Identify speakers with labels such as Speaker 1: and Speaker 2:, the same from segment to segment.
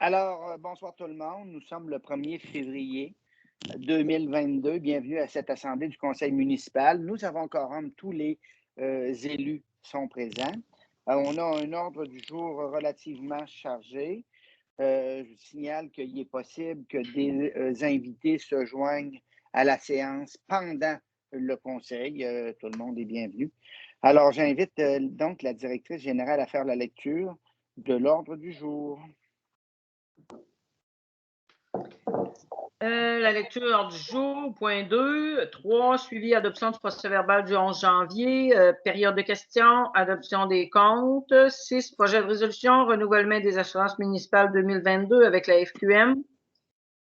Speaker 1: Alors, bonsoir tout le monde. Nous sommes le 1er février 2022. Bienvenue à cette assemblée du conseil municipal. Nous avons quorum, tous les élus sont présents. On a un ordre du jour relativement chargé. Je vous signale qu'il est possible que des invités se joignent à la séance pendant le conseil. Tout le monde est bienvenu. Alors, j'invite donc la directrice générale à faire la lecture de l'ordre du jour.
Speaker 2: La lecture du jour, point 2, 3, suivi adoption du procès-verbal du 11 janvier, période de questions, adoption des comptes, 6, projet de résolution, renouvellement des assurances municipales 2022 avec la FQM,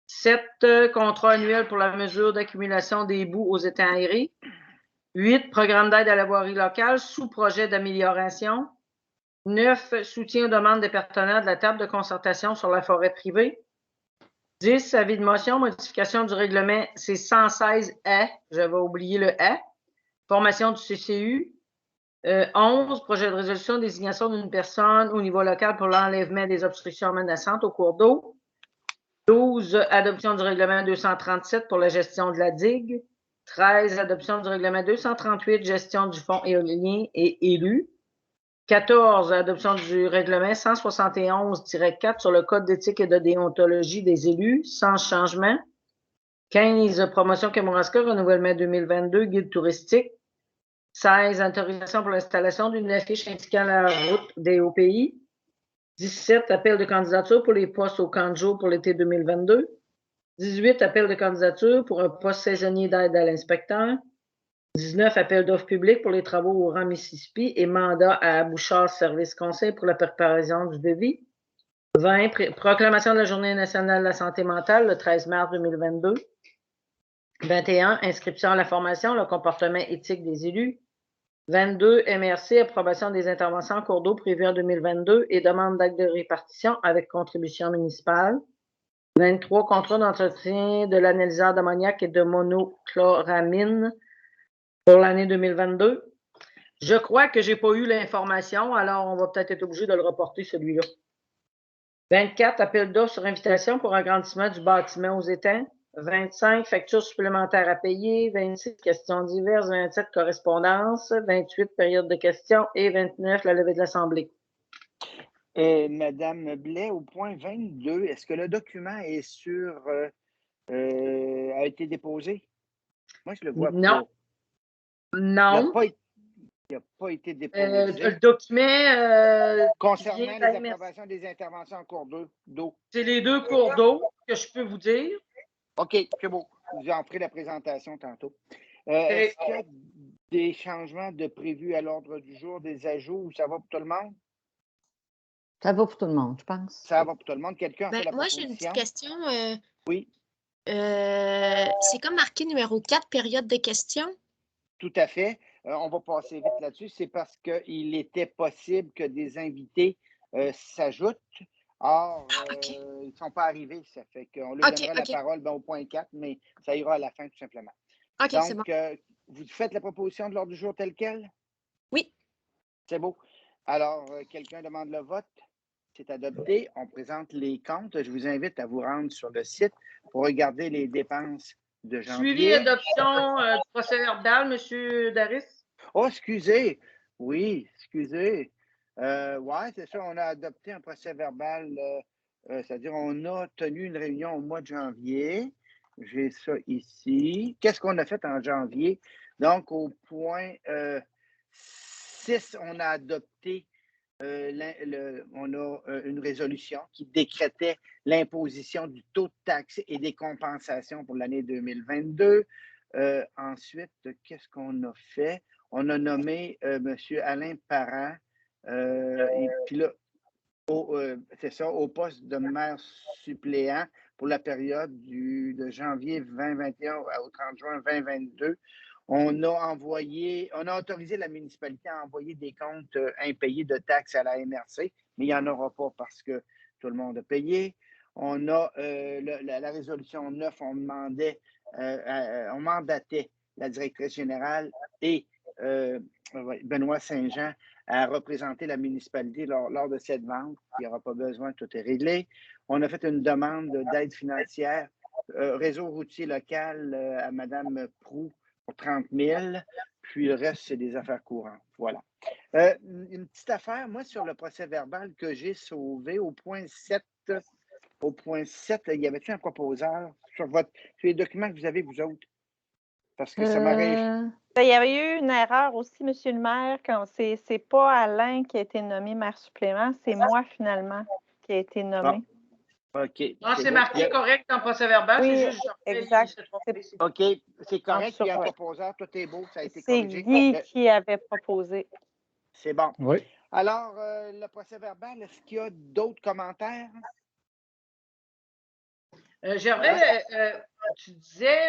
Speaker 2: 7, contrat annuel pour la mesure d'accumulation des boues aux étangs aérés, 8, programme d'aide à la voirie locale, sous-projet d'amélioration, 9, soutien aux demandes des partenaires de la table de concertation sur la forêt privée, 10, avis de motion, modification du règlement, c'est 116 A, j'avais oublié le A, formation du CCU. 11, projet de résolution, désignation d'une personne au niveau local pour l'enlèvement des obstructions menaçantes au cours d'eau. 12, adoption du règlement 237 pour la gestion de la digue. 13, adoption du règlement 238, gestion du fonds éolien et élus. 14, adoption du règlement 171-4 sur le code d'éthique et de déontologie des élus, sans changement. 15, promotion Kamouraska, renouvellement 2022, guide touristique. 16, autorisation pour l'installation d'une affiche indiquant la route des OPI. 17, appel de candidature pour les postes au camp de jour pour l'été 2022. 18, appel de candidature pour un poste saisonnier d'aide à l'inspecteur. 19, appel d'offres publiques pour les travaux au rang Mississippi et mandat à Bouchard Service Conseil pour la préparation du devis. 20, proclamation de la Journée nationale de la santé mentale le 13 mars 2022. 21, inscription à la formation, le comportement éthique des élus. 22, MRC, approbation des interventions en cours d'eau prévues en 2022 et demande d'acte de répartition avec contribution municipale. 23, contrat d'entretien de l'analyseur d'ammoniac et de monochloramine pour l'année 2022. Je crois que je n'ai pas eu l'information, alors on va peut-être être obligé de le reporter, celui-là. 24, appel d'offres sur invitation pour agrandissement du bâtiment aux étangs. 25, factures supplémentaires à payer. 26, questions diverses. 27, correspondance. 28, période de questions. Et 29, la levée de l'Assemblée.
Speaker 1: Madame Blais, au point 22, est-ce que le document est a été déposé? Moi, je le vois
Speaker 2: Non.
Speaker 1: pas.
Speaker 2: Non.
Speaker 1: Il n'a pas été déposé.
Speaker 2: Le document
Speaker 1: concernant les approbations des interventions en cours d'eau.
Speaker 2: C'est les deux cours d'eau que je peux vous dire.
Speaker 1: OK, c'est beau. Vous en ferez la présentation tantôt. Est-ce qu'il y a des changements de prévus à l'ordre du jour, des ajouts, ou ça va pour tout le monde?
Speaker 3: Ça va pour tout le monde, je pense.
Speaker 1: Ça va pour tout le monde. Quelqu'un fait la
Speaker 4: Moi,
Speaker 1: proposition?
Speaker 4: j'ai une petite question.
Speaker 1: Oui.
Speaker 4: C'est comme marqué numéro 4, période de questions.
Speaker 1: Tout à fait. On va passer vite là-dessus. C'est parce qu'il était possible que des invités s'ajoutent. Or, ils ne sont pas arrivés. Ça fait qu'on leur donnera la parole au point 4, mais ça ira à la fin tout simplement.
Speaker 4: OK,
Speaker 1: donc,
Speaker 4: c'est bon.
Speaker 1: Vous faites la proposition de l'ordre du jour telle quelle?
Speaker 4: Oui.
Speaker 1: C'est beau. Alors, quelqu'un demande le vote? C'est adopté. On présente les comptes. Je vous invite à vous rendre sur le site pour regarder les dépenses de janvier.
Speaker 2: Suivi adoption du procès-verbal, M. Daris.
Speaker 1: Oh, excusez. Oui, excusez. Oui, c'est ça. On a adopté un procès-verbal, c'est-à-dire on a tenu une réunion au mois de janvier. J'ai ça ici. Qu'est-ce qu'on a fait en janvier? Donc, au point 6, on a adopté une résolution qui décrétait l'imposition du taux de taxe et des compensations pour l'année 2022. Ensuite, qu'est-ce qu'on a fait? On a nommé M. Alain Parent, et puis là, c'est ça, au poste de maire suppléant pour la période de janvier 2021 au 30 juin 2022. On a autorisé la municipalité à envoyer des comptes impayés de taxes à la MRC, mais il n'y en aura pas parce que tout le monde a payé. On a la résolution 9, on mandatait la directrice générale et Benoît Saint-Jean a représenté la municipalité lors de cette vente. Il n'y aura pas besoin, tout est réglé. On a fait une demande d'aide financière, réseau routier local à Mme Proux pour 30 000. Puis le reste, c'est des affaires courantes. Voilà. Une petite affaire, moi, sur le procès verbal que j'ai sauvé au point 7. Au point 7, y avait-tu un proposeur sur les documents que vous avez, vous autres? Parce que ça m'aurait...
Speaker 5: Il y avait eu une erreur aussi, M. le maire, quand c'est pas Alain qui a été nommé maire supplément, c'est moi finalement qui a été nommé.
Speaker 1: OK.
Speaker 2: Non, c'est marqué correct dans le procès verbal.
Speaker 5: Oui,
Speaker 2: c'est juste
Speaker 5: exact.
Speaker 1: OK, c'est correct. Il y a un proposeur, tout est beau, ça a été corrigé.
Speaker 5: C'est Guy qui avait proposé.
Speaker 1: C'est bon.
Speaker 6: Oui.
Speaker 1: Alors, le procès verbal, est-ce qu'il y a d'autres commentaires?
Speaker 2: Gervais, tu disais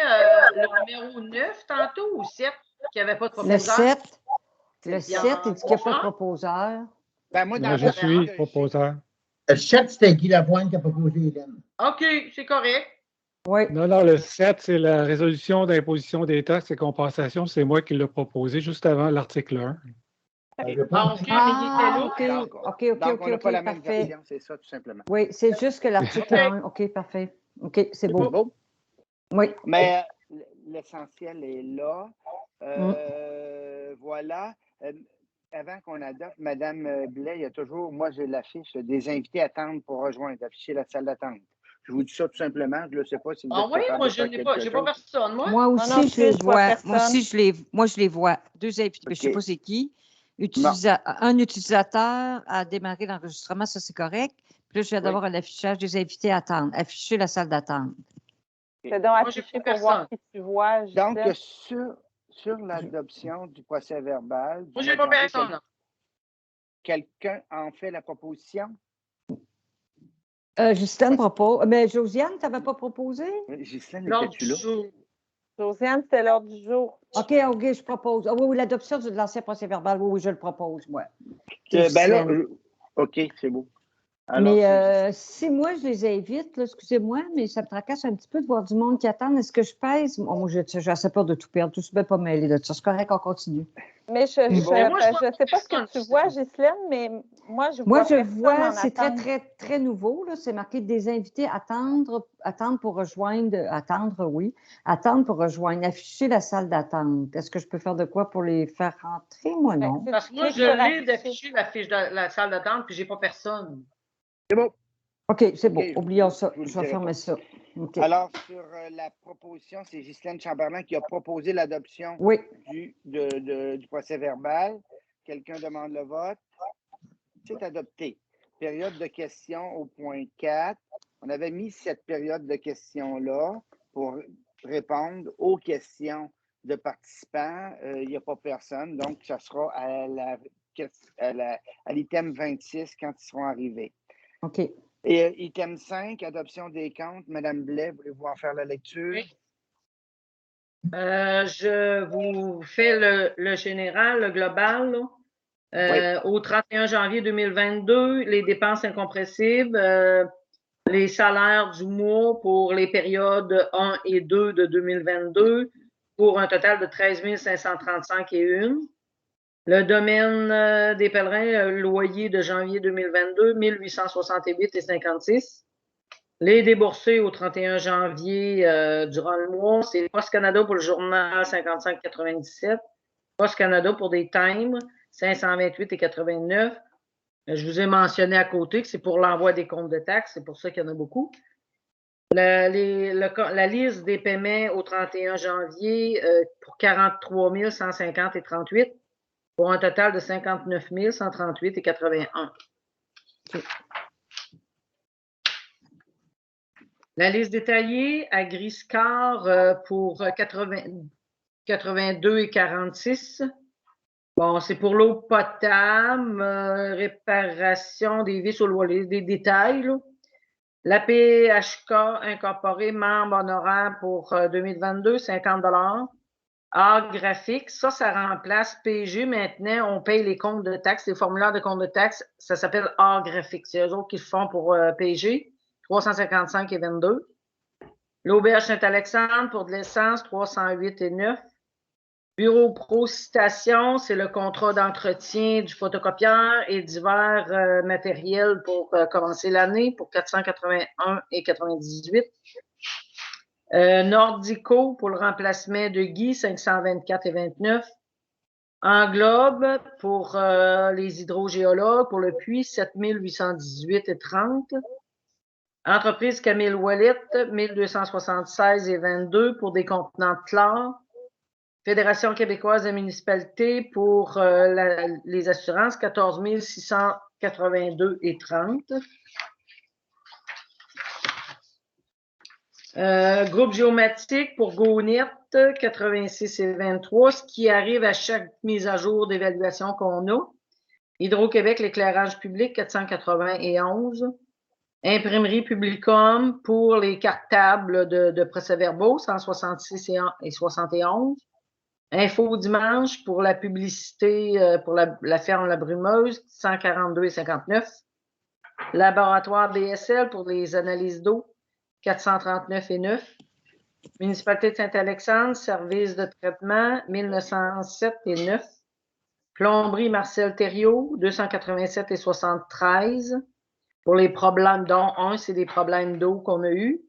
Speaker 2: le numéro 9 tantôt ou 7 qui n'avait pas de proposeur?
Speaker 3: Le 7, il dit qu'il n'y a pas de proposeur.
Speaker 1: Ben, moi,
Speaker 6: je suis proposeur.
Speaker 7: Le 7, c'était Guy Lavoine qui a proposé Hélène.
Speaker 2: OK, c'est correct.
Speaker 3: Oui.
Speaker 6: Non, le 7, c'est la résolution d'imposition des taxes et compensations. C'est moi qui l'ai proposé juste avant l'article 1.
Speaker 2: OK, mais il était là.
Speaker 3: OK,
Speaker 1: Donc, on n'a pas la même
Speaker 3: parfait.
Speaker 1: version, c'est ça, tout simplement.
Speaker 3: Oui, c'est juste que l'article 1. OK, parfait. OK, c'est beau. Oui.
Speaker 1: Mais l'essentiel est là. Voilà. Avant qu'on adopte, Mme Blais, il y a toujours, moi j'ai l'affiche des invités à attendre pour rejoindre, afficher la salle d'attente. Je vous dis ça tout simplement, je ne sais pas si vous êtes
Speaker 2: oui,
Speaker 1: capable
Speaker 2: moi
Speaker 1: de faire
Speaker 2: je n'ai pas,
Speaker 1: quelque
Speaker 2: pas
Speaker 1: chose.
Speaker 2: personne.
Speaker 3: Moi aussi, je les vois. Moi aussi, je les vois. Deux invités, mais je ne sais pas c'est qui. Un utilisateur a démarré l'enregistrement, ça c'est correct. Puis là, je viens d'avoir un affichage des invités à attendre, afficher la salle d'attente.
Speaker 5: C'est donc affiché pour voir qui tu vois.
Speaker 1: Donc, sur l'adoption du procès verbal.
Speaker 2: Moi, je n'ai pas personne.
Speaker 1: Quelqu'un en fait la proposition?
Speaker 3: Ghislaine propose. Mais Josiane, tu n'avais pas proposé?
Speaker 1: Ghislaine, étais-tu là?
Speaker 5: Josiane, c'était l'ordre du jour.
Speaker 3: OK, je propose. Oui, l'adoption de l'ancien procès verbal, oui, je le propose, moi.
Speaker 1: OK, c'est beau. Alors,
Speaker 3: mais si moi, je les invite, excusez-moi, mais ça me tracasse un petit peu de voir du monde qui attend. Est-ce que je pèse? Moi, j'ai assez peur de tout perdre. Je ne suis pas mêlée de ça. C'est correct, on continue.
Speaker 5: Mais je ne sais pas ce que tu vois, Ghislaine, mais moi, je vois.
Speaker 3: Moi, je vois, c'est très, très, très nouveau. C'est marqué des invités attendre pour rejoindre. Attendre pour rejoindre. Afficher la salle d'attente. Est-ce que je peux faire de quoi pour les faire rentrer? Moi, non.
Speaker 2: Parce que moi, je l'ai d'afficher la salle d'attente, puis je n'ai pas personne.
Speaker 1: C'est beau.
Speaker 3: OK, c'est beau. Oublions ça. Je vais fermer ça. Okay.
Speaker 1: Alors, sur la proposition, c'est Ghislaine Chamberlain qui a proposé l'adoption du procès verbal. Quelqu'un demande le vote. C'est adopté. Période de questions au point 4. On avait mis cette période de questions-là pour répondre aux questions de participants. Il n'y a pas personne, donc ça sera à l'item 26 quand ils seront arrivés.
Speaker 3: OK.
Speaker 1: Et item 5, adoption des comptes. Madame Blais, voulez-vous en faire la lecture?
Speaker 2: Oui. Je vous fais le général, le global. Au 31 janvier 2022, les dépenses incompressibles, les salaires du mois pour les périodes 1 et 2 de 2022, pour un total de 13 535 et 1. Le domaine des pèlerins, loyer de janvier 2022, 1868,56. Les déboursés au 31 janvier durant le mois, c'est Poste Canada pour le journal 55,97. Poste Canada pour des timbres 528,89. Je vous ai mentionné à côté que c'est pour l'envoi des comptes de taxes, c'est pour ça qu'il y en a beaucoup. La liste des paiements au 31 janvier pour 43 150,38. Pour un total de 59 138,81. La liste détaillée, Agriscar pour 82,46. Bon, c'est pour l'eau potable, réparation des vis au loyer, des détails. Là. La PHK incorporée, membre honoraire pour 2022, 50 $. Art graphique, ça remplace PG. Maintenant, on paye les comptes de taxes, les formulaires de comptes de taxes. Ça s'appelle Art graphique. C'est eux autres qui le font pour PG, 355,22. L'auberge Saint-Alexandre pour de l'essence, 308,9. Bureau Pro Citation, c'est le contrat d'entretien du photocopieur et divers matériels pour commencer l'année pour 481 et 98. Nordico pour le remplacement de Guy, 524 et 29. Englobe pour les hydrogéologues, pour le puits, 7818 et 30. Entreprise Camille Ouellet, 1276 et 22 pour des contenants de chlore. Fédération québécoise des municipalités pour les assurances, 14 682 et 30. Groupe géomatique pour GoNet, 86 et 23, ce qui arrive à chaque mise à jour d'évaluation qu'on a. Hydro-Québec, l'éclairage public, 491. Imprimerie Publicum pour les cartables de procès-verbaux, 166 et 71. Info Dimanche pour la publicité pour la ferme La Brumeuse, 142 et 59. Laboratoire BSL pour les analyses d'eau, 439 et 9. Municipalité de Saint-Alexandre, service de traitement, 1907 et 9. Plomberie Marcel Thériault, 287 et 73. Pour les problèmes, dont un, c'est des problèmes d'eau qu'on a eus.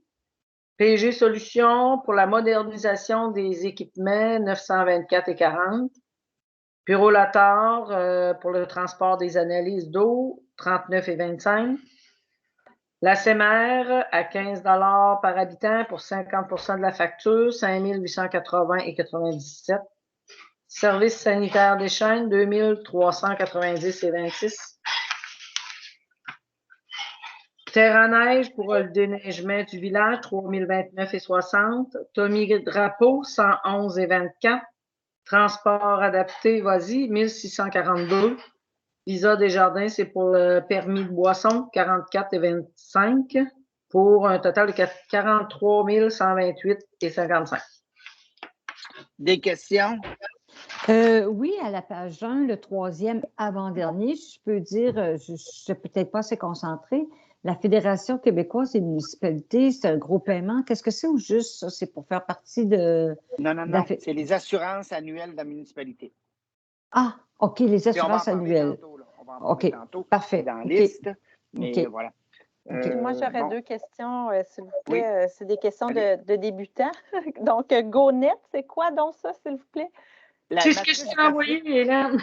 Speaker 2: PG Solutions pour la modernisation des équipements, 924 et 40. Purolator pour le transport des analyses d'eau, 39 et 25. La CEMER à 15 $ par habitant pour 50 % de la facture, 5 880 et 97. Service sanitaire des chaînes, 2 390 et 26. Terre à neige pour le déneigement du village, 3 029 et 60. Tommy Drapeau, 111 et 24. Transport adapté, vas-y, 1642. Lisa Desjardins, c'est pour le permis de boisson, 44 et 25. Pour un total de 43 128 et 55.
Speaker 1: Des questions?
Speaker 3: Oui, à la page 1, le troisième avant-dernier, je peux dire, je ne suis peut-être pas assez concentrée. La Fédération québécoise des municipalités, c'est un gros paiement. Qu'est-ce que c'est ou juste ça? C'est pour faire partie de.
Speaker 1: Non. C'est les assurances annuelles de la municipalité.
Speaker 3: Ah, OK, les assurances annuelles.
Speaker 1: On va en parler tantôt.
Speaker 3: Parfait.
Speaker 1: Dans la liste. Mais voilà.
Speaker 5: Moi, j'aurais deux questions, s'il vous plaît. Oui. C'est des questions de débutants. Donc, GoNet, c'est quoi donc ça, s'il vous plaît?
Speaker 2: C'est ce que je t'ai envoyé, Hélène.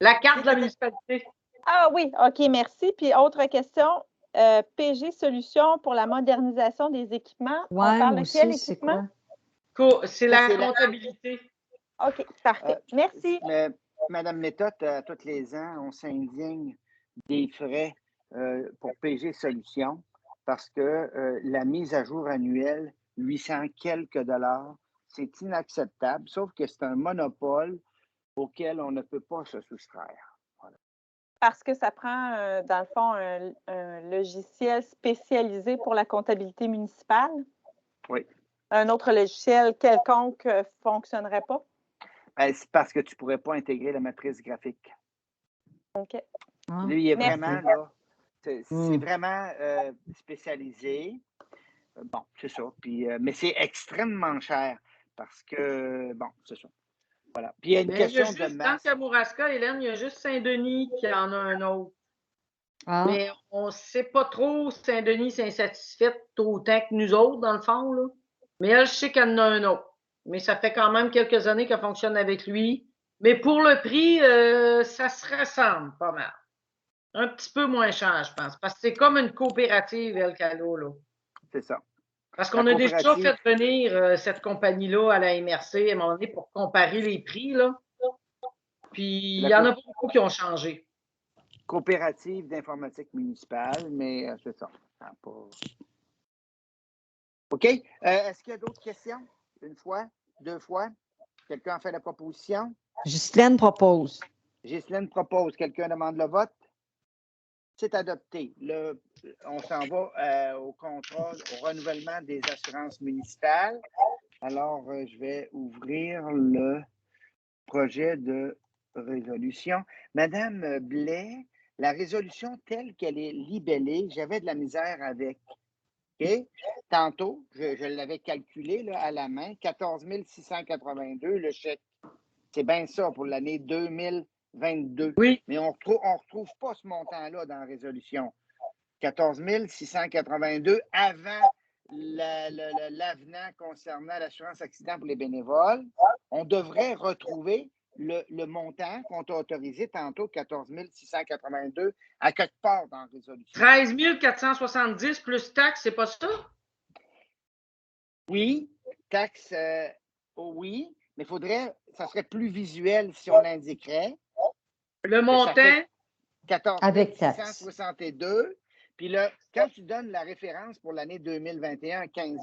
Speaker 2: La carte de la municipalité.
Speaker 5: Ah oui, OK, merci. Puis, autre question, PG Solutions pour la modernisation des équipements.
Speaker 3: Ouais, on parle de quel équipement?
Speaker 2: C'est la comptabilité.
Speaker 5: OK, parfait. Merci.
Speaker 1: Madame Méthode, tous les ans, on s'indigne des frais pour PG Solutions parce que la mise à jour annuelle, 800 quelques dollars, c'est inacceptable, sauf que c'est un monopole auquel on ne peut pas se soustraire. Voilà.
Speaker 5: Parce que ça prend, dans le fond, un logiciel spécialisé pour la comptabilité municipale?
Speaker 1: Oui.
Speaker 5: Un autre logiciel quelconque ne fonctionnerait pas?
Speaker 1: C'est parce que tu ne pourrais pas intégrer la matrice graphique.
Speaker 5: OK.
Speaker 1: Lui, il est vraiment là. C'est vraiment spécialisé. Bon, c'est ça. Puis, mais c'est extrêmement cher parce que, bon, c'est ça. Voilà. Puis il y a une question de masse.
Speaker 2: Dans Kamouraska, Hélène, il y a juste Saint-Denis qui en a un autre. Ah. Mais on ne sait pas trop si Saint-Denis s'est insatisfaite autant que nous autres, dans le fond. Là. Mais elle, je sais qu'elle en a un autre. Mais ça fait quand même quelques années qu'elle fonctionne avec lui. Mais pour le prix, ça se ressemble pas mal. Un petit peu moins cher, je pense. Parce que c'est comme une coopérative, El Calo, là.
Speaker 1: C'est ça.
Speaker 2: Parce qu'on a déjà fait venir cette compagnie-là à la MRC à un moment donné pour comparer les prix, là. Puis il y en a beaucoup qui ont changé.
Speaker 1: Coopérative d'informatique municipale, mais c'est ça. OK. Est-ce qu'il y a d'autres questions? Une fois? Deux fois? Quelqu'un a fait la proposition?
Speaker 3: Ghislaine propose.
Speaker 1: Ghislaine propose. Quelqu'un demande le vote? C'est adopté. On s'en va au contrat, au renouvellement des assurances municipales. Alors, je vais ouvrir le projet de résolution. Madame Blais, la résolution telle qu'elle est libellée, j'avais de la misère avec. OK? Tantôt, je l'avais calculé là, à la main, 14 682 le chèque. C'est bien ça pour l'année 2022.
Speaker 2: Oui.
Speaker 1: Mais on ne retrouve pas ce montant-là dans la résolution. 14 682 avant l'avenant concernant l'assurance accident pour les bénévoles. On devrait retrouver le montant qu'on t'a autorisé tantôt, 14 682, à quelque part dans la résolution.
Speaker 2: 13 470 plus taxes, c'est pas ça?
Speaker 1: Oui, taxe, oui, mais ça serait plus visuel si on l'indiquerait.
Speaker 2: Le montant?
Speaker 1: 14
Speaker 3: avec taxe.
Speaker 1: 662. Puis là, quand tu donnes la référence pour l'année 2021, 15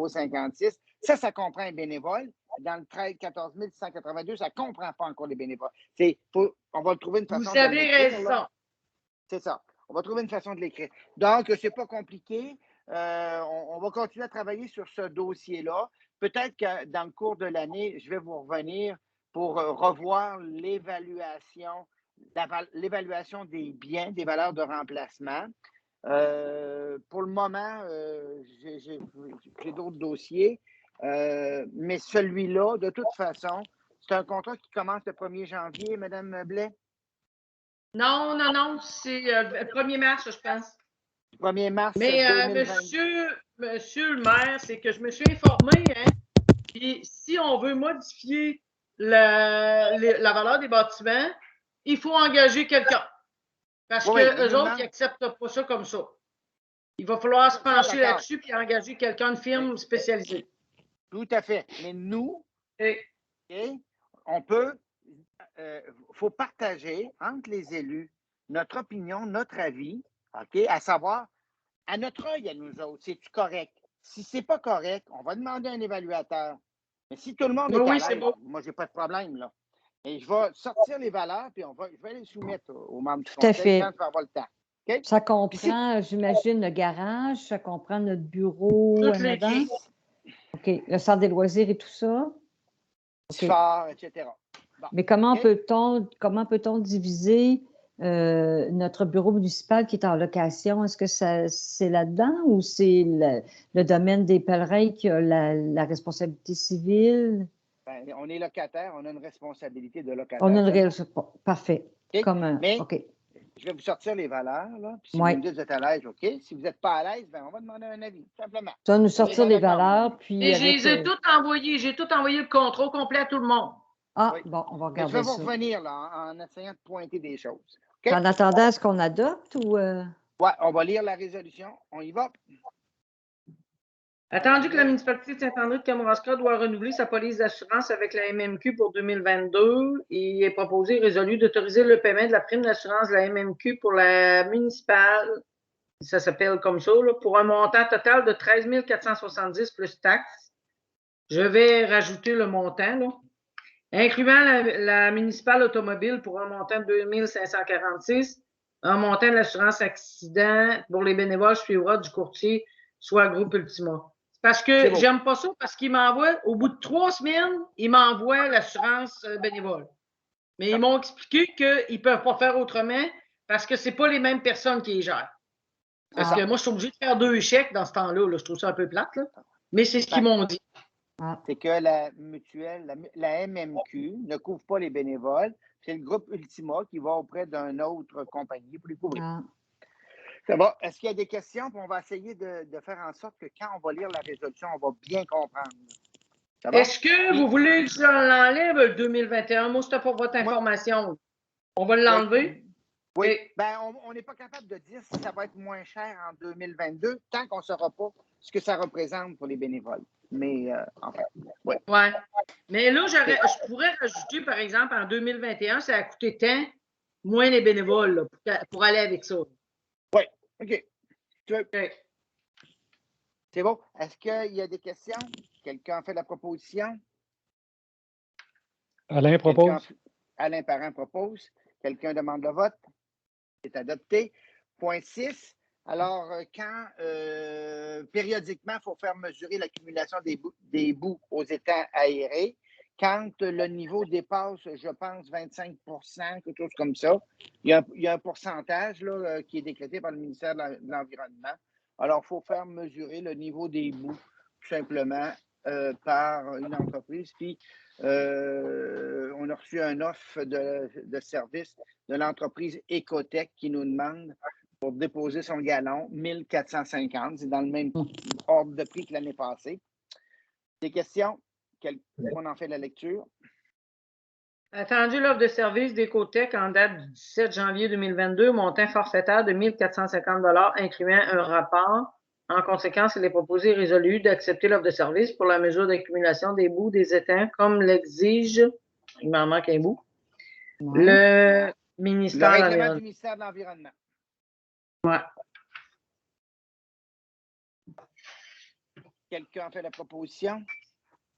Speaker 1: 056, ça comprend un bénévole. Dans le 14 682, ça ne comprend pas encore les bénévoles. On va trouver une façon
Speaker 2: Vous
Speaker 1: de
Speaker 2: avez
Speaker 1: l'écrire.
Speaker 2: raison.
Speaker 1: C'est ça. On va trouver une façon de l'écrire. Donc, ce n'est pas compliqué. On va continuer à travailler sur ce dossier-là. Peut-être que dans le cours de l'année, je vais vous revenir pour revoir l'évaluation des biens, des valeurs de remplacement. Pour le moment, j'ai d'autres dossiers, mais celui-là, de toute façon, c'est un contrat qui commence le 1er janvier, Mme Blais?
Speaker 2: Non, c'est le 1er mars, je pense.
Speaker 1: 1er mars
Speaker 2: 2020. Monsieur le maire, c'est que je me suis informé, hein, puis si on veut modifier la valeur des bâtiments, il faut engager quelqu'un. Parce qu'eux autres, ils n'acceptent pas ça comme ça. Il va falloir se pencher là-dessus et engager quelqu'un de firme spécialisée.
Speaker 1: Tout à fait. Mais nous, on peut, faut partager entre les élus notre opinion, notre avis, OK, à savoir, à notre œil, à nous autres, c'est-tu correct? Si ce n'est pas correct, on va demander à un évaluateur. Mais si tout le monde est à l'aise, moi, je n'ai pas de problème, là. Et je vais sortir les valeurs, puis je vais les soumettre aux membres du conseil quand tu vas avoir le temps. Okay?
Speaker 3: Ça comprend, j'imagine, le garage, ça comprend notre bureau en avant. OK. Le centre des loisirs et tout ça.
Speaker 1: Sport, etc.
Speaker 3: Bon. Mais comment peut-on diviser notre bureau municipal qui est en location? Est-ce que c'est là-dedans ou c'est le domaine des pèlerins qui a la responsabilité civile?
Speaker 1: Ben, on est locataire, on a une responsabilité de locataire.
Speaker 3: On a une parfait.
Speaker 1: Okay.
Speaker 3: Mais
Speaker 1: je vais vous sortir les valeurs. Là, puis si vous me dites que vous êtes à l'aise, OK. Si vous n'êtes pas à l'aise, ben, on va demander un avis, simplement.
Speaker 3: Tu vas nous sortir les valeurs. Puis
Speaker 2: et j'ai tout envoyé. J'ai tout envoyé le contrôle complet à tout le monde.
Speaker 3: Ah, bon, on va regarder ça.
Speaker 1: Je vais vous revenir là, en essayant de pointer des choses.
Speaker 3: Okay? En attendant, est-ce qu'on adopte ou…
Speaker 1: Oui, on va lire la résolution. On y va.
Speaker 2: Attendu que la municipalité de Saint-André de Kamouraska doit renouveler sa police d'assurance avec la MMQ pour 2022, il est proposé et résolu d'autoriser le paiement de la prime d'assurance de la MMQ pour la municipale, ça s'appelle comme ça, là, pour un montant total de 13 470 plus taxes. Je vais rajouter le montant, là, incluant la municipale automobile pour un montant de 2 546, un montant de l'assurance accident pour les bénévoles suivra du courtier, soit Groupe Ultima. Parce que j'aime pas ça, parce qu'il m'envoie, au bout de 3 semaines, il m'envoie l'assurance bénévole. Mais ils m'ont expliqué qu'ils ne peuvent pas faire autrement parce que ce n'est pas les mêmes personnes qui les gèrent. Parce que moi, je suis obligé de faire 2 chèques dans ce temps-là. Là. Je trouve ça un peu plate, là. Mais c'est ce qu'ils m'ont dit.
Speaker 1: C'est que la mutuelle, la MMQ, ne couvre pas les bénévoles. C'est le groupe Ultima qui va auprès d'une autre compagnie pour les couvrir. C'est bon. Est-ce qu'il y a des questions? On va essayer de faire en sorte que quand on va lire la résolution, on va bien comprendre. Bon?
Speaker 2: Est-ce que vous voulez que je l'enlève le 2021? Moi, c'était pour votre information. On va l'enlever?
Speaker 1: Oui. Ben, on n'est pas capable de dire si ça va être moins cher en 2022 tant qu'on ne saura pas ce que ça représente pour les bénévoles. Mais, enfin, oui.
Speaker 2: Ouais. Mais là, je pourrais rajouter, par exemple, en 2021, ça a coûté tant, moins les bénévoles là, pour aller avec ça.
Speaker 1: Oui, OK. C'est bon. Est-ce qu'il y a des questions? Quelqu'un fait la proposition?
Speaker 6: Alain propose.
Speaker 1: Alain Parent propose. Quelqu'un demande le vote? C'est adopté. Point 6. Alors, quand périodiquement, il faut faire mesurer l'accumulation des boues aux étangs aérés, quand le niveau dépasse, je pense, 25 quelque chose comme ça, il y a un pourcentage là, qui est décrété par le ministère de l'Environnement. Alors, il faut faire mesurer le niveau des boues, tout simplement, par une entreprise. Puis, on a reçu un offre de service de l'entreprise Ecotech qui nous demande pour déposer son gallon 1450. C'est dans le même ordre de prix que l'année passée. Des questions? On en fait la lecture.
Speaker 2: Attendu l'offre de service d'Ecotech en date du 17 janvier 2022, montant forfaitaire de 1 450 incluant un rapport. En conséquence, il est proposé et résolu d'accepter l'offre de service pour la mesure d'accumulation des boues des étangs, comme l'exige, il m'en manque un bout, le ministère
Speaker 1: Le règlement du ministère de l'Environnement.
Speaker 2: Ouais.
Speaker 1: Quelqu'un fait la proposition?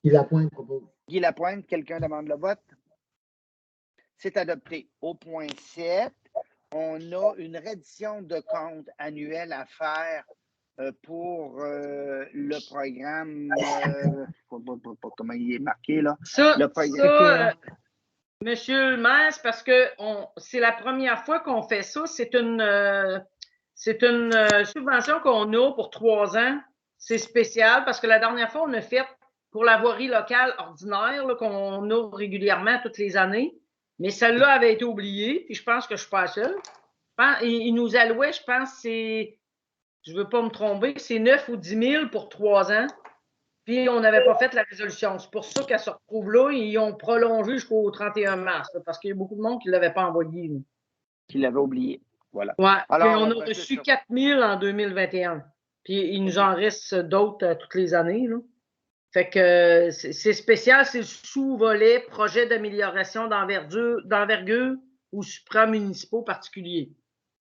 Speaker 7: Guy Lapointe propose.
Speaker 1: Guy Lapointe, quelqu'un demande le vote? C'est adopté. Au point 7, on a une reddition de compte annuelle à faire pour le programme. Comment il est marqué, là?
Speaker 2: Monsieur le maire, c'est parce que c'est la première fois qu'on fait ça. C'est une subvention qu'on a pour 3 ans. C'est spécial parce que la dernière fois, on a fait pour la voirie locale ordinaire qu'on a régulièrement toutes les années. Mais celle-là avait été oubliée, puis je pense que je ne suis pas seule. Il nous allouait, je pense, je ne veux pas me tromper, c'est 9 ou 10 000 pour 3 ans. Puis on n'avait pas fait la résolution. C'est pour ça qu'elle se retrouve là. Ils ont prolongé jusqu'au 31 mars, parce qu'il y a beaucoup de monde qui ne l'avait pas envoyé. Qui
Speaker 1: l'avait oublié. Voilà.
Speaker 2: Ouais. Alors, puis on a reçu 4 000 en 2021. Puis il nous en reste d'autres toutes les années, là. Fait que c'est spécial, c'est le sous-volet projet d'amélioration d'envergure ou supramunicipaux particuliers.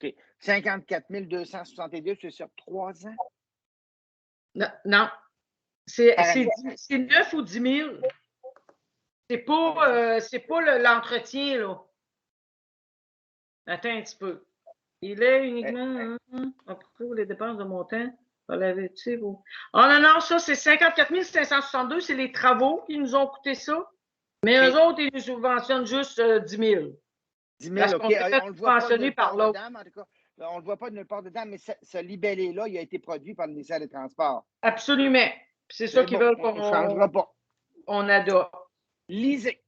Speaker 1: OK. 54 262, c'est sur 3 ans?
Speaker 2: Non. C'est 9 ou 10 000. C'est pas l'entretien, là. Attends un petit peu. Il est uniquement pour les dépenses de montant. Oh non, ça, c'est 54 562, c'est les travaux qui nous ont coûté ça. Mais eux autres, ils nous subventionnent juste 10 000.
Speaker 1: 10 000, OK. On le voit pas nulle part dedans, en tout cas. On ne le voit pas nulle part dedans, mais ce libellé-là, il a été produit par le ministère des Transports.
Speaker 2: Absolument. C'est ça qu'ils veulent qu'on
Speaker 1: ne changera pas.
Speaker 2: On adopte.
Speaker 1: Lisez.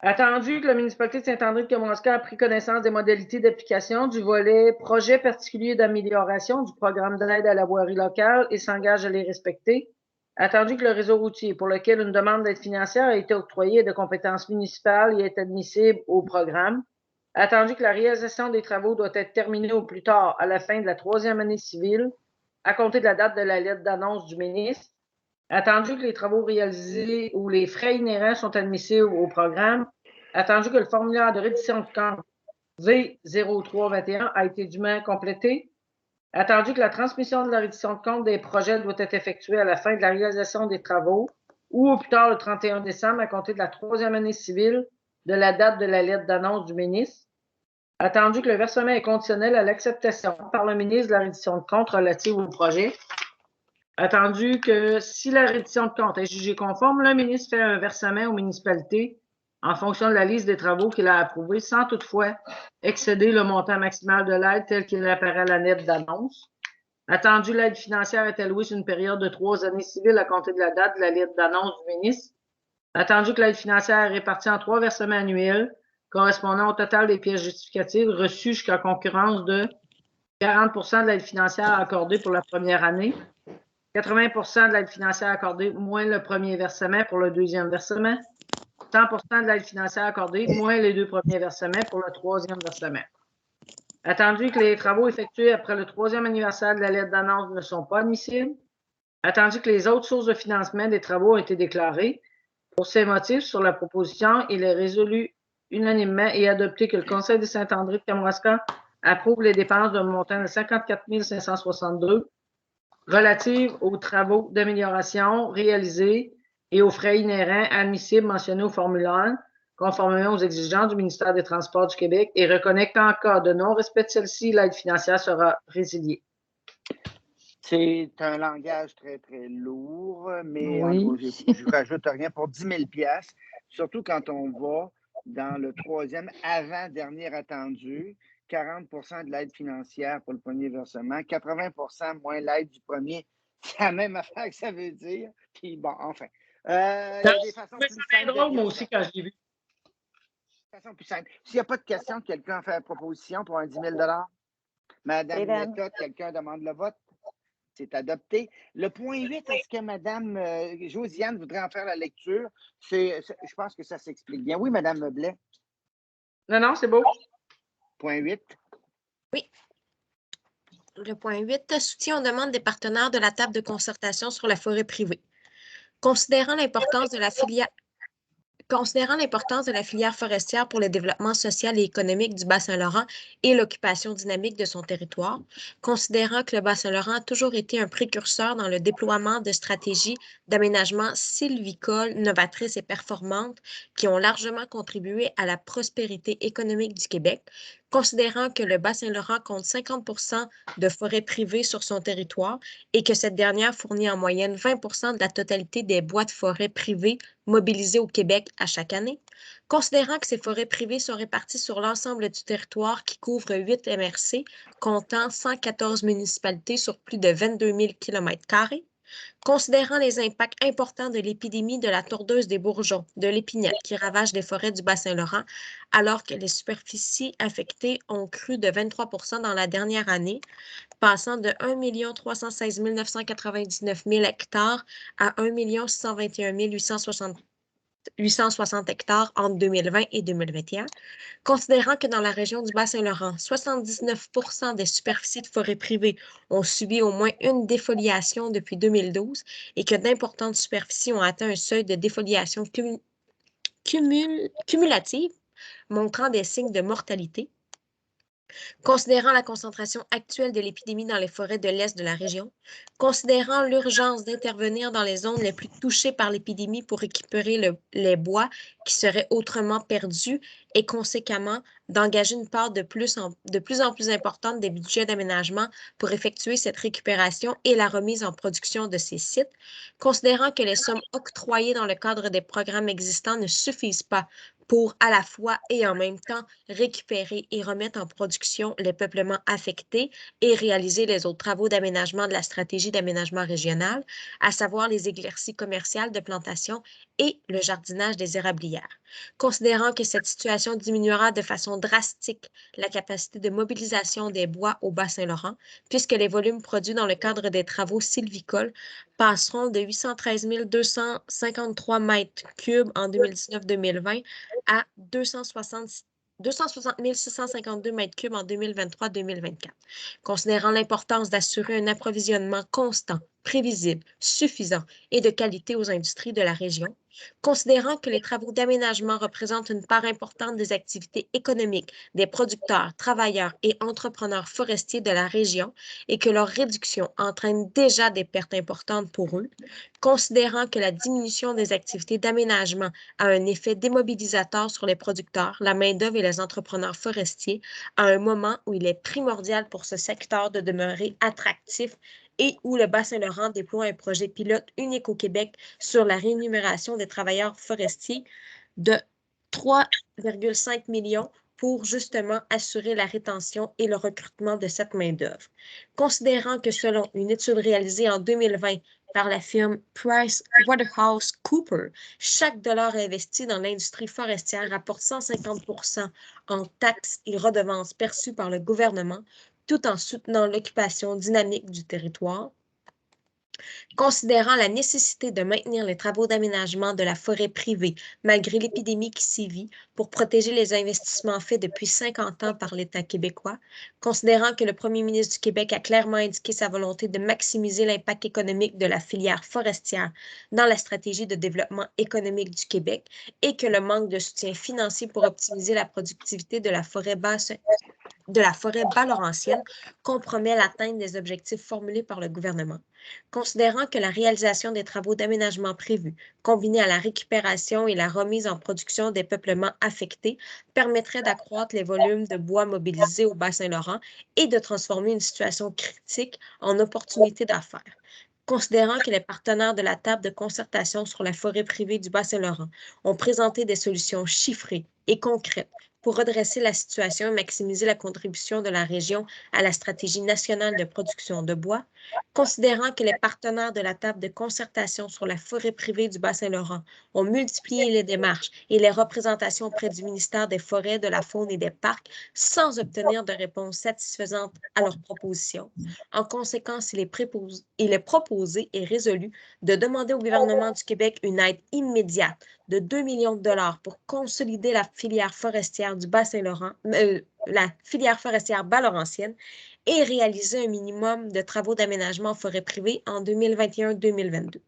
Speaker 2: Attendu que la municipalité de Saint-André-de-Kamouraska a pris connaissance des modalités d'application du volet projet particulier d'amélioration du programme d'aide à la voirie locale et s'engage à les respecter. Attendu que le réseau routier, pour lequel une demande d'aide financière a été octroyée de compétences municipales et est admissible au programme. Attendu que la réalisation des travaux doit être terminée au plus tard à la fin de la 3e année civile, à compter de la date de la lettre d'annonce du ministre. Attendu que les travaux réalisés ou les frais inhérents sont admissibles au programme. Attendu que le formulaire de reddition de compte V0321 a été dûment complété. Attendu que la transmission de la reddition de compte des projets doit être effectuée à la fin de la réalisation des travaux ou au plus tard le 31 décembre à compter de la 3e année civile de la date de la lettre d'annonce du ministre. Attendu que le versement est conditionnel à l'acceptation par le ministre de la reddition de compte relative au projet. Attendu que si la reddition de compte est jugée conforme, le ministre fait un versement aux municipalités en fonction de la liste des travaux qu'il a approuvés, sans toutefois excéder le montant maximal de l'aide tel qu'il apparaît à la lettre d'annonce. Attendu, l'aide financière est allouée sur une période de 3 années civiles à compter de la date de la lettre d'annonce du ministre. Attendu que l'aide financière est répartie en 3 versements annuels correspondant au total des pièces justificatives reçues jusqu'à concurrence de 40 % de l'aide financière accordée pour la première année, 80 % de l'aide financière accordée moins le premier versement pour le 2e versement, 100 % de l'aide financière accordée moins les 2 premiers versements pour le 3e versement. Attendu que les travaux effectués après le 3e anniversaire de la lettre d'annonce ne sont pas admissibles. Attendu que les autres sources de financement des travaux ont été déclarées. Pour ces motifs, sur la proposition, il est résolu unanimement et adopté que le Conseil de Saint-André-de-Kamouraska approuve les dépenses d'un montant de 54 562 relatives aux travaux d'amélioration réalisés et aux frais inhérents admissibles mentionnés au formulaire, conformément aux exigences du ministère des Transports du Québec, et reconnaît qu'en cas de non-respect de celle-ci, l'aide financière sera résiliée.
Speaker 1: C'est un langage très, très lourd, mais
Speaker 3: oui.
Speaker 1: Je ne rajoute rien pour 10 000 $, surtout quand on va dans le 3e avant-dernier attendu, 40 de l'aide financière pour le premier versement, 80 moins l'aide du premier. C'est la même affaire que ça veut dire. Puis bon, enfin. Il y a des façons plus simples.
Speaker 2: Drôle, moi aussi, quand je l'ai vu.
Speaker 1: Façon plus simple. S'il n'y a pas de questions, quelqu'un fait la proposition pour un 10 000 Madame Méthode, quelqu'un demande le vote. C'est adopté. Le point 8, est-ce que Mme Josiane voudrait en faire la lecture? Je pense que ça s'explique bien. Oui, Mme Blais.
Speaker 2: Non, c'est beau.
Speaker 1: Point 8.
Speaker 4: Oui. Le point 8, soutien aux demandes des partenaires de la table de concertation sur la forêt privée. Considérant l'importance de la filière forestière pour le développement social et économique du Bas-Saint-Laurent et l'occupation dynamique de son territoire, considérant que le Bas-Saint-Laurent a toujours été un précurseur dans le déploiement de stratégies d'aménagement sylvicole novatrices et performantes qui ont largement contribué à la prospérité économique du Québec, considérant que le Bas-Saint-Laurent compte 50 de forêts privées sur son territoire et que cette dernière fournit en moyenne 20 de la totalité des bois de forêt privés mobilisés au Québec à chaque année, considérant que ces forêts privées sont réparties sur l'ensemble du territoire qui couvre 8 MRC, comptant 114 municipalités sur plus de 22 000 km², considérant les impacts importants de l'épidémie de la tordeuse des bourgeons, de l'épinette, qui ravage les forêts du Bas-Saint-Laurent, alors que les superficies affectées ont cru de 23 dans la dernière année, passant de 1 316 999 000 hectares à 1 621 860 hectares entre 2020 et 2021, considérant que dans la région du Bas-Saint-Laurent, 79 des superficies de forêt privée ont subi au moins une défoliation depuis 2012 et que d'importantes superficies ont atteint un seuil de défoliation cumulative montrant des signes de mortalité, considérant la concentration actuelle de l'épidémie dans les forêts de l'Est de la région, considérant l'urgence d'intervenir dans les zones les plus touchées par l'épidémie pour récupérer les bois qui seraient autrement perdus et conséquemment d'engager une part de plus en plus importante des budgets d'aménagement pour effectuer cette récupération et la remise en production de ces sites, considérant que les sommes octroyées dans le cadre des programmes existants ne suffisent pas pour à la fois et en même temps récupérer et remettre en production les peuplements affectés et réaliser les autres travaux d'aménagement de la stratégie d'aménagement régional, à savoir les éclaircies commerciales de plantation et le jardinage des érablières. Considérant que cette situation diminuera de façon drastique la capacité de mobilisation des bois au Bas-Saint-Laurent, puisque les volumes produits dans le cadre des travaux sylvicoles passeront de 813 253 mètres cubes en 2019-2020 à 260 652 mètres cubes en 2023-2024. Considérant l'importance d'assurer un approvisionnement constant, prévisible, suffisant et de qualité aux industries de la région, considérant que les travaux d'aménagement représentent une part importante des activités économiques des producteurs, travailleurs et entrepreneurs forestiers de la région et que leur réduction entraîne déjà des pertes importantes pour eux, considérant que la diminution des activités d'aménagement a un effet démobilisateur sur les producteurs, la main-d'œuvre et les entrepreneurs forestiers à un moment où il est primordial pour ce secteur de demeurer attractif et où le Bas-Saint-Laurent déploie un projet pilote unique au Québec sur la rémunération des travailleurs forestiers de 3,5 millions pour justement assurer la rétention et le recrutement de cette main-d'œuvre. Considérant que selon une étude réalisée en 2020 par la firme PricewaterhouseCoopers, chaque dollar investi dans l'industrie forestière rapporte 150 en taxes et redevances perçues par le gouvernement, tout en soutenant l'occupation dynamique du territoire. Considérant la nécessité de maintenir les travaux d'aménagement de la forêt privée malgré l'épidémie qui sévit pour protéger les investissements faits depuis 50 ans par l'État québécois, considérant que le premier ministre du Québec a clairement indiqué sa volonté de maximiser l'impact économique de la filière forestière dans la stratégie de développement économique du Québec et que le manque de soutien financier pour optimiser la productivité de la forêt bas-laurentienne compromet l'atteinte des objectifs formulés par le gouvernement. Considérant que la réalisation des travaux d'aménagement prévus, combinée à la récupération et la remise en production des peuplements affectés, permettrait d'accroître les volumes de bois mobilisés au Bas-Saint-Laurent et de transformer une situation critique en opportunité d'affaires. Considérant que les partenaires de la table de concertation sur la forêt privée du Bas-Saint-Laurent ont présenté des solutions chiffrées et concrètes pour redresser la situation et maximiser la contribution de la région à la stratégie nationale de production de bois, considérant que les partenaires de la table de concertation sur la forêt privée du Bas-Saint-Laurent ont multiplié les démarches et les représentations auprès du ministère des Forêts, de la Faune et des Parcs sans obtenir de réponse satisfaisante à leurs propositions. En conséquence, il est proposé et résolu de demander au gouvernement du Québec une aide immédiate de 2 millions de dollars pour consolider la filière forestière du Bas-Saint-Laurent, la filière forestière bas-laurentienne et réaliser un minimum de travaux d'aménagement en forêt privée en 2021-2022.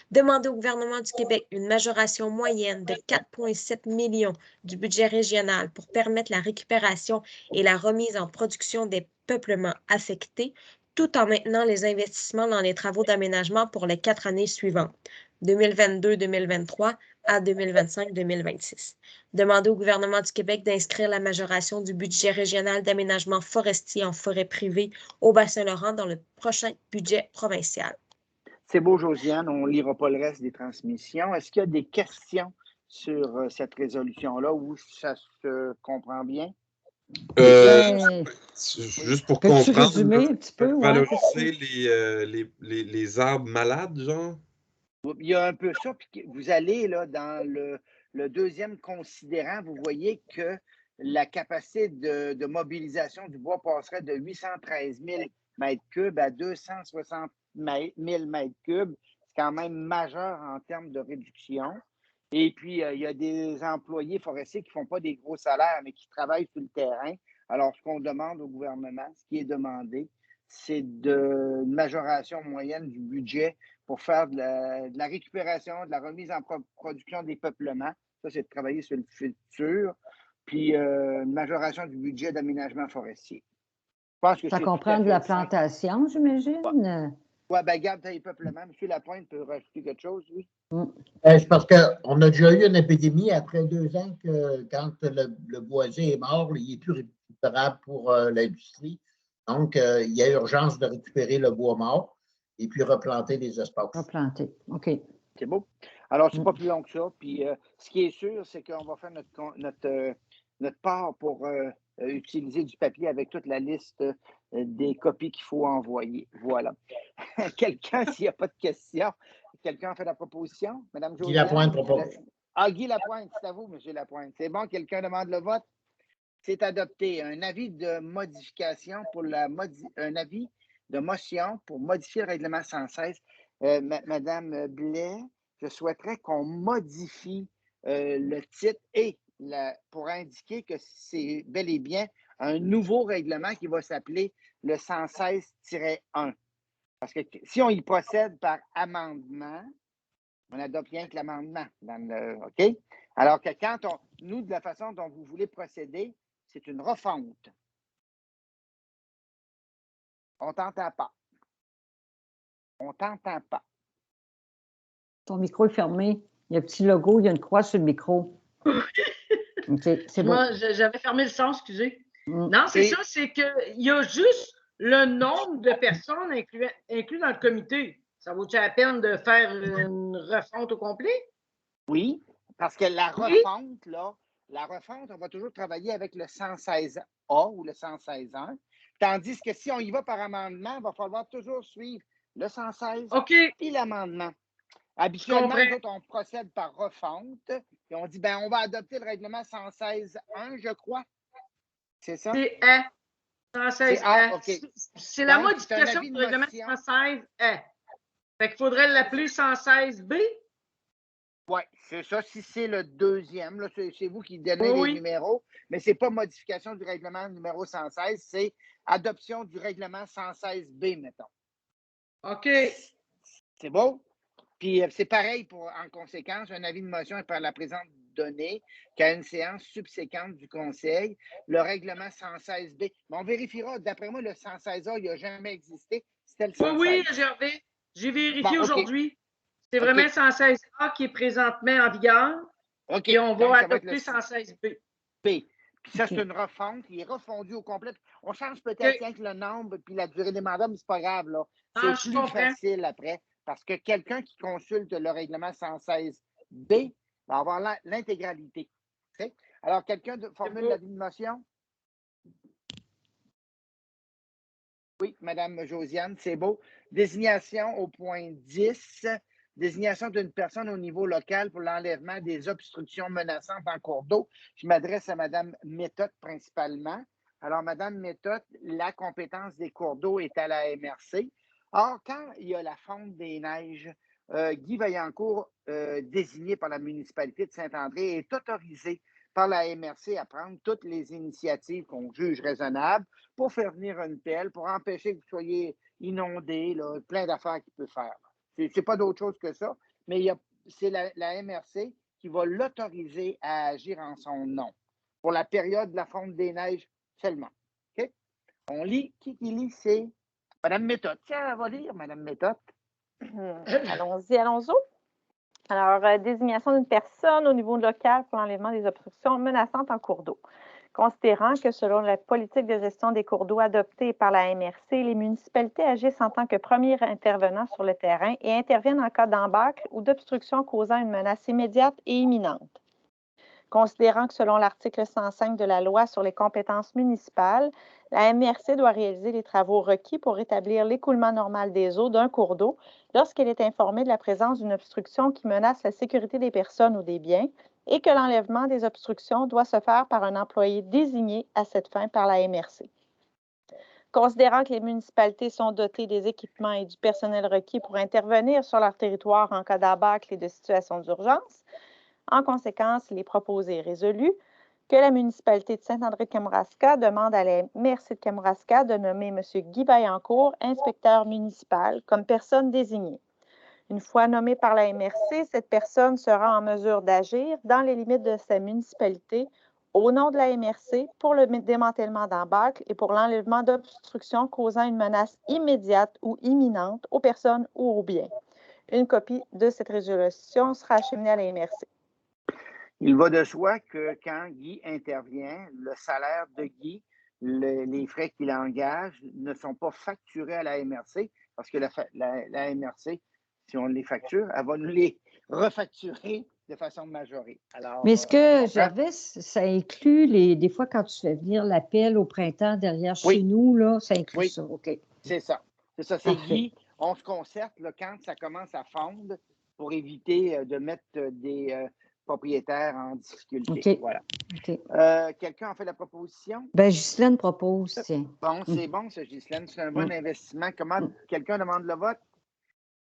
Speaker 4: Demander au gouvernement du Québec une majoration moyenne de 4,7 millions du budget régional pour permettre la récupération et la remise en production des peuplements affectés, tout en maintenant les investissements dans les travaux d'aménagement pour les 4 années suivantes, 2022-2023 à 2025-2026. Demander au gouvernement du Québec d'inscrire la majoration du budget régional d'aménagement forestier en forêt privée au Bas-Saint-Laurent dans le prochain budget provincial.
Speaker 1: C'est beau, Josiane. On ne lira pas le reste des transmissions. Est-ce qu'il y a des questions sur cette résolution-là où ça se comprend bien?
Speaker 8: Juste pour comprendre,
Speaker 3: résumer un petit peu,
Speaker 8: valoriser les arbres malades, genre?
Speaker 1: Il y a un peu ça. Puis vous allez là, dans le deuxième considérant, vous voyez que la capacité de mobilisation du bois passerait de 813 000 mètres cubes à 260 000 mètres cubes. C'est quand même majeur en termes de réduction. Et puis, il y a des employés forestiers qui ne font pas des gros salaires, mais qui travaillent sur le terrain. Alors, ce qu'on demande au gouvernement, ce qui est demandé, c'est une majoration moyenne du budget pour faire de la récupération, de la remise en production des peuplements. Ça, c'est de travailler sur le futur. Puis, une majoration du budget d'aménagement forestier. Je pense que
Speaker 3: ça comprend de la plantation, j'imagine?
Speaker 1: Oui, bien, garde les peuplements. M. Lapointe peut rajouter quelque chose, oui.
Speaker 7: C'est parce qu'on a déjà eu une épidémie après 2 ans que quand le boisier est mort, il n'est plus récupérable pour l'industrie. Donc, il y a urgence de récupérer le bois mort et puis replanter des espaces.
Speaker 3: Replanter, OK.
Speaker 1: C'est beau. Alors, c'est pas plus long que ça. Puis, ce qui est sûr, c'est qu'on va faire notre part pour utiliser du papier avec toute la liste des copies qu'il faut envoyer. Voilà. Quelqu'un, s'il n'y a pas de questions, quelqu'un a fait la proposition? Mme Josiane?
Speaker 7: Guy Lapointe propose.
Speaker 1: Guy Lapointe, c'est à vous, M. Lapointe. C'est bon, quelqu'un demande le vote? C'est adopté. Un avis de modification pour un avis de motion pour modifier le règlement 116. Madame Blais, je souhaiterais qu'on modifie le titre et pour indiquer que c'est bel et bien un nouveau règlement qui va s'appeler le 116-1. Parce que si on y procède par amendement, on n'adopte rien que l'amendement. OK? Alors que nous, de la façon dont vous voulez procéder, c'est une refonte. On ne t'entend pas. On ne t'entend pas.
Speaker 3: Ton micro est fermé. Il y a un petit logo, il y a une croix sur le micro. Okay, c'est bon.
Speaker 2: Moi, j'avais fermé le son, excusez. Non, c'est ça, c'est qu'il y a juste le nombre de personnes inclus dans le comité. Ça vaut-il la peine de faire une refonte au complet?
Speaker 1: Oui, parce que la refonte, on va toujours travailler avec le 116A ou le 116.1. Tandis que si on y va par amendement, il va falloir toujours suivre le 116 et l'amendement. Habituellement, nous autres, on procède par refonte et on dit, on va adopter le règlement 116.1, je crois. C'est ça?
Speaker 2: C'est A. 116A.
Speaker 1: Okay.
Speaker 2: C'est la modification du règlement 116A. Fait qu'il faudrait l'appeler 116B.
Speaker 1: Oui, c'est ça. Si c'est le deuxième, c'est vous qui donnez les numéros, mais ce n'est pas modification du règlement numéro 116, c'est adoption du règlement 116B, mettons.
Speaker 2: OK.
Speaker 1: C'est beau? Puis c'est pareil en conséquence, un avis de motion est par la présente donnée qu'à une séance subséquente du Conseil, le règlement 116B. Mais on vérifiera. D'après moi, le 116A, il n'a jamais existé. C'était le 116.
Speaker 2: Oui, Gervais. J'ai vérifié aujourd'hui. C'est vraiment 116A qui est présentement en vigueur. Et on va adopter 116B.
Speaker 1: Puis ça, c'est une refonte. Il est refondu au complet. On change peut-être rien que le nombre puis la durée des mandats, mais c'est pas grave. C'est plus facile après. Parce que quelqu'un qui consulte le règlement 116B va avoir l'intégralité. Alors, quelqu'un formule la motion? Oui, Mme Josiane, c'est beau. Désignation au point 10. Désignation d'une personne au niveau local pour l'enlèvement des obstructions menaçantes en cours d'eau. Je m'adresse à Mme Méthode principalement. Alors, Mme Méthode, la compétence des cours d'eau est à la MRC. Or, quand il y a la fonte des neiges, Guy Vaillancourt, désigné par la municipalité de Saint-André, est autorisé par la MRC à prendre toutes les initiatives qu'on juge raisonnables pour faire venir une pelle, pour empêcher que vous soyez inondés, là, plein d'affaires qu'il peut faire. C'est pas d'autre chose que ça, mais c'est la MRC qui va l'autoriser à agir en son nom pour la période de la fonte des neiges seulement. Okay? On lit. Qui lit? C'est Mme Méthode. Tiens, elle va lire, Mme Méthode.
Speaker 5: Allons-y. Alors, désignation d'une personne au niveau local pour l'enlèvement des obstructions menaçantes en cours d'eau. Considérant que selon la politique de gestion des cours d'eau adoptée par la MRC, les municipalités agissent en tant que premiers intervenants sur le terrain et interviennent en cas d'embâcle ou d'obstruction causant une menace immédiate et imminente. Considérant que selon l'article 105 de la Loi sur les compétences municipales, la MRC doit réaliser les travaux requis pour rétablir l'écoulement normal des eaux d'un cours d'eau lorsqu'elle est informée de la présence d'une obstruction qui menace la sécurité des personnes ou des biens et que l'enlèvement des obstructions doit se faire par un employé désigné à cette fin par la MRC. Considérant que les municipalités sont dotées des équipements et du personnel requis pour intervenir sur leur territoire en cas d'embâcle et de situation d'urgence, en conséquence, il est proposé et résolu que la municipalité de Saint-André-de-Kamouraska demande à la MRC de Kamouraska de nommer M. Guy Vaillancourt, inspecteur municipal, comme personne désignée. Une fois nommé par la MRC, cette personne sera en mesure d'agir dans les limites de sa municipalité au nom de la MRC pour le démantèlement d'embâcles et pour l'enlèvement d'obstructions causant une menace immédiate ou imminente aux personnes ou aux biens. Une copie de cette résolution sera acheminée à la MRC.
Speaker 1: Il va de soi que quand Guy intervient, le salaire de Guy, les frais qu'il engage ne sont pas facturés à la MRC parce que la MRC, si on les facture, elle va nous les refacturer de façon majorée. Alors,
Speaker 3: mais est-ce que, Gervais, ça inclut des fois quand tu fais venir l'appel au printemps derrière chez nous, là, ça inclut ça? OK.
Speaker 1: C'est ça. C'est ça. C'est Guy. On se concerte là, quand ça commence à fondre pour éviter de mettre des propriétaires en difficulté.
Speaker 3: Okay.
Speaker 1: Voilà.
Speaker 3: Okay.
Speaker 1: Quelqu'un a fait la proposition?
Speaker 3: Ben, Ghislaine propose, tiens.
Speaker 1: Bon, c'est bon, ça, Ghislaine. C'est un bon investissement. Comment quelqu'un demande le vote?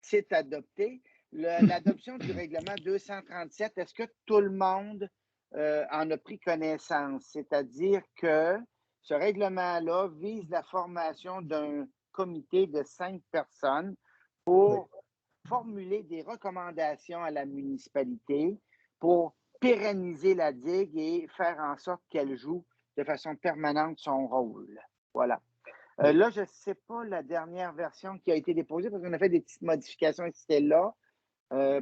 Speaker 1: C'est adopté. L'adoption du règlement 237, est-ce que tout le monde en a pris connaissance? C'est-à-dire que ce règlement-là vise la formation d'un comité de 5 personnes pour formuler des recommandations à la municipalité pour pérenniser la digue et faire en sorte qu'elle joue de façon permanente son rôle. Voilà. Là, je ne sais pas la dernière version qui a été déposée parce qu'on a fait des petites modifications ici et là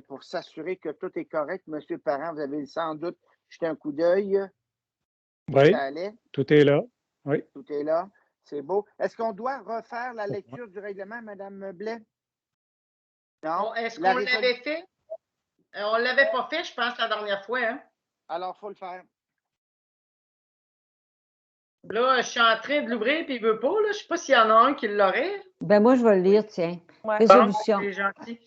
Speaker 1: pour s'assurer que tout est correct. Monsieur Parent, vous avez sans doute jeté un coup d'œil.
Speaker 6: Oui, tout est là. Oui.
Speaker 1: Tout est là. C'est beau. Est-ce qu'on doit refaire la lecture du règlement, Mme Blais?
Speaker 2: Non. Est-ce qu'on l'avait fait? On ne l'avait pas fait, je pense, la dernière fois. Hein?
Speaker 1: Alors, il faut le faire.
Speaker 2: Là, je suis en train de l'ouvrir puis il ne veut pas. Là. Je ne sais pas s'il y en a un qui l'aurait.
Speaker 3: Ben moi, je vais le lire, tiens.
Speaker 5: Ouais.
Speaker 3: Résolution.
Speaker 2: Bon, c'est gentil.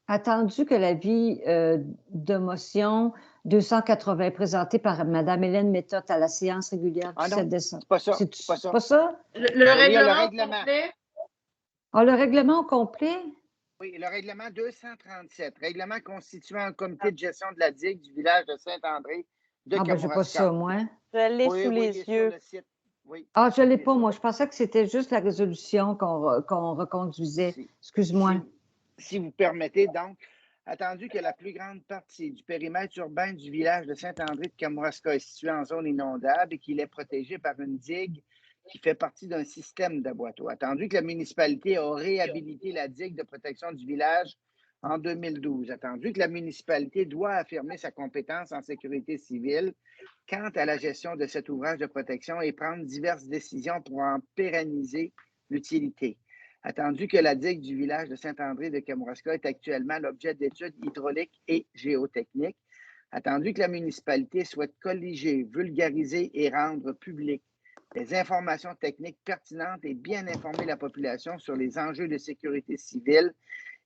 Speaker 3: Attendu que l'avis de motion 280 présenté par Mme Hélène Méthode à la séance régulière du 7 décembre.
Speaker 1: C'est pas ça.
Speaker 2: Le règlement complet?
Speaker 3: Ah, le règlement complet?
Speaker 1: Oui, le règlement 237, règlement constituant un comité de gestion de la digue du village de Saint-André de Kamouraska.
Speaker 3: Ah, ben, j'ai pas ça, moi.
Speaker 5: Je l'ai sous les yeux.
Speaker 3: Ah, je ne l'ai pas, moi. Je pensais que c'était juste la résolution qu'on reconduisait. Excuse-moi.
Speaker 1: Si vous permettez, donc, attendu que la plus grande partie du périmètre urbain du village de Saint-André de Kamouraska est située en zone inondable et qu'il est protégé par une digue qui fait partie d'un système d'aboiteaux. Attendu que la municipalité a réhabilité la digue de protection du village en 2012. Attendu que la municipalité doit affirmer sa compétence en sécurité civile quant à la gestion de cet ouvrage de protection et prendre diverses décisions pour en pérenniser l'utilité. Attendu que la digue du village de Saint-André de Kamouraska est actuellement l'objet d'études hydrauliques et géotechniques, Attendu que la municipalité souhaite colliger, vulgariser et rendre publiques des informations techniques pertinentes et bien informer la population sur les enjeux de sécurité civile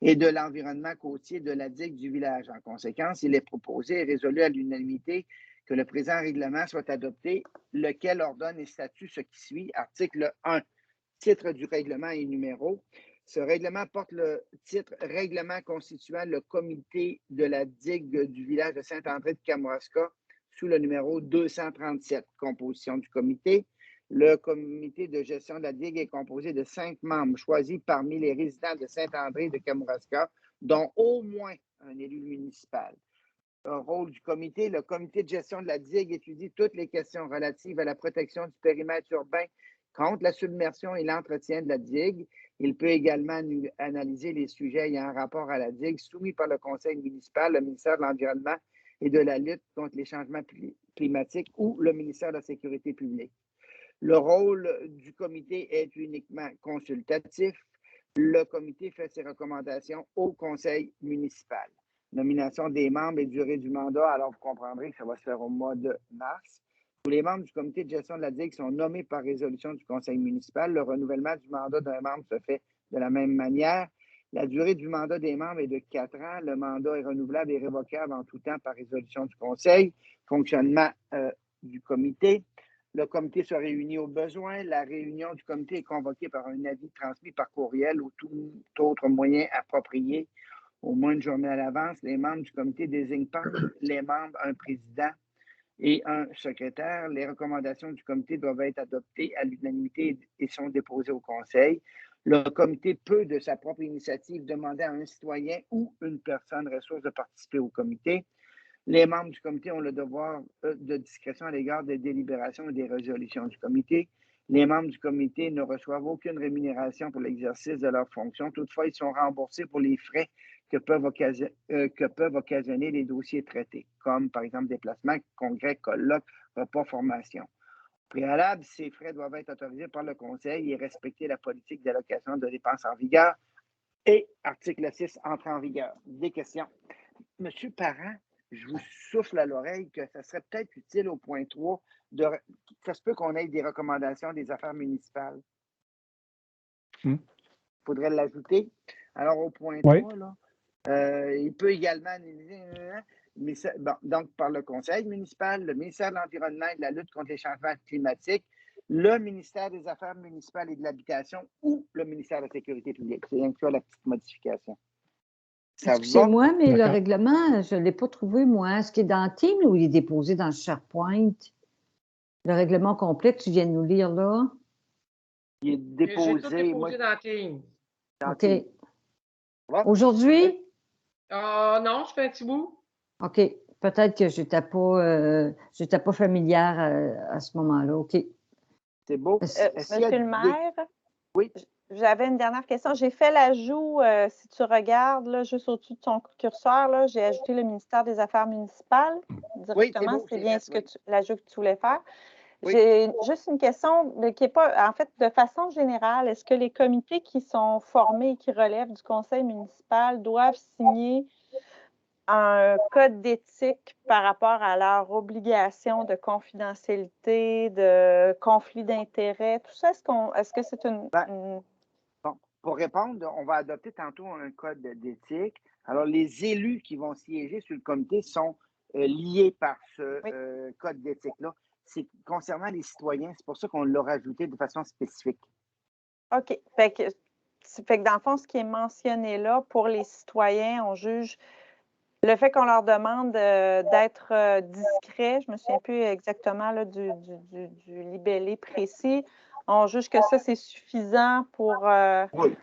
Speaker 1: et de l'environnement côtier de la digue du village. En conséquence, il est proposé et résolu à l'unanimité que le présent règlement soit adopté, lequel ordonne et statue ce qui suit. Article 1, titre du règlement et numéro. Ce règlement porte le titre « Règlement constituant le comité de la digue du village de Saint-André de Kamouraska » sous le numéro 237. Composition du comité. Le comité de gestion de la digue est composé de 5 membres choisis parmi les résidents de Saint-André de Kamouraska, dont au moins un élu municipal. Le rôle du comité, le comité de gestion de la digue étudie toutes les questions relatives à la protection du périmètre urbain contre la submersion et l'entretien de la digue. Il peut également analyser les sujets ayant rapport à la digue soumis par le conseil municipal, le ministère de l'Environnement et de la lutte contre les changements climatiques ou le ministère de la Sécurité publique. Le rôle du comité est uniquement consultatif. Le comité fait ses recommandations au conseil municipal. Nomination des membres et durée du mandat, alors vous comprendrez que ça va se faire au mois de mars. Tous les membres du comité de gestion de la digue sont nommés par résolution du conseil municipal. Le renouvellement du mandat d'un membre se fait de la même manière. La durée du mandat des membres est de 4 ans. Le mandat est renouvelable et révocable en tout temps par résolution du conseil. Fonctionnement du comité. Le comité se réunit au besoin. La réunion du comité est convoquée par un avis transmis par courriel ou tout autre moyen approprié au moins une journée à l'avance. Les membres du comité désignent par les membres un président et un secrétaire. Les recommandations du comité doivent être adoptées à l'unanimité et sont déposées au conseil. Le comité peut, de sa propre initiative, demander à un citoyen ou une personne ressource de participer au comité. Les membres du comité ont le devoir de discrétion à l'égard des délibérations et des résolutions du comité. Les membres du comité ne reçoivent aucune rémunération pour l'exercice de leurs fonctions. Toutefois, ils sont remboursés pour les frais que peuvent occasionner les dossiers traités, comme par exemple déplacements, congrès, colloques, repas, formation. Au préalable, ces frais doivent être autorisés par le conseil et respecter la politique d'allocation de dépenses en vigueur. Et article 6 entre en vigueur. Des questions. Monsieur Parent, je vous souffle à l'oreille que ça serait peut-être utile au point 3, ça se peut qu'on ait des recommandations des affaires municipales. Il faudrait l'ajouter. Alors, au point 3, là, il peut également analyser, donc par le conseil municipal, le ministère de l'Environnement et de la lutte contre les changements climatiques, le ministère des Affaires municipales et de l'Habitation ou le ministère de la Sécurité publique. C'est inclus la petite modification.
Speaker 3: Excusez-moi, mais le règlement, je ne l'ai pas trouvé, moi. Est-ce qu'il est dans Teams ou il est déposé dans SharePoint? Le règlement complet que tu viens de nous lire là?
Speaker 1: Il est déposé.
Speaker 2: J'ai tout déposé dans Teams.
Speaker 3: OK. Aujourd'hui?
Speaker 2: Non, je fais un petit bout.
Speaker 3: OK. Peut-être que je n'étais pas familière à ce moment-là. OK.
Speaker 1: C'est beau.
Speaker 5: Monsieur le maire?
Speaker 1: Oui.
Speaker 5: J'avais une dernière question. J'ai fait l'ajout, si tu regardes, là, juste au-dessus de ton curseur, j'ai ajouté le ministère des Affaires municipales directement.
Speaker 1: Oui,
Speaker 5: c'est bien l'ajout que tu voulais faire.
Speaker 1: Oui.
Speaker 5: J'ai juste une question qui n'est pas, en fait, de façon générale, est-ce que les comités qui sont formés et qui relèvent du conseil municipal doivent signer un code d'éthique par rapport à leur obligation de confidentialité, de conflit d'intérêts, tout ça? Est-ce que c'est une...
Speaker 1: Bon, pour répondre, on va adopter tantôt un code d'éthique. Alors, les élus qui vont siéger sur le comité sont liés par ce code d'éthique-là. C'est concernant les citoyens, c'est pour ça qu'on l'a rajouté de façon spécifique.
Speaker 5: OK. Fait que dans le fond, ce qui est mentionné là, pour les citoyens, on juge le fait qu'on leur demande d'être discret, je ne me souviens plus exactement là, du libellé précis, on juge que ça, c'est suffisant pour...
Speaker 1: Oui.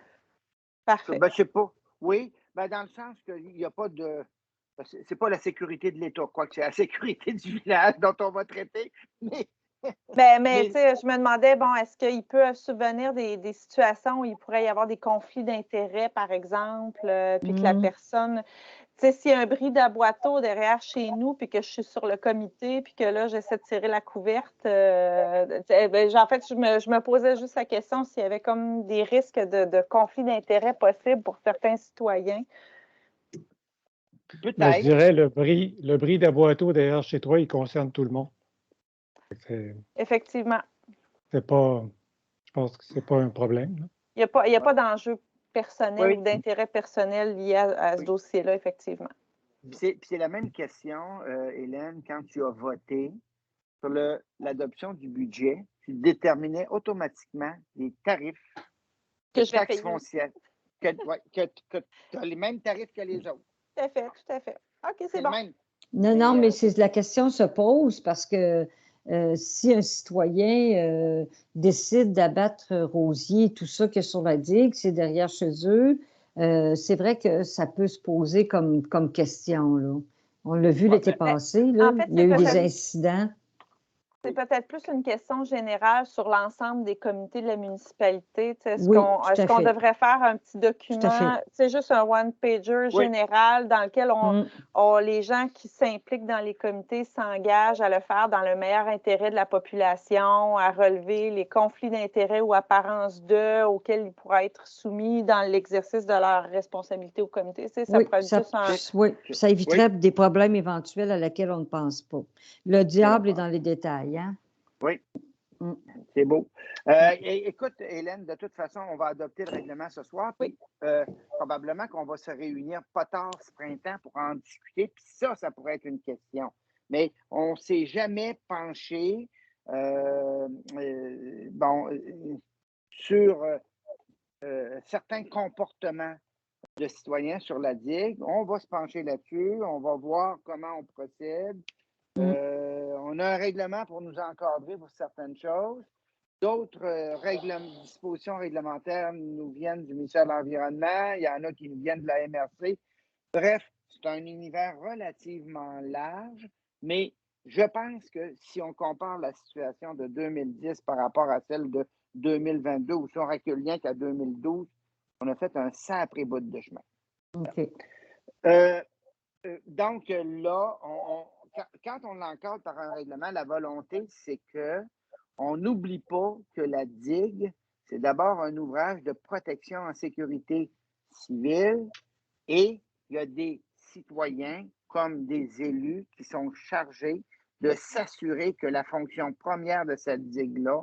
Speaker 5: Parfait.
Speaker 1: Ben, je ne sais pas. Oui, ben, dans le sens qu'il n'y a pas de... C'est pas la sécurité de l'État, quoique c'est la sécurité du village dont on va traiter, mais...
Speaker 5: Mais tu sais, je me demandais, bon, est-ce qu'il peut subvenir des situations où il pourrait y avoir des conflits d'intérêts, par exemple, puis que la personne... Tu sais, s'il y a un bris d'aboiteau derrière chez nous, puis que je suis sur le comité, puis que là, j'essaie de tirer la couverte, en fait, je me posais juste la question s'il y avait comme des risques de conflits d'intérêts possibles pour certains citoyens.
Speaker 1: Peut-être.
Speaker 6: Mais je dirais le bris d'Aboiteau derrière chez toi, il concerne tout le monde.
Speaker 5: Effectivement.
Speaker 6: Je pense que c'est pas un problème.
Speaker 5: Il n'y a pas d'enjeu personnel ou d'intérêt personnel lié à ce dossier-là, effectivement.
Speaker 1: C'est la même question, Hélène, quand tu as voté sur l'adoption du budget, tu déterminais automatiquement les tarifs de taxes foncières, que tu as les mêmes tarifs que les autres.
Speaker 5: Tout à fait, tout à fait. OK, c'est bon.
Speaker 3: Non, mais la question se pose parce que si un citoyen décide d'abattre rosier, tout ça qu'il y a sur la digue, c'est derrière chez eux, c'est vrai que ça peut se poser comme question, là. On l'a vu l'été passé, là, en fait, il y a eu des incidents.
Speaker 5: C'est peut-être plus une question générale sur l'ensemble des comités de la municipalité. Est-ce qu'on devrait faire un petit document, c'est juste un one-pager général dans lequel les gens qui s'impliquent dans les comités s'engagent à le faire dans le meilleur intérêt de la population, à relever les conflits d'intérêts ou apparences auxquels ils pourraient être soumis dans l'exercice de leur responsabilité au comité.
Speaker 3: Ça éviterait des problèmes éventuels à laquelle on ne pense pas. Le diable est dans les détails. Hein?
Speaker 1: Oui, c'est beau. Écoute, Hélène, de toute façon, on va adopter le règlement ce soir. Puis, probablement qu'on va se réunir pas tard ce printemps pour en discuter. Puis ça pourrait être une question. Mais on ne s'est jamais penché sur certains comportements de citoyens sur la digue. On va se pencher là-dessus. On va voir comment on procède. On a un règlement pour nous encadrer pour certaines choses. D'autres dispositions réglementaires nous viennent du ministère de l'Environnement. Il y en a qui nous viennent de la MRC. Bref, c'est un univers relativement large, mais je pense que si on compare la situation de 2010 par rapport à celle de 2022, ou si on recule rien qu'à 2012, on a fait un sacré bout de chemin.
Speaker 3: OK.
Speaker 1: Donc là, quand on l'encadre par un règlement, la volonté, c'est qu'on n'oublie pas que la digue, c'est d'abord un ouvrage de protection en sécurité civile et il y a des citoyens comme des élus qui sont chargés de s'assurer que la fonction première de cette digue-là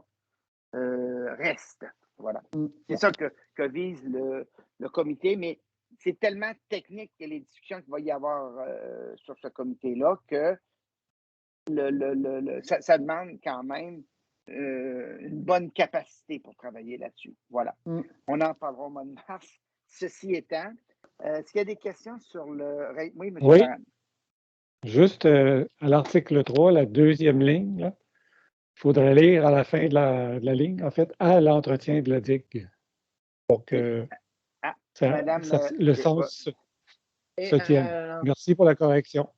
Speaker 1: reste. Voilà. C'est ça que vise le comité, mais c'est tellement technique que les discussions qu'il va y avoir sur ce comité-là que ça demande quand même une bonne capacité pour travailler là-dessus. Voilà. On en parlera au mois de mars. Ceci étant, est-ce qu'il y a des questions sur le... Oui, M. Parent.
Speaker 6: Juste à l'article 3, la deuxième ligne, là, il faudrait lire à la fin de la ligne, en fait, à l'entretien de la digue. Pour que le sens se tienne. Merci pour la correction.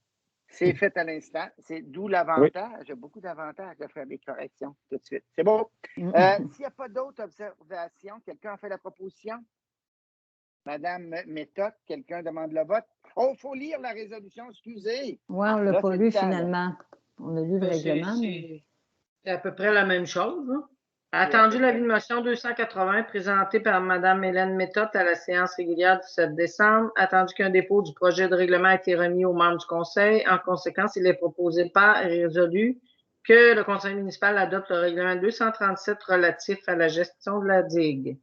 Speaker 1: C'est fait à l'instant. C'est d'où l'avantage. Il y a beaucoup d'avantages de faire des corrections tout de suite. C'est bon. S'il n'y a pas d'autres observations, quelqu'un a fait la proposition? Madame Méthode, quelqu'un demande le vote? Oh, il faut lire la résolution, excusez.
Speaker 3: Oui, on ne l'a pas lu finalement. On a lu le règlement.
Speaker 2: C'est à peu près la même chose. Hein? Attendu l'avis de motion 280 présenté par Mme Hélène Méthode à la séance régulière du 7 décembre. Attendu qu'un dépôt du projet de règlement a été remis aux membres du Conseil. En conséquence, il est proposé par et résolu que le Conseil municipal adopte le règlement 237 relatif à la gestion de la digue.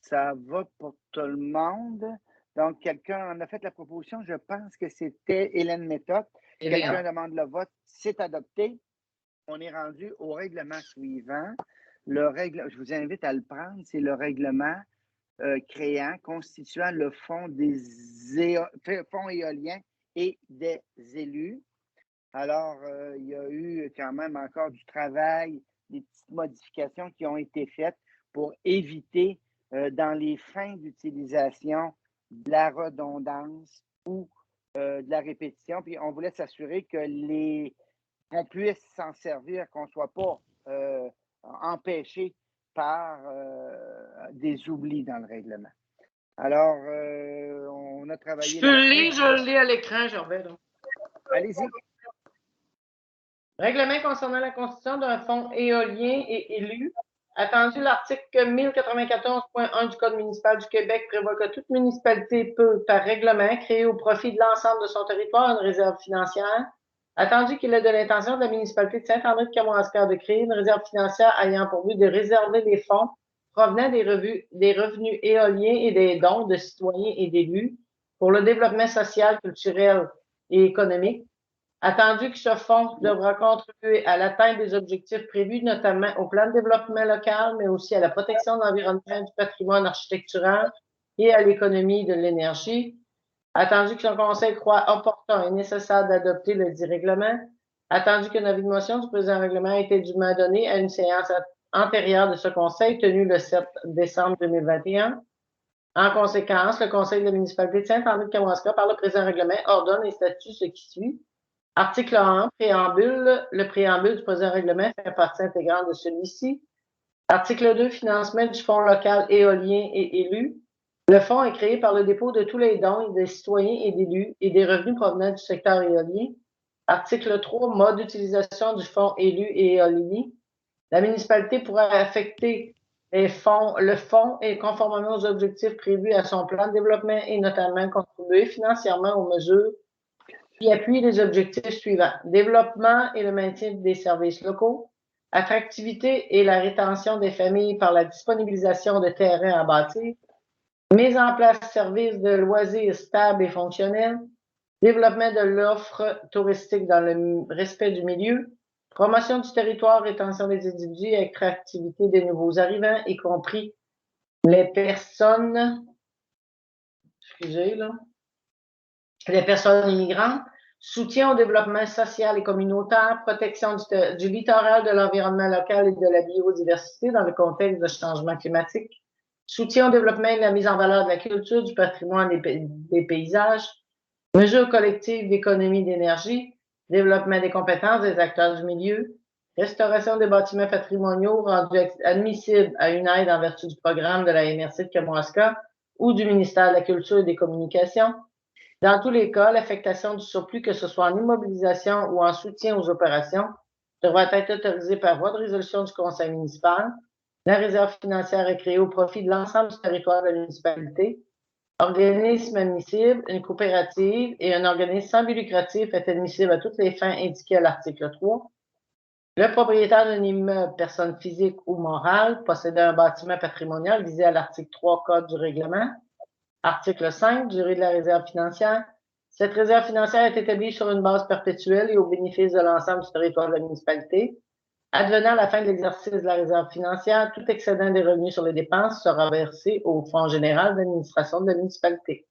Speaker 1: Ça va pour tout le monde. Donc, quelqu'un en a fait la proposition. Je pense que c'était Hélène Méthode. Quelqu'un demande le vote. C'est adopté. On est rendu au règlement suivant. Je vous invite à le prendre. C'est le règlement constituant le fonds fonds éoliens et des élus. Alors, il y a eu quand même encore du travail, des petites modifications qui ont été faites pour éviter dans les fins d'utilisation de la redondance ou de la répétition. Puis on voulait s'assurer que qu'on puisse s'en servir, qu'on ne soit pas empêché par des oublis dans le règlement. Alors, on a travaillé...
Speaker 2: Je le lis à l'écran, Gervais.
Speaker 1: Allez-y.
Speaker 2: Règlement concernant la constitution d'un fonds éolien et élus. Attendu, l'article 1094.1 du Code municipal du Québec prévoit que toute municipalité peut, par règlement, créer au profit de l'ensemble de son territoire une réserve financière. Attendu qu'il est de l'intention de la municipalité de Saint-André-de-Kamouraska de créer une réserve financière ayant pour but de réserver les fonds provenant des revenus éoliens et des dons de citoyens et d'élus pour le développement social, culturel et économique. Attendu que ce fonds devra contribuer à l'atteinte des objectifs prévus, notamment au plan de développement local, mais aussi à la protection de l'environnement et du patrimoine architectural et à l'économie de l'énergie. Attendu que son conseil croit opportun et nécessaire d'adopter le dit règlement. Attendu qu'une avis de motion du présent règlement a été dûment donné à une séance antérieure de ce conseil tenue le 7 décembre 2021. En conséquence, le conseil de la municipalité de Saint-André-de-Kamouraska, par le présent règlement, ordonne et statue ce qui suit. Article 1, préambule. Le préambule du présent règlement fait partie intégrante de celui-ci. Article 2, financement du Fonds local éolien et élus. Le fonds est créé par le dépôt de tous les dons des citoyens et d'élus et des revenus provenant du secteur éolien. Article 3, mode d'utilisation du fonds élus et éolien. La municipalité pourra affecter le fonds et conformément aux objectifs prévus à son plan de développement et notamment contribuer financièrement aux mesures qui appuient les objectifs suivants. Développement et le maintien des services locaux, attractivité et la rétention des familles par la disponibilisation de terrains à bâtir, mise en place de services de loisirs stables et fonctionnels, développement de l'offre touristique dans le respect du milieu, promotion du territoire, rétention des individus et attractivité des nouveaux arrivants, y compris les personnes, les personnes immigrantes, soutien au développement social et communautaire, protection du littoral, de l'environnement local et de la biodiversité dans le contexte de changement climatique, soutien au développement et la mise en valeur de la culture, du patrimoine des paysages, mesures collectives d'économie d'énergie, développement des compétences des acteurs du milieu, restauration des bâtiments patrimoniaux rendus admissibles à une aide en vertu du programme de la MRC de Kamouraska ou du ministère de la Culture et des Communications. Dans tous les cas, l'affectation du surplus, que ce soit en immobilisation ou en soutien aux opérations, devra être autorisée par voie de résolution du conseil municipal. La réserve financière est créée au profit de l'ensemble du territoire de la municipalité. Organisme admissible, une coopérative et un organisme sans but lucratif est admissible à toutes les fins indiquées à l'article 3. Le propriétaire d'un immeuble, personne physique ou morale, possédant un bâtiment patrimonial visé à l'article 3 Code du règlement. Article 5, durée de la réserve financière. Cette réserve financière est établie sur une base perpétuelle et au bénéfice de l'ensemble du territoire de la municipalité. Advenant à la fin de l'exercice de la réserve financière, tout excédent des revenus sur les dépenses sera versé au Fonds général d'administration de la municipalité.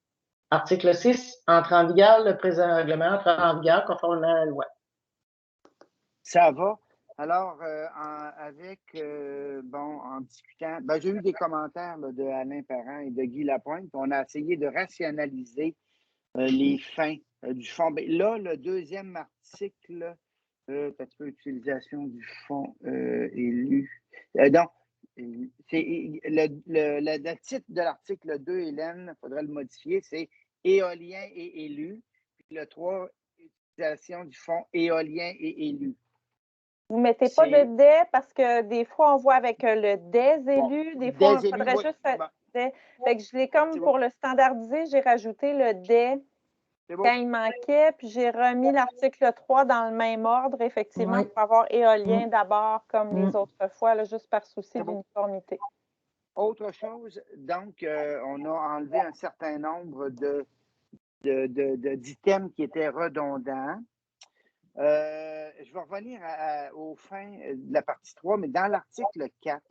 Speaker 2: Article 6, entre en vigueur, le présent règlement entre en vigueur conformément à la loi.
Speaker 1: Ça va. Alors, en discutant, j'ai eu des commentaires là, de Alain Parent et de Guy Lapointe. On a essayé de rationaliser les fins du fonds. Là, le deuxième article, utilisation du fonds élu. Donc, c'est le titre de l'article 2, Hélène, il faudrait le modifier, c'est éolien et élu. Puis le 3, utilisation du fonds éolien et élu.
Speaker 5: Vous ne mettez pas de dé parce que des fois, on voit avec le des élus. Des fois, il faudrait juste des. Fait que je l'ai comme pour le standardiser, j'ai rajouté le des quand il manquait, puis j'ai remis l'article 3 dans le même ordre, effectivement, pour avoir éolien d'abord comme les autres fois, là, juste par souci d'uniformité.
Speaker 1: Autre chose, donc, on a enlevé un certain nombre d'items qui étaient redondants. Je vais revenir aux fins de la partie 3, mais dans l'article 4,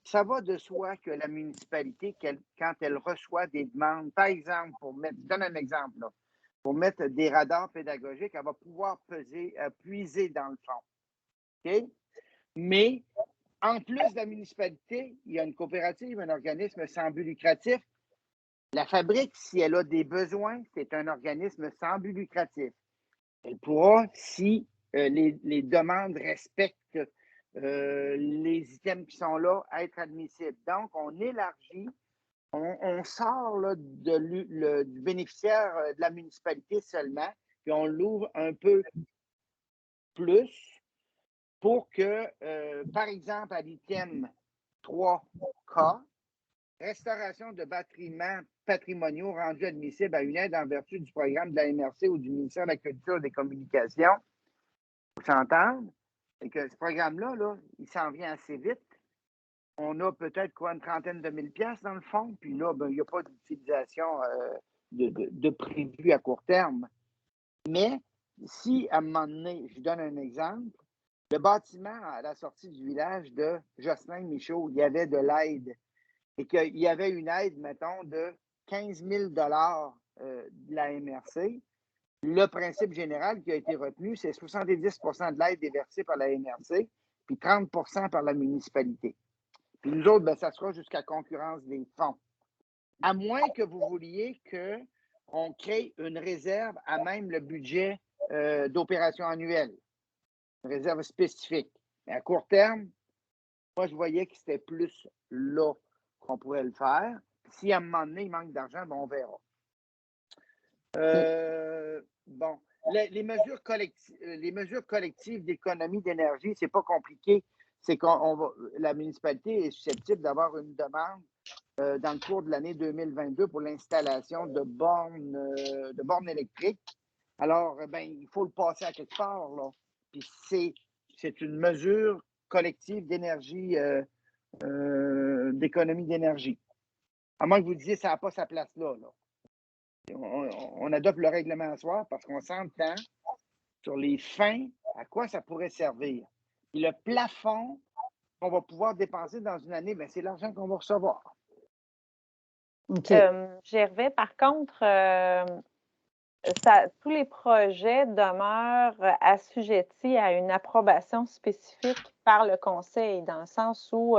Speaker 1: ça va de soi que la municipalité, quand elle reçoit des demandes, par exemple, je donne un exemple, là, pour mettre des radars pédagogiques, elle va pouvoir puiser dans le fond. OK? Mais en plus de la municipalité, il y a une coopérative, un organisme sans but lucratif. La fabrique, si elle a des besoins, c'est un organisme sans but lucratif. Elle pourra, si les demandes respectent les items qui sont là, être admissibles. Donc, on élargit, on sort là, du bénéficiaire de la municipalité seulement, puis on l'ouvre un peu plus pour que, par exemple, à l'item 3K, restauration de bâtiments patrimoniaux rendus admissibles à une aide en vertu du programme de la MRC ou du ministère de la Culture et des Communications. Vous s'entendre? Et que ce programme-là, là, il s'en vient assez vite. On a peut-être une trentaine de mille piastres dans le fond, puis là, ben, il n'y a pas d'utilisation de prévu à court terme. Mais si, à un moment donné, je donne un exemple, le bâtiment à la sortie du village de Jocelyn-Michaud, il y avait de l'aide et qu'il y avait une aide, mettons, de 15 000 de la MRC. Le principe général qui a été retenu, c'est 70 de l'aide est versée par la MRC, puis 30 par la municipalité. Puis nous autres, ben, ça sera jusqu'à concurrence des fonds. À moins que vous vouliez qu'on crée une réserve à même le budget d'opération annuelle, une réserve spécifique. Mais à court terme, moi, je voyais que c'était plus là qu'on pourrait le faire. Si à un moment donné, il manque d'argent, ben, on verra. Bon, les mesures collectives d'économie d'énergie, c'est pas compliqué. C'est la municipalité est susceptible d'avoir une demande dans le cours de l'année 2022 pour l'installation de bornes électriques. Alors, ben, il faut le passer à quelque part, là. Puis c'est une mesure collective d'énergie, d'économie d'énergie. À moins que vous disiez que ça n'a pas sa place là. On adopte le règlement à soir parce qu'on s'entend sur les fins, à quoi ça pourrait servir. Et le plafond qu'on va pouvoir dépenser dans une année, ben, c'est l'argent qu'on va recevoir.
Speaker 3: Okay.
Speaker 5: Gervais, par contre, tous les projets demeurent assujettis à une approbation spécifique par le conseil, dans le sens où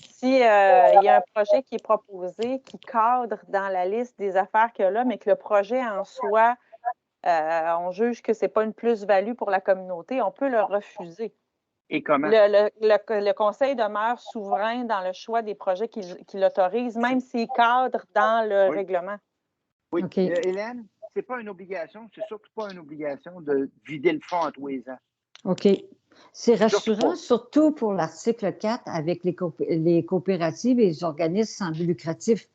Speaker 5: si il y a un projet qui est proposé, qui cadre dans la liste des affaires qu'il y a là, mais que le projet en soi, on juge que ce n'est pas une plus-value pour la communauté, on peut le refuser.
Speaker 1: Et comment?
Speaker 5: Le conseil demeure souverain dans le choix des projets qu'il autorise, même s'il cadre dans le règlement.
Speaker 1: Oui.
Speaker 3: Okay.
Speaker 1: Hélène, ce n'est pas une obligation, c'est surtout pas une obligation de vider le fonds à tous les ans.
Speaker 3: OK. C'est rassurant, surtout pour l'article 4 avec les coopératives et les organismes sans but lucratif.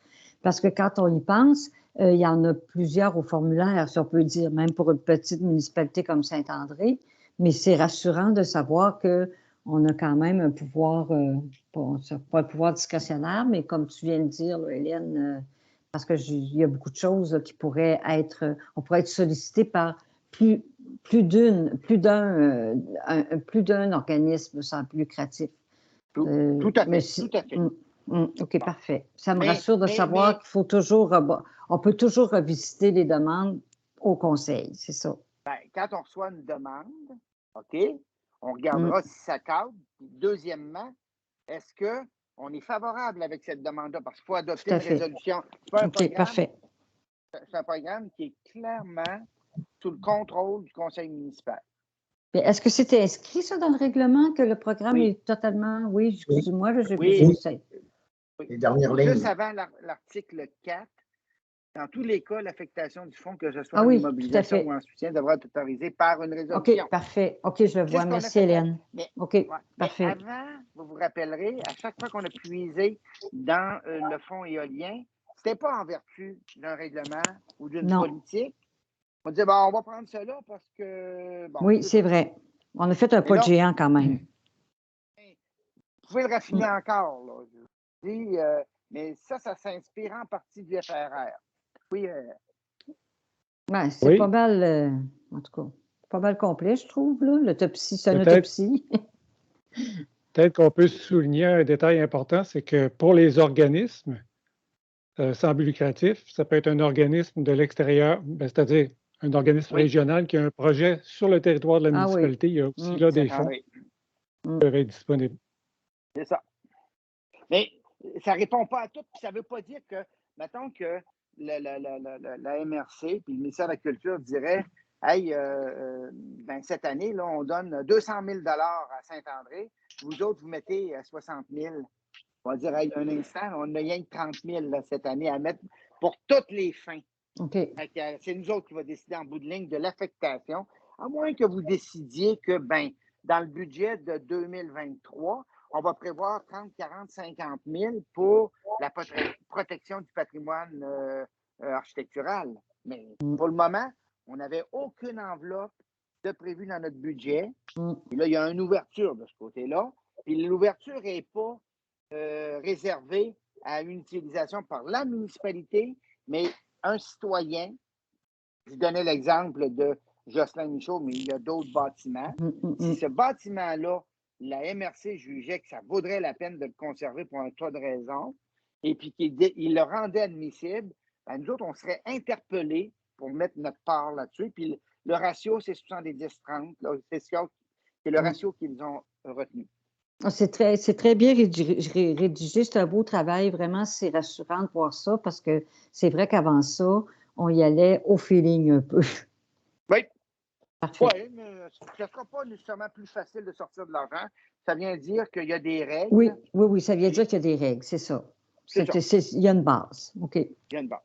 Speaker 3: Parce que quand on y pense, il y en a plusieurs au formulaire, si on peut dire, même pour une petite municipalité comme Saint-André. Mais c'est rassurant de savoir qu'on a quand même un pouvoir, pas le pouvoir discrétionnaire, mais comme tu viens de dire, là, Hélène, parce qu'il y a beaucoup de choses là, qui pourraient être, on pourrait être sollicité par plus d'un organisme sans but lucratif.
Speaker 1: Tout à fait.
Speaker 3: OK, parfait. Ça me rassure de savoir qu'il faut toujours, on peut toujours revisiter les demandes au conseil, c'est ça.
Speaker 1: Ben, quand on reçoit une demande, OK, on regardera si ça cadre. Deuxièmement, est-ce qu'on est favorable avec cette demande-là? Parce qu'il faut adopter une résolution.
Speaker 3: OK, parfait.
Speaker 1: C'est un programme qui est clairement sous le contrôle du conseil municipal.
Speaker 3: Est-ce que c'était inscrit, ça, dans le règlement, que le programme est totalement... Oui, excusez-moi, là, j'ai besoin de ça.
Speaker 1: Les dernières lignes. Juste avant l'article 4, dans tous les cas, l'affectation du fonds, que ce soit en immobilisation ou en soutien, devra être autorisée par une résolution.
Speaker 3: OK, parfait. OK, je le vois. Merci, Hélène.
Speaker 1: OK, parfait. Mais avant, vous vous rappellerez, à chaque fois qu'on a puisé dans le fonds éolien, ce n'était pas en vertu d'un règlement ou d'une politique. On disait, on va prendre cela parce que... Bon,
Speaker 3: oui, c'est vrai. On a fait un pas de géant quand même.
Speaker 1: Vous pouvez le raffiner encore, là. Je dis, mais ça s'inspire en partie du FRR. Oui.
Speaker 3: C'est pas mal, en tout cas, pas mal complet, je trouve, là. L'autopsie, c'est une autopsie.
Speaker 6: Peut-être qu'on peut souligner un détail important, c'est que pour les organismes sans but lucratif, ça peut être un organisme de l'extérieur, c'est-à-dire un organisme régional qui a un projet sur le territoire de la municipalité. Il y a aussi là des fonds qui peuvent être disponibles.
Speaker 1: C'est ça. Mais ça ne répond pas à tout. Ça ne veut pas dire que, mettons que la MRC puis le ministère de la Culture dirait hey, ben, cette année, là, on donne 200 000 à Saint-André. Vous autres, vous mettez 60 000. On va dire, hey, un instant, on a rien que 30 000 là, cette année à mettre pour toutes les fins.
Speaker 3: Okay.
Speaker 1: C'est nous autres qui va décider en bout de ligne de l'affectation, à moins que vous décidiez que, ben, dans le budget de 2023, on va prévoir 30, 40, 50 000 pour la protection du patrimoine architectural. Mais pour le moment, on n'avait aucune enveloppe de prévue dans notre budget. Et là, il y a une ouverture de ce côté-là. Puis l'ouverture n'est pas réservée à une utilisation par la municipalité, mais un citoyen. Je donnais l'exemple de Jocelyn Michaud, mais il y a d'autres bâtiments. Si ce bâtiment-là, la MRC jugeait que ça vaudrait la peine de le conserver pour un tas de raisons, et puis qu'il le rendait admissible, ben nous autres, on serait interpellés pour mettre notre part là-dessus. Puis le ratio, c'est 70-30. C'est le ratio qu'ils ont retenu.
Speaker 3: C'est très bien rédigé. C'est un beau travail. Vraiment, c'est rassurant de voir ça parce que c'est vrai qu'avant ça, on y allait au feeling un peu.
Speaker 1: Oui.
Speaker 3: Parfait.
Speaker 1: Oui, mais ce ne sera pas nécessairement plus facile de sortir de l'argent. Ça vient dire qu'il y a des règles.
Speaker 3: Oui, ça vient dire qu'il y a des règles, c'est ça. Il y a une base. OK.
Speaker 1: Il y a une base.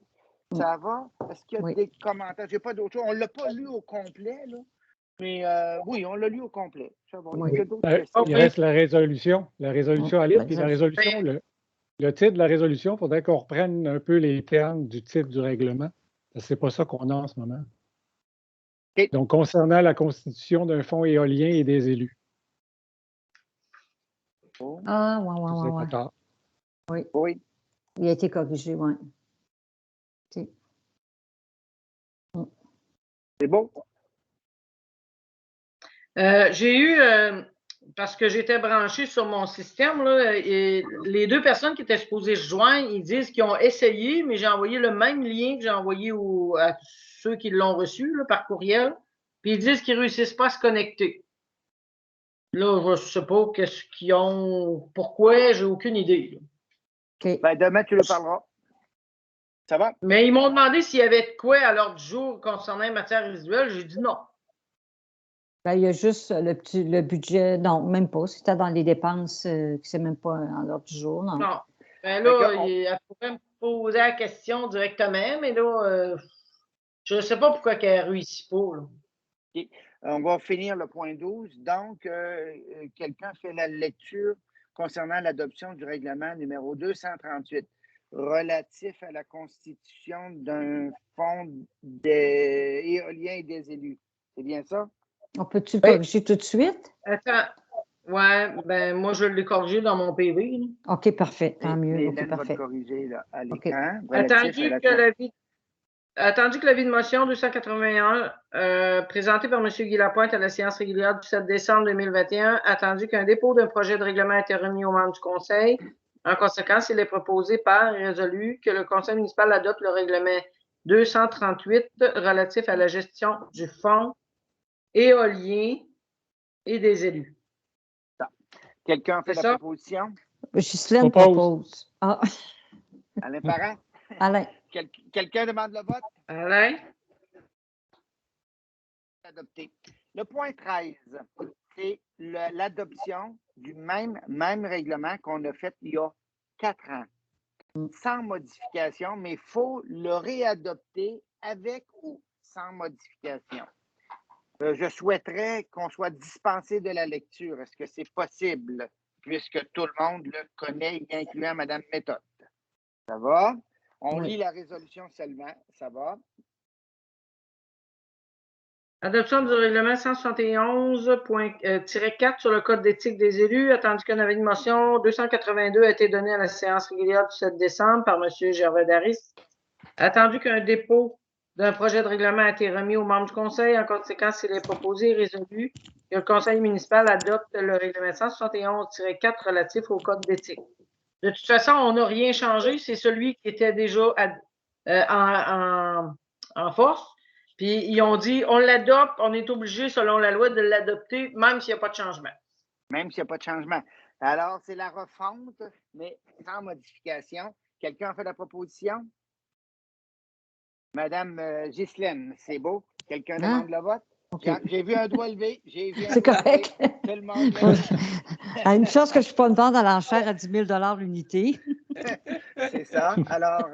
Speaker 1: Ça va? Est-ce qu'il y a des commentaires? Je n'ai pas d'autres choses. On ne l'a pas lu au complet, là. Mais oui, on l'a lu au complet. Ça va.
Speaker 6: Oui. Il reste la résolution. La résolution à lire. Puis la résolution, le titre de la résolution, il faudrait qu'on reprenne un peu les termes du titre du règlement. Ce n'est pas ça qu'on a en ce moment. Okay. Donc, concernant la constitution d'un fonds éolien et des élus.
Speaker 3: Ah, oui.
Speaker 1: Oui.
Speaker 3: Il a été corrigé, oui.
Speaker 1: C'est beau.
Speaker 2: J'ai eu, parce que j'étais branché sur mon système, là, et les deux personnes qui étaient supposées se joindre, ils disent qu'ils ont essayé, mais j'ai envoyé le même lien que j'ai envoyé à ceux qui l'ont reçu là, par courriel, puis ils disent qu'ils ne réussissent pas à se connecter. Là, je ne sais pas qu'est-ce qu'ils ont, pourquoi, j'ai aucune idée.
Speaker 1: Okay. Ben, demain, tu le parleras. Ça va?
Speaker 2: Mais ils m'ont demandé s'il y avait de quoi à l'ordre du jour concernant les matières résiduelles. J'ai dit non.
Speaker 3: Ben, il y a juste le budget. Non, même pas. C'était dans les dépenses, c'est même pas à l'ordre du jour. Non.
Speaker 2: Non. Ben là, elle pourrait me poser la question directement, mais là, je ne sais pas pourquoi elle ne réussit pas. Là.
Speaker 1: Okay. On va finir le point 12. Donc, quelqu'un fait la lecture concernant l'adoption du règlement numéro 238 relatif à la constitution d'un fonds éolien et des élus. C'est bien ça?
Speaker 3: On peut-tu le corriger tout de suite?
Speaker 2: Attends. Ouais, ben moi, je l'ai corrigé dans mon PV. Là.
Speaker 3: OK, parfait. Tant mieux.
Speaker 1: Hélène
Speaker 3: va
Speaker 1: le corriger là, à l'écran.
Speaker 2: Okay. Attendu que l'avis de motion 281, présenté par M. Guy Lapointe à la séance régulière du 7 décembre 2021, attendu qu'un dépôt d'un projet de règlement a été remis aux membres du Conseil. En conséquence, il est proposé par et résolu que le Conseil municipal adopte le règlement 238 relatif à la gestion du fonds éolien et des élus.
Speaker 1: Quelqu'un fait la proposition?
Speaker 3: Ghislaine propose. Ah.
Speaker 1: Alain Parent?
Speaker 3: Alain.
Speaker 1: Quelqu'un demande le vote?
Speaker 2: Alain?
Speaker 1: Adopté. Le point 13, c'est l'adoption du même règlement qu'on a fait il y a 4 ans, sans modification, mais il faut le réadopter avec ou sans modification. Je souhaiterais qu'on soit dispensé de la lecture. Est-ce que c'est possible, puisque tout le monde le connaît, incluant Mme Méthode? Ça va? On lit la résolution seulement. Ça va?
Speaker 2: Adoption du règlement 171.4 sur le Code d'éthique des élus, attendu qu'un avis de motion 282 a été donné à la séance régulière du 7 décembre par M. Gervais Daris. Attendu qu'un dépôt d'un projet de règlement a été remis aux membres du Conseil. En conséquence, il est proposé et résolu que le Conseil municipal adopte le règlement 171-4 relatif au Code d'éthique. De toute façon, on n'a rien changé. C'est celui qui était déjà en force. Puis, ils ont dit, on l'adopte, on est obligé, selon la loi, de l'adopter, même s'il n'y a pas de changement.
Speaker 1: Même s'il n'y a pas de changement. Alors, c'est la refonte, mais sans modification. Quelqu'un a fait la proposition? Madame Ghislaine, c'est beau. Quelqu'un demande le vote? Okay. J'ai vu un doigt levé.
Speaker 3: C'est correct.
Speaker 1: Tout le monde
Speaker 3: une chance que je ne suis pas une vente à l'enchère à 10 000 l'unité.
Speaker 1: C'est ça. Alors,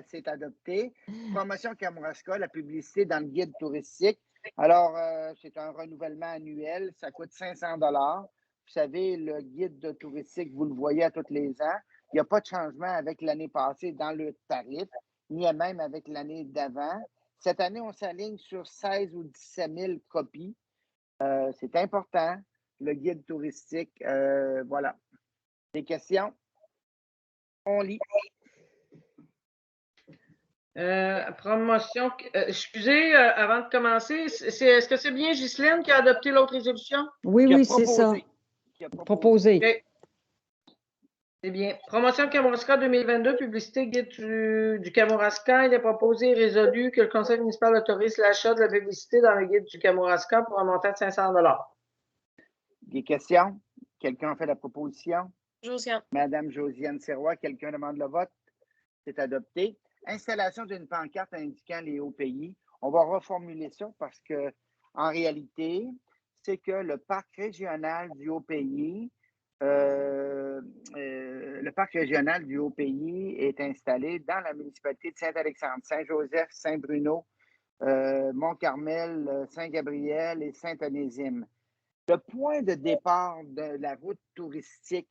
Speaker 1: c'est adopté. Promotion Kamouraska, la publicité dans le guide touristique. Alors, c'est un renouvellement annuel. Ça coûte 500 $. Vous savez, le guide touristique, vous le voyez à tous les ans. Il n'y a pas de changement avec l'année passée dans le tarif, ni même avec l'année d'avant. Cette année, on s'aligne sur 16 ou 17 000 copies. C'est important, le guide touristique. Voilà. Des questions? On lit.
Speaker 2: Promotion. Excusez, avant de commencer, est-ce que c'est bien Ghislaine qui a adopté l'autre résolution?
Speaker 3: Oui, c'est ça. Proposé.
Speaker 2: Okay. C'est bien. Promotion Kamouraska 2022, publicité guide du Kamouraska. Il est proposé et résolu que le conseil municipal autorise l'achat de la publicité dans le guide du Kamouraska pour un montant de 500 $.
Speaker 1: Des questions? Quelqu'un a fait la proposition?
Speaker 4: Josiane.
Speaker 1: Madame Josiane Sirois, quelqu'un demande le vote? C'est adopté. Installation d'une pancarte indiquant les hauts pays. On va reformuler ça parce que, en réalité, c'est que le parc régional du Haut-Pays, est installé dans la municipalité de Saint-Alexandre, Saint-Joseph, Saint-Bruno, Mont-Carmel, Saint-Gabriel et Saint-Onésime. Le point de départ de la route touristique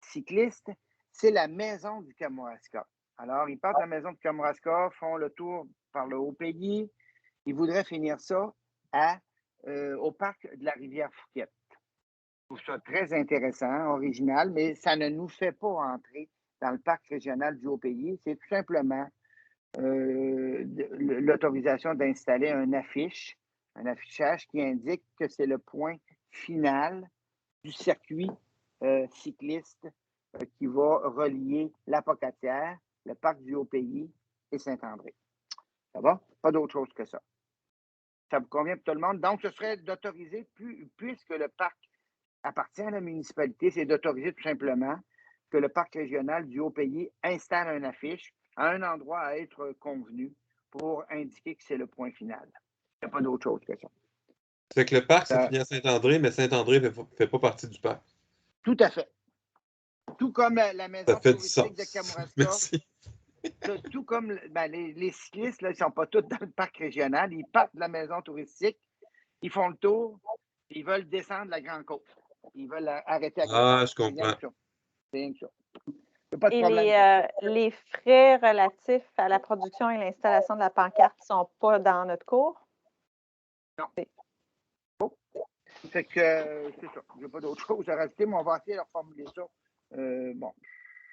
Speaker 1: cycliste, c'est la maison du Kamouraska. Alors, ils partent de la maison du Kamouraska, font le tour par le Haut-Pays. Ils voudraient finir ça au parc de la rivière Fouquet. Je trouve ça très intéressant, original, mais ça ne nous fait pas entrer dans le parc régional du Haut-Pays. C'est tout simplement l'autorisation d'installer un affichage qui indique que c'est le point final du circuit cycliste qui va relier la Pocatière, le parc du Haut-Pays et Saint-André. Ça va? Pas d'autre chose que ça. Ça vous convient pour tout le monde? Donc, ce serait d'autoriser, puisque le parc appartient à la municipalité, c'est d'autoriser tout simplement que le parc régional du Haut-Pays installe une affiche à un endroit à être convenu pour indiquer que c'est le point final. Il n'y a pas d'autre chose que ça.
Speaker 8: C'est que le parc, c'est fini à Saint-André, mais Saint-André ne fait pas partie du parc.
Speaker 1: Tout à fait. Tout comme la maison touristique de Kamouraska.
Speaker 8: Merci.
Speaker 1: Tout comme les cyclistes, là, ils ne sont pas tous dans le parc régional. Ils partent de la maison touristique, ils font le tour, ils veulent descendre la Grande Côte. Ils veulent arrêter à
Speaker 8: Ah, je comprends.
Speaker 1: C'est rien que ça. Pas de
Speaker 5: et
Speaker 1: problème.
Speaker 5: les frais relatifs à la production et l'installation de la pancarte ne sont pas dans notre cours?
Speaker 1: Non. Oh. Fait que c'est ça. Je n'ai pas d'autre chose à rajouter, mais on va essayer de reformuler ça. Bon,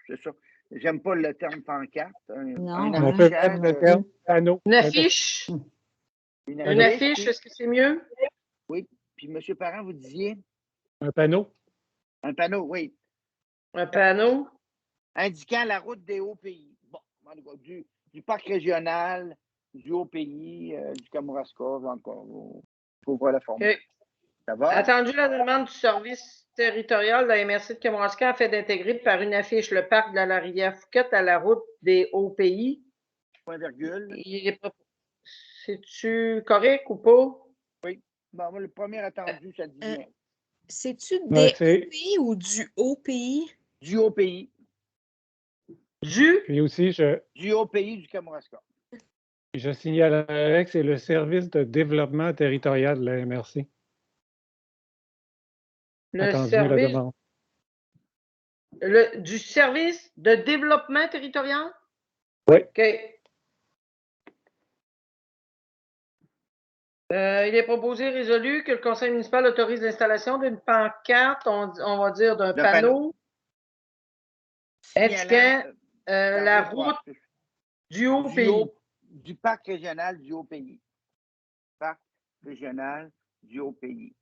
Speaker 1: c'est ça. J'aime pas le terme pancarte.
Speaker 6: On peut mettre le terme panneau.
Speaker 2: Une affiche. Une affiche, est-ce que c'est mieux?
Speaker 1: Oui. Puis, M. Parent, vous disiez?
Speaker 6: Un panneau.
Speaker 1: Un panneau, oui.
Speaker 2: Un panneau.
Speaker 1: Indiquant la route des Hauts-Pays. Bon, du parc régional, du Haut-Pays, du Kamouraska, encore. Faut voir la forme.
Speaker 2: Okay.
Speaker 1: Ça va?
Speaker 2: Attendu la demande du service territorial de la MRC de Kamouraska afin d'intégrer par une affiche le parc de la rivière Fouquet à la route des Hauts-Pays.
Speaker 1: Point virgule.
Speaker 2: C'est-tu correct ou pas?
Speaker 1: Oui. Bon, moi, le premier attendu, ça dit bien.
Speaker 4: C'est-tu des Hauts-Pays ou du Haut-Pays?
Speaker 1: Du Haut-Pays.
Speaker 6: Puis aussi,
Speaker 1: du Haut-Pays du Kamouraska.
Speaker 6: Je signale que c'est le service de développement territorial de la MRC.
Speaker 2: Du service de développement territorial?
Speaker 6: Oui.
Speaker 2: OK. Il est proposé et résolu que le conseil municipal autorise l'installation d'une pancarte, on va dire d'un panneau indiquant la route du Haut-Pays.
Speaker 1: Du parc régional du Haut-Pays. Parc régional du Haut-Pays.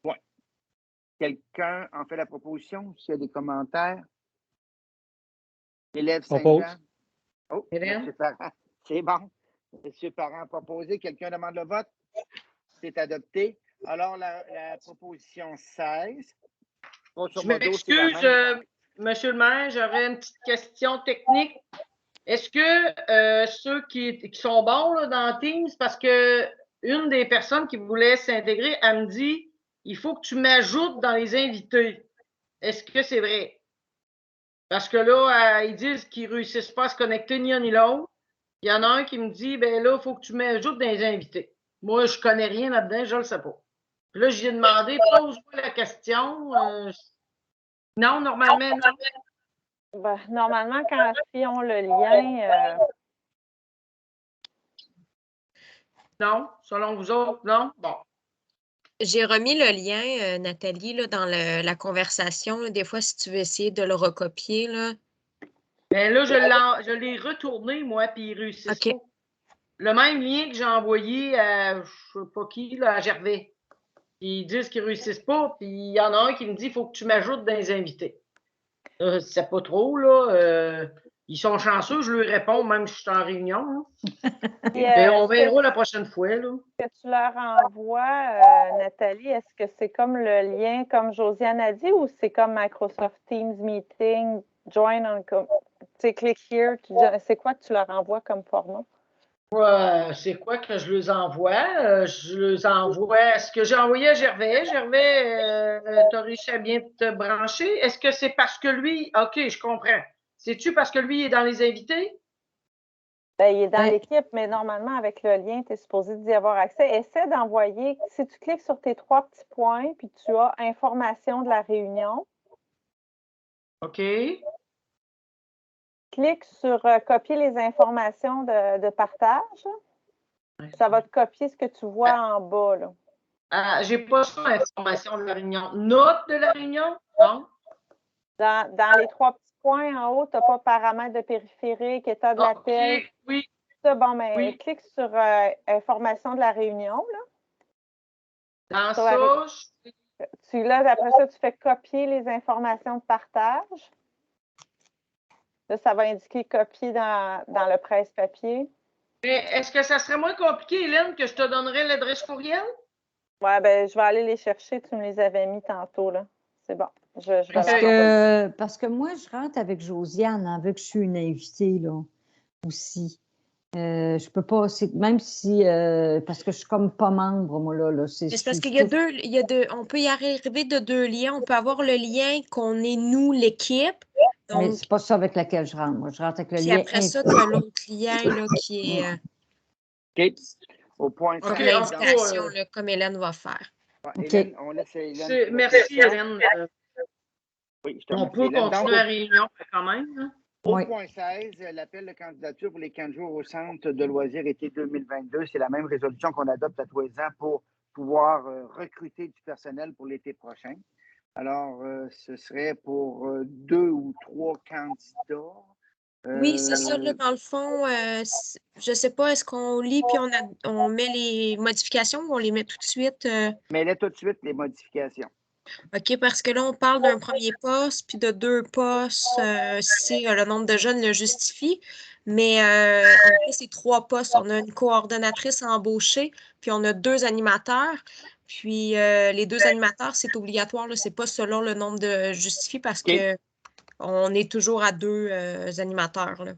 Speaker 1: Oui. Quelqu'un en fait la proposition? S'il y a des commentaires? Élève Saint-Jean? Oh, M. Parent. C'est bon. M. Parent a proposé. Quelqu'un demande le vote? C'est adopté. Alors, la proposition 16.
Speaker 2: Je m'excuse, Monsieur le maire, j'aurais une petite question technique. Est-ce que ceux qui sont bons là, dans Teams, parce que une des personnes qui voulait s'intégrer, elle me dit il faut que tu m'ajoutes dans les invités. Est-ce que c'est vrai? Parce que là, ils disent qu'ils ne réussissent pas à se connecter ni un ni l'autre. Il y en a un qui me dit ben là, il faut que tu m'ajoutes dans les invités. Moi, je ne connais rien là-dedans, je ne le sais pas. Là, j'ai demandé, pose-moi la question. Non, normalement, non.
Speaker 5: Ben, normalement, quand si on le lien,
Speaker 2: non, selon vous autres, non? Bon.
Speaker 4: J'ai remis le lien, Nathalie, là, dans la conversation. Là. Des fois, si tu veux essayer de le recopier, là.
Speaker 2: Ben là, je l'ai retourné, moi, puis il réussit
Speaker 4: OK.
Speaker 2: pas. Le même lien que j'ai envoyé à, je sais pas qui, là, à Gervais. Ils disent qu'ils ne réussissent pas, puis il y en a un qui me dit il faut que tu m'ajoutes dans les invités. C'est pas trop, là. Ils sont chanceux, je lui réponds, même si je suis en réunion. Mais on verra la prochaine fois. Là.
Speaker 5: Que tu leur envoies, Nathalie, est-ce que c'est comme le lien, comme Josiane a dit, ou c'est comme Microsoft Teams Meeting, Join on, tu sais, click here, c'est quoi que tu leur envoies comme format?
Speaker 2: C'est quoi que je les envoie? Je les envoie ce que j'ai envoyé à Gervais. Gervais, tu as réussi à bien te brancher. Est-ce que c'est parce que lui, OK, je comprends. C'est-tu parce que lui est dans les invités?
Speaker 5: Ben, il est dans l'équipe, mais normalement, avec le lien, tu es supposé d'y avoir accès. Essaie d'envoyer, si tu cliques sur tes 3 petits points, puis tu as information de la réunion.
Speaker 2: OK.
Speaker 5: Clique sur copier les informations de partage. Ça va te copier ce que tu vois en bas. Là.
Speaker 2: J'ai pas ça, information de la réunion. Note de la réunion? Non.
Speaker 5: Dans les 3 petits points en haut, tu n'as pas paramètres de périphérique, état de l'appel.
Speaker 2: Oui.
Speaker 5: Ça, bon, mais clique sur information de la réunion. Là.
Speaker 2: Dans ça,
Speaker 5: après ça, tu fais copier les informations de partage. Là, ça va indiquer copier dans le presse-papier.
Speaker 2: Est-ce que ça serait moins compliqué, Hélène, que je te donnerais l'adresse courriel?
Speaker 5: Oui, ben, je vais aller les chercher. Tu me les avais mis tantôt. Là. C'est bon.
Speaker 3: Parce que moi, je rentre avec Josiane, hein, vu que je suis une invitée là, aussi. Je peux pas, même si, parce que je suis comme pas membre, moi, là.
Speaker 4: C'est parce qu'il y a deux, on peut y arriver de 2 liens. On peut avoir le lien qu'on est nous, l'équipe.
Speaker 3: Donc, mais c'est pas ça avec lequel je rentre. Moi, je rentre avec le lien.
Speaker 4: Puis après ça, tu as l'autre lien là, qui est.
Speaker 1: OK. Au point
Speaker 4: comme l'invitation, comme Hélène va faire.
Speaker 1: Hélène, on laisse Hélène.
Speaker 2: Merci, Hélène.
Speaker 1: Oui,
Speaker 2: on peut continuer la réunion quand même. Hein?
Speaker 1: Au point 16, l'appel de candidature pour les 15 jours au centre de loisirs été 2022, c'est la même résolution qu'on adopte à tous les ans pour pouvoir recruter du personnel pour l'été prochain. Alors, ce serait pour 2 ou 3 candidats.
Speaker 4: Oui, c'est ça. Là, dans le fond, je ne sais pas, est-ce qu'on lit puis on met les modifications ou on les met tout de suite?
Speaker 1: Mets-les tout de suite, les modifications.
Speaker 4: OK, parce que là, on parle d'un premier poste puis de 2 postes si le nombre de jeunes le justifie. Mais en fait, c'est 3 postes. On a une coordonnatrice embauchée, puis on a 2 animateurs. Puis les 2 animateurs, c'est obligatoire. Ce n'est pas selon le nombre de justifie parce que on est toujours à 2 animateurs. Là.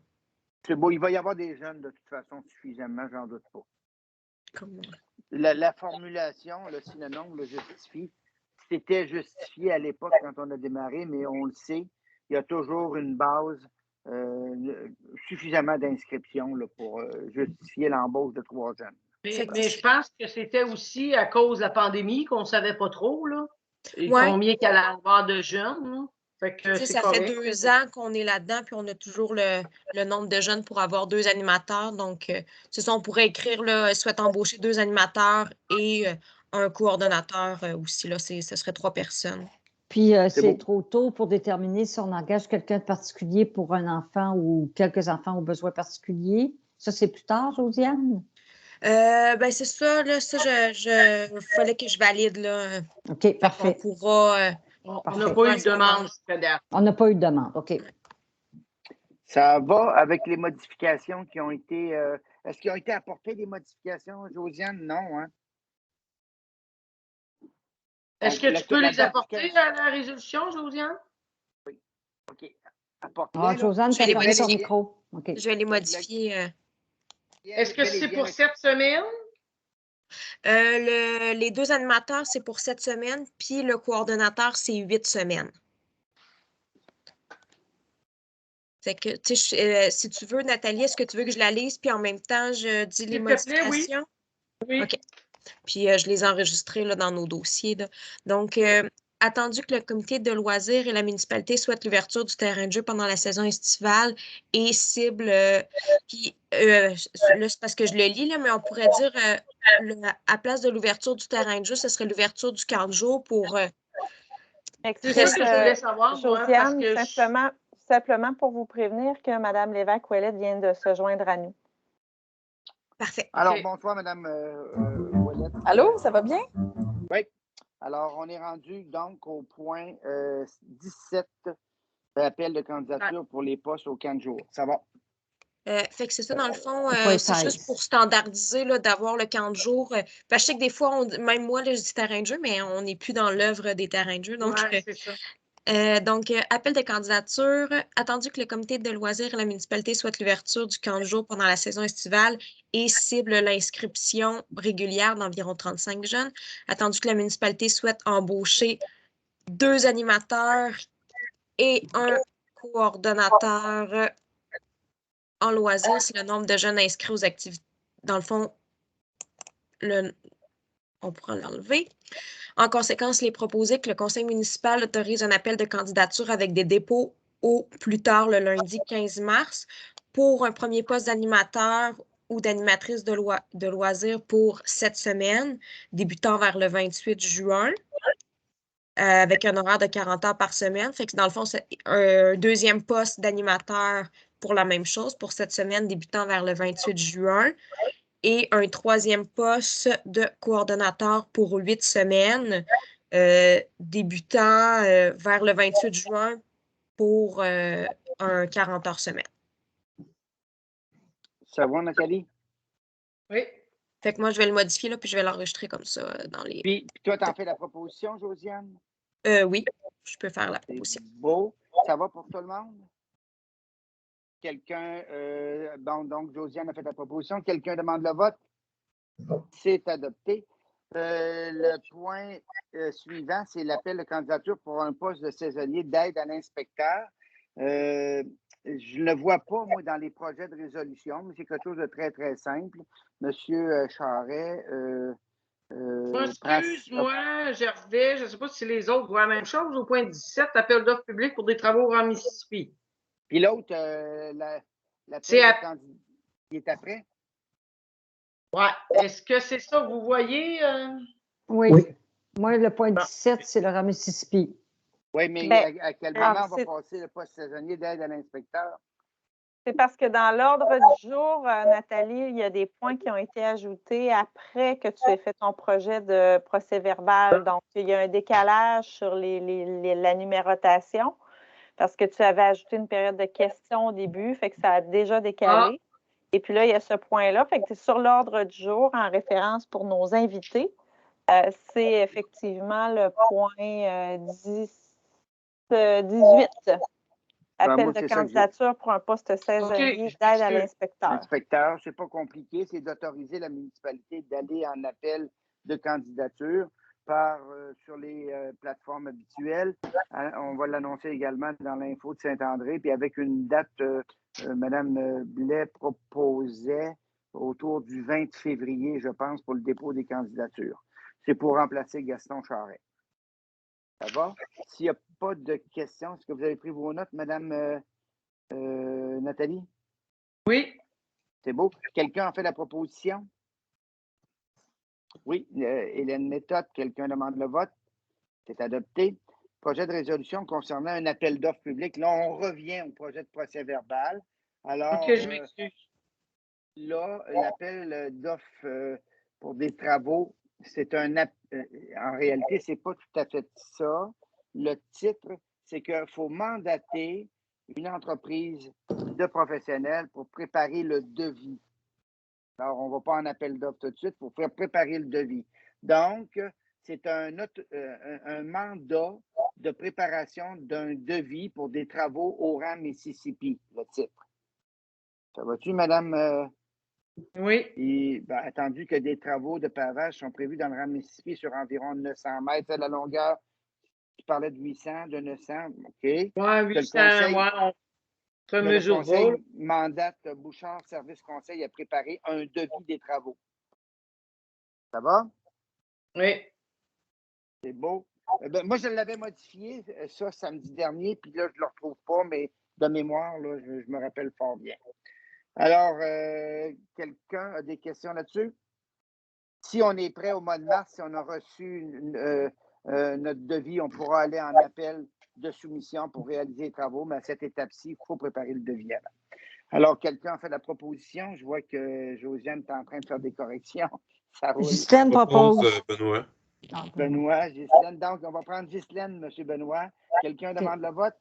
Speaker 1: C'est beau, il va y avoir des jeunes de toute façon suffisamment, j'en doute pas.
Speaker 4: Comment?
Speaker 1: La formulation, là, si le nombre le justifie, c'était justifié à l'époque quand on a démarré, mais on le sait, il y a toujours une base, suffisamment d'inscriptions pour justifier l'embauche de 3 jeunes.
Speaker 2: Mais je pense que c'était aussi à cause de la pandémie qu'on ne savait pas trop, là. Combien qu'il allait y avoir de jeunes, là. Fait que
Speaker 4: ça
Speaker 2: correct.
Speaker 4: fait 2 ans qu'on est là-dedans, puis on a toujours le nombre de jeunes pour avoir 2 animateurs. Donc, c'est ça, on pourrait écrire, là, souhaite embaucher 2 animateurs et un coordonnateur aussi. Là, ce serait 3 personnes.
Speaker 3: Puis, c'est trop tôt pour déterminer si on engage quelqu'un de particulier pour un enfant ou quelques enfants aux besoins particuliers. Ça, c'est plus tard, Josiane?
Speaker 4: Ben, c'est ça, là. Ça, fallait que je valide, là.
Speaker 3: OK, parfait.
Speaker 4: On pourra...
Speaker 2: on n'a pas eu de demande.
Speaker 3: On n'a pas eu de demande, OK.
Speaker 1: Ça va avec les modifications qui ont été... est-ce qu'il a été apporté des modifications, Josiane? Non, hein?
Speaker 2: Est-ce que tu peux les apporter à la résolution, Josiane?
Speaker 1: Oui. OK. Apporter.
Speaker 3: Josiane, tu as ton micro. Okay.
Speaker 4: Je vais les modifier.
Speaker 2: Est-ce que c'est pour cette semaine?
Speaker 4: Les 2 animateurs, c'est pour 7 semaines, puis le coordonnateur, c'est 8 semaines. Fait que, si tu veux, Nathalie, est-ce que tu veux que je la lise, puis en même temps, je dis les modifications?
Speaker 2: Oui.
Speaker 4: OK. Puis je les ai enregistrés là, dans nos dossiers. Là. Donc, attendu que le comité de loisirs et la municipalité souhaitent l'ouverture du terrain de jeu pendant la saison estivale et cible, puis là, c'est parce que je le lis, là, mais on pourrait dire à place de l'ouverture du terrain de jeu, ce serait l'ouverture du camp de jour pour.
Speaker 2: C'est ça que je voulais savoir,
Speaker 5: Josiane,
Speaker 2: moi, parce que
Speaker 5: simplement pour vous prévenir que Mme Lévesque-Ouellette vient de se joindre à nous.
Speaker 4: Parfait.
Speaker 1: Alors,
Speaker 2: OK.
Speaker 1: bonsoir, Mme Ouellette.
Speaker 9: Allô, ça va bien?
Speaker 1: Oui. Alors, on est rendu donc au point 17, appel de candidature pour les postes au camp de jour. Ça va?
Speaker 4: Fait que c'est ça, dans le fond,
Speaker 3: point
Speaker 4: c'est
Speaker 3: 16.
Speaker 4: juste pour standardiser là, d'avoir le camp de jour. Parce que je sais que des fois, même moi, là, je dis terrain de jeu, mais on n'est plus dans l'œuvre des terrains de jeu. Donc,
Speaker 2: c'est ça.
Speaker 4: Appel de candidature. Attendu que le comité de loisirs et la municipalité souhaite l'ouverture du camp de jour pendant la saison estivale et cible l'inscription régulière d'environ 35 jeunes. Attendu que la municipalité souhaite embaucher 2 animateurs et un coordonnateur en loisirs si le nombre de jeunes inscrits aux activités. Dans le fond, on pourra l'enlever. En conséquence, il est proposé que le conseil municipal autorise un appel de candidature avec des dépôts au plus tard le lundi 15 mars pour un premier poste d'animateur ou d'animatrice de loisirs pour cette semaine, débutant vers le 28 juin, avec un horaire de 40 heures par semaine. Fait que dans le fond, c'est un deuxième poste d'animateur pour la même chose, pour cette semaine, débutant vers le 28 juin. Et un troisième poste de coordonnateur pour 8 semaines, débutant vers le 28 juin pour un 40 heures semaine.
Speaker 1: Ça va, Nathalie?
Speaker 2: Oui.
Speaker 4: Fait que moi, je vais le modifier, là, puis je vais l'enregistrer comme ça dans les...
Speaker 1: Puis toi, tu en fais la proposition, Josiane?
Speaker 4: Oui, je peux faire la proposition.
Speaker 1: Beau. Ça va pour tout le monde? Quelqu'un, donc Josiane a fait la proposition. Quelqu'un demande le vote?
Speaker 7: Non.
Speaker 1: C'est adopté. Le point suivant, c'est l'appel de candidature pour un poste de saisonnier d'aide à l'inspecteur. Je ne le vois pas, moi, dans les projets de résolution, mais c'est quelque chose de très, très simple. Monsieur Charret.
Speaker 2: Excuse-moi, Gervais, je ne sais pas si les autres voient la même chose. Au point 17, appel d'offres publiques pour des travaux en Mississippi.
Speaker 1: Puis l'autre, l'appel il est après?
Speaker 2: Oui. Est-ce que c'est ça que vous voyez?
Speaker 3: Oui. Moi, le point 17, c'est le Mississippi.
Speaker 1: Oui, mais à quel moment va passer le poste saisonnier d'aide à l'inspecteur?
Speaker 5: C'est parce que dans l'ordre du jour, Nathalie, il y a des points qui ont été ajoutés après que tu aies fait ton projet de procès-verbal. Donc, il y a un décalage sur la numérotation parce que tu avais ajouté une période de questions au début, fait que ça a déjà décalé. Et puis là, il y a ce point-là, fait que c'est sur l'ordre du jour en référence pour nos invités. C'est effectivement le point 18. Appel de candidature pour un poste saisonnier d'aide à l'inspecteur.
Speaker 1: Inspecteur, c'est pas compliqué, c'est d'autoriser la municipalité d'aller en appel de candidature sur les plateformes habituelles. On va l'annoncer également dans l'info de Saint-André, puis avec une date, Mme Blais proposait autour du 20 février, je pense, pour le dépôt des candidatures. C'est pour remplacer Gaston Charret. Ça va? S'il n'y a pas de questions, est-ce que vous avez pris vos notes, Mme Nathalie?
Speaker 2: Oui.
Speaker 1: C'est beau. Quelqu'un a fait la proposition? Oui. Hélène Méthode, quelqu'un demande le vote? C'est adopté. Projet de résolution concernant un appel d'offres public. Là, on revient au projet de procès-verbal. Alors,
Speaker 2: OK, je m'excuse.
Speaker 1: Là, l'appel d'offres pour des travaux, c'est en réalité, c'est pas tout à fait ça. Le titre, c'est qu'il faut mandater une entreprise de professionnels pour préparer le devis. Alors, on ne va pas en appel d'offres tout de suite, il faut faire préparer le devis. Donc, c'est un mandat de préparation d'un devis pour des travaux au rang Mississippi, le titre. Ça va-tu, Madame?
Speaker 2: Oui.
Speaker 1: Et attendu que des travaux de pavage sont prévus dans le rang Mississippi sur environ 900 mètres à la longueur. Tu parlais de 800, de 900, OK.
Speaker 2: Oui, 800,
Speaker 1: le conseil mandate Bouchard Service Conseil à préparer un devis des travaux. Ça va?
Speaker 2: Oui.
Speaker 1: C'est beau. Moi, je l'avais modifié, ça, samedi dernier, puis là, je ne le retrouve pas, mais de mémoire, là, je me rappelle fort bien. Alors, quelqu'un a des questions là-dessus? Si on est prêt au mois de mars, si on a reçu notre devis, on pourra aller en appel de soumission pour réaliser les travaux, mais à cette étape-ci, il faut préparer le devis avant. Alors, quelqu'un a fait la proposition. Je vois que Josiane est en train de faire des corrections. Ça roule.
Speaker 3: Ghislaine propose.
Speaker 8: Benoît.
Speaker 1: Benoît, Ghislaine. Donc, on va prendre Ghislaine, M. Benoît. Quelqu'un demande le vote?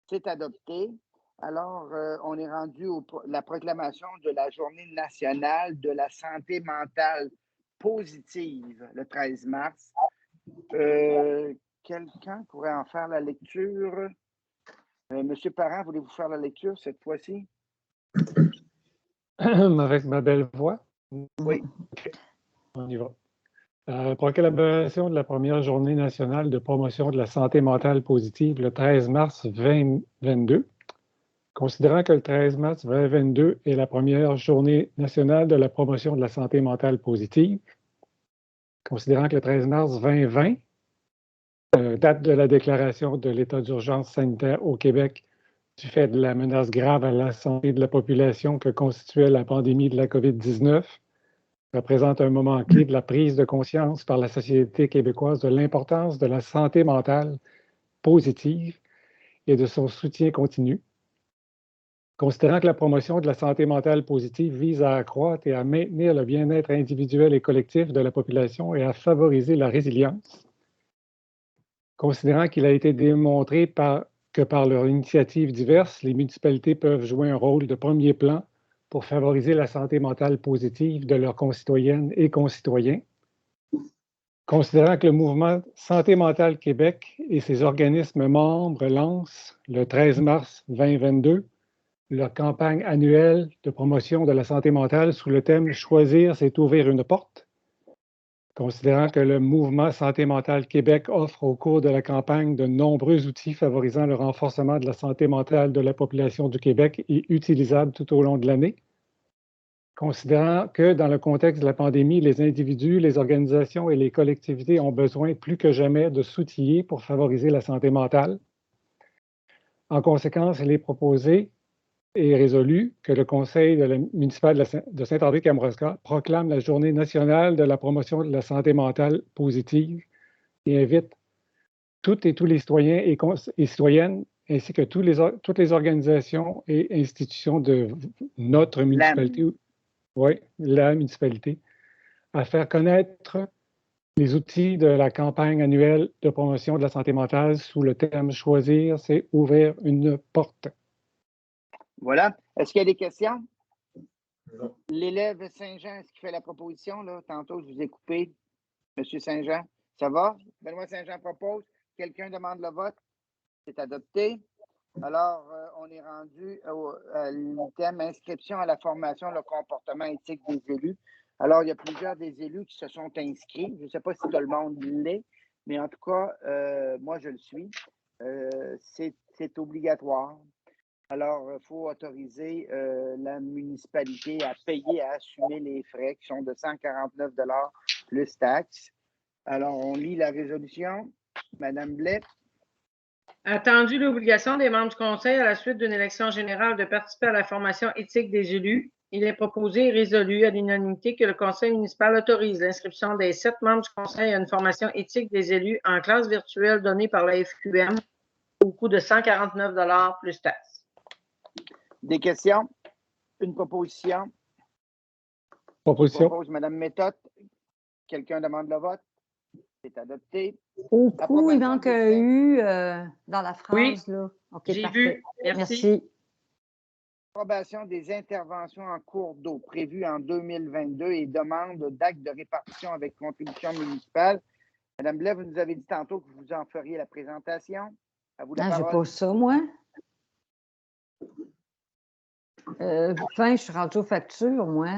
Speaker 1: C'est adopté. Alors, on est rendu à la proclamation de la Journée nationale de la santé mentale positive, le 13 mars. Quelqu'un pourrait en faire la lecture? Monsieur Parent, voulez-vous faire la lecture cette fois-ci?
Speaker 6: Avec ma belle voix?
Speaker 1: Oui.
Speaker 6: On y va. Proclamation de la première journée nationale de promotion de la santé mentale positive le 13 mars 2022. Considérant que le 13 mars 2022 est la première journée nationale de la promotion de la santé mentale positive, considérant que le 13 mars 2020, date de la déclaration de l'état d'urgence sanitaire au Québec du fait de la menace grave à la santé de la population que constituait la pandémie de la COVID-19, représente un moment clé de la prise de conscience par la société québécoise de l'importance de la santé mentale positive et de son soutien continu. Considérant que la promotion de la santé mentale positive vise à accroître et à maintenir le bien-être individuel et collectif de la population et à favoriser la résilience. Considérant qu'il a été démontré que par leurs initiatives diverses, les municipalités peuvent jouer un rôle de premier plan pour favoriser la santé mentale positive de leurs concitoyennes et concitoyens. Considérant que le mouvement Santé mentale Québec et ses organismes membres lancent le 13 mars 2022 leur campagne annuelle de promotion de la santé mentale sous le thème « Choisir, c'est ouvrir une porte ». Considérant que le mouvement Santé mentale Québec offre au cours de la campagne de nombreux outils favorisant le renforcement de la santé mentale de la population du Québec et utilisables tout au long de l'année. Considérant que dans le contexte de la pandémie, les individus, les organisations et les collectivités ont besoin plus que jamais de s'outiller pour favoriser la santé mentale. En conséquence, il est proposé et résolu que le Conseil municipal de Saint-André-Kamouraska proclame la Journée nationale de la promotion de la santé mentale positive et invite toutes et tous les citoyens et citoyennes, ainsi que toutes les organisations et institutions de notre municipalité, la municipalité, à faire connaître les outils de la campagne annuelle de promotion de la santé mentale sous le thème « Choisir, c'est ouvrir une porte ».
Speaker 1: Voilà. Est-ce qu'il y a des questions? Non. L'élève Saint-Jean, est-ce qu'il fait la proposition? Là? Tantôt, je vous ai coupé. Monsieur Saint-Jean, ça va? Benoît Saint-Jean propose. Quelqu'un demande le vote? C'est adopté. Alors, on est rendu à l'item inscription à la formation, le comportement éthique des élus. Alors, il y a plusieurs des élus qui se sont inscrits. Je ne sais pas si tout le monde l'est, mais en tout cas, moi, je le suis. C'est obligatoire. Alors, il faut autoriser la municipalité à payer, à assumer les frais qui sont de 149 $ plus taxes. Alors, on lit la résolution. Madame Blais.
Speaker 2: Attendu l'obligation des membres du Conseil à la suite d'une élection générale de participer à la formation éthique des élus, il est proposé et résolu à l'unanimité que le Conseil municipal autorise l'inscription des 7 membres du Conseil à une formation éthique des élus en classe virtuelle donnée par la FQM au coût de 149 $ plus taxes.
Speaker 1: Des questions? Une proposition?
Speaker 6: Proposition.
Speaker 1: Propose Mme Méthode. Quelqu'un demande le vote? C'est adopté.
Speaker 3: Au coût, il manque un U dans la phrase.
Speaker 2: Oui,
Speaker 3: là. OK,
Speaker 2: j'ai
Speaker 3: parfait.
Speaker 2: vu. Merci.
Speaker 1: Approbation des interventions en cours d'eau prévues en 2022 et demande d'acte de répartition avec contribution municipale. Madame Blais, vous nous avez dit tantôt que vous en feriez la présentation. À vous la parole.
Speaker 3: Je pose ça, moi. Je suis rendue aux factures, moi.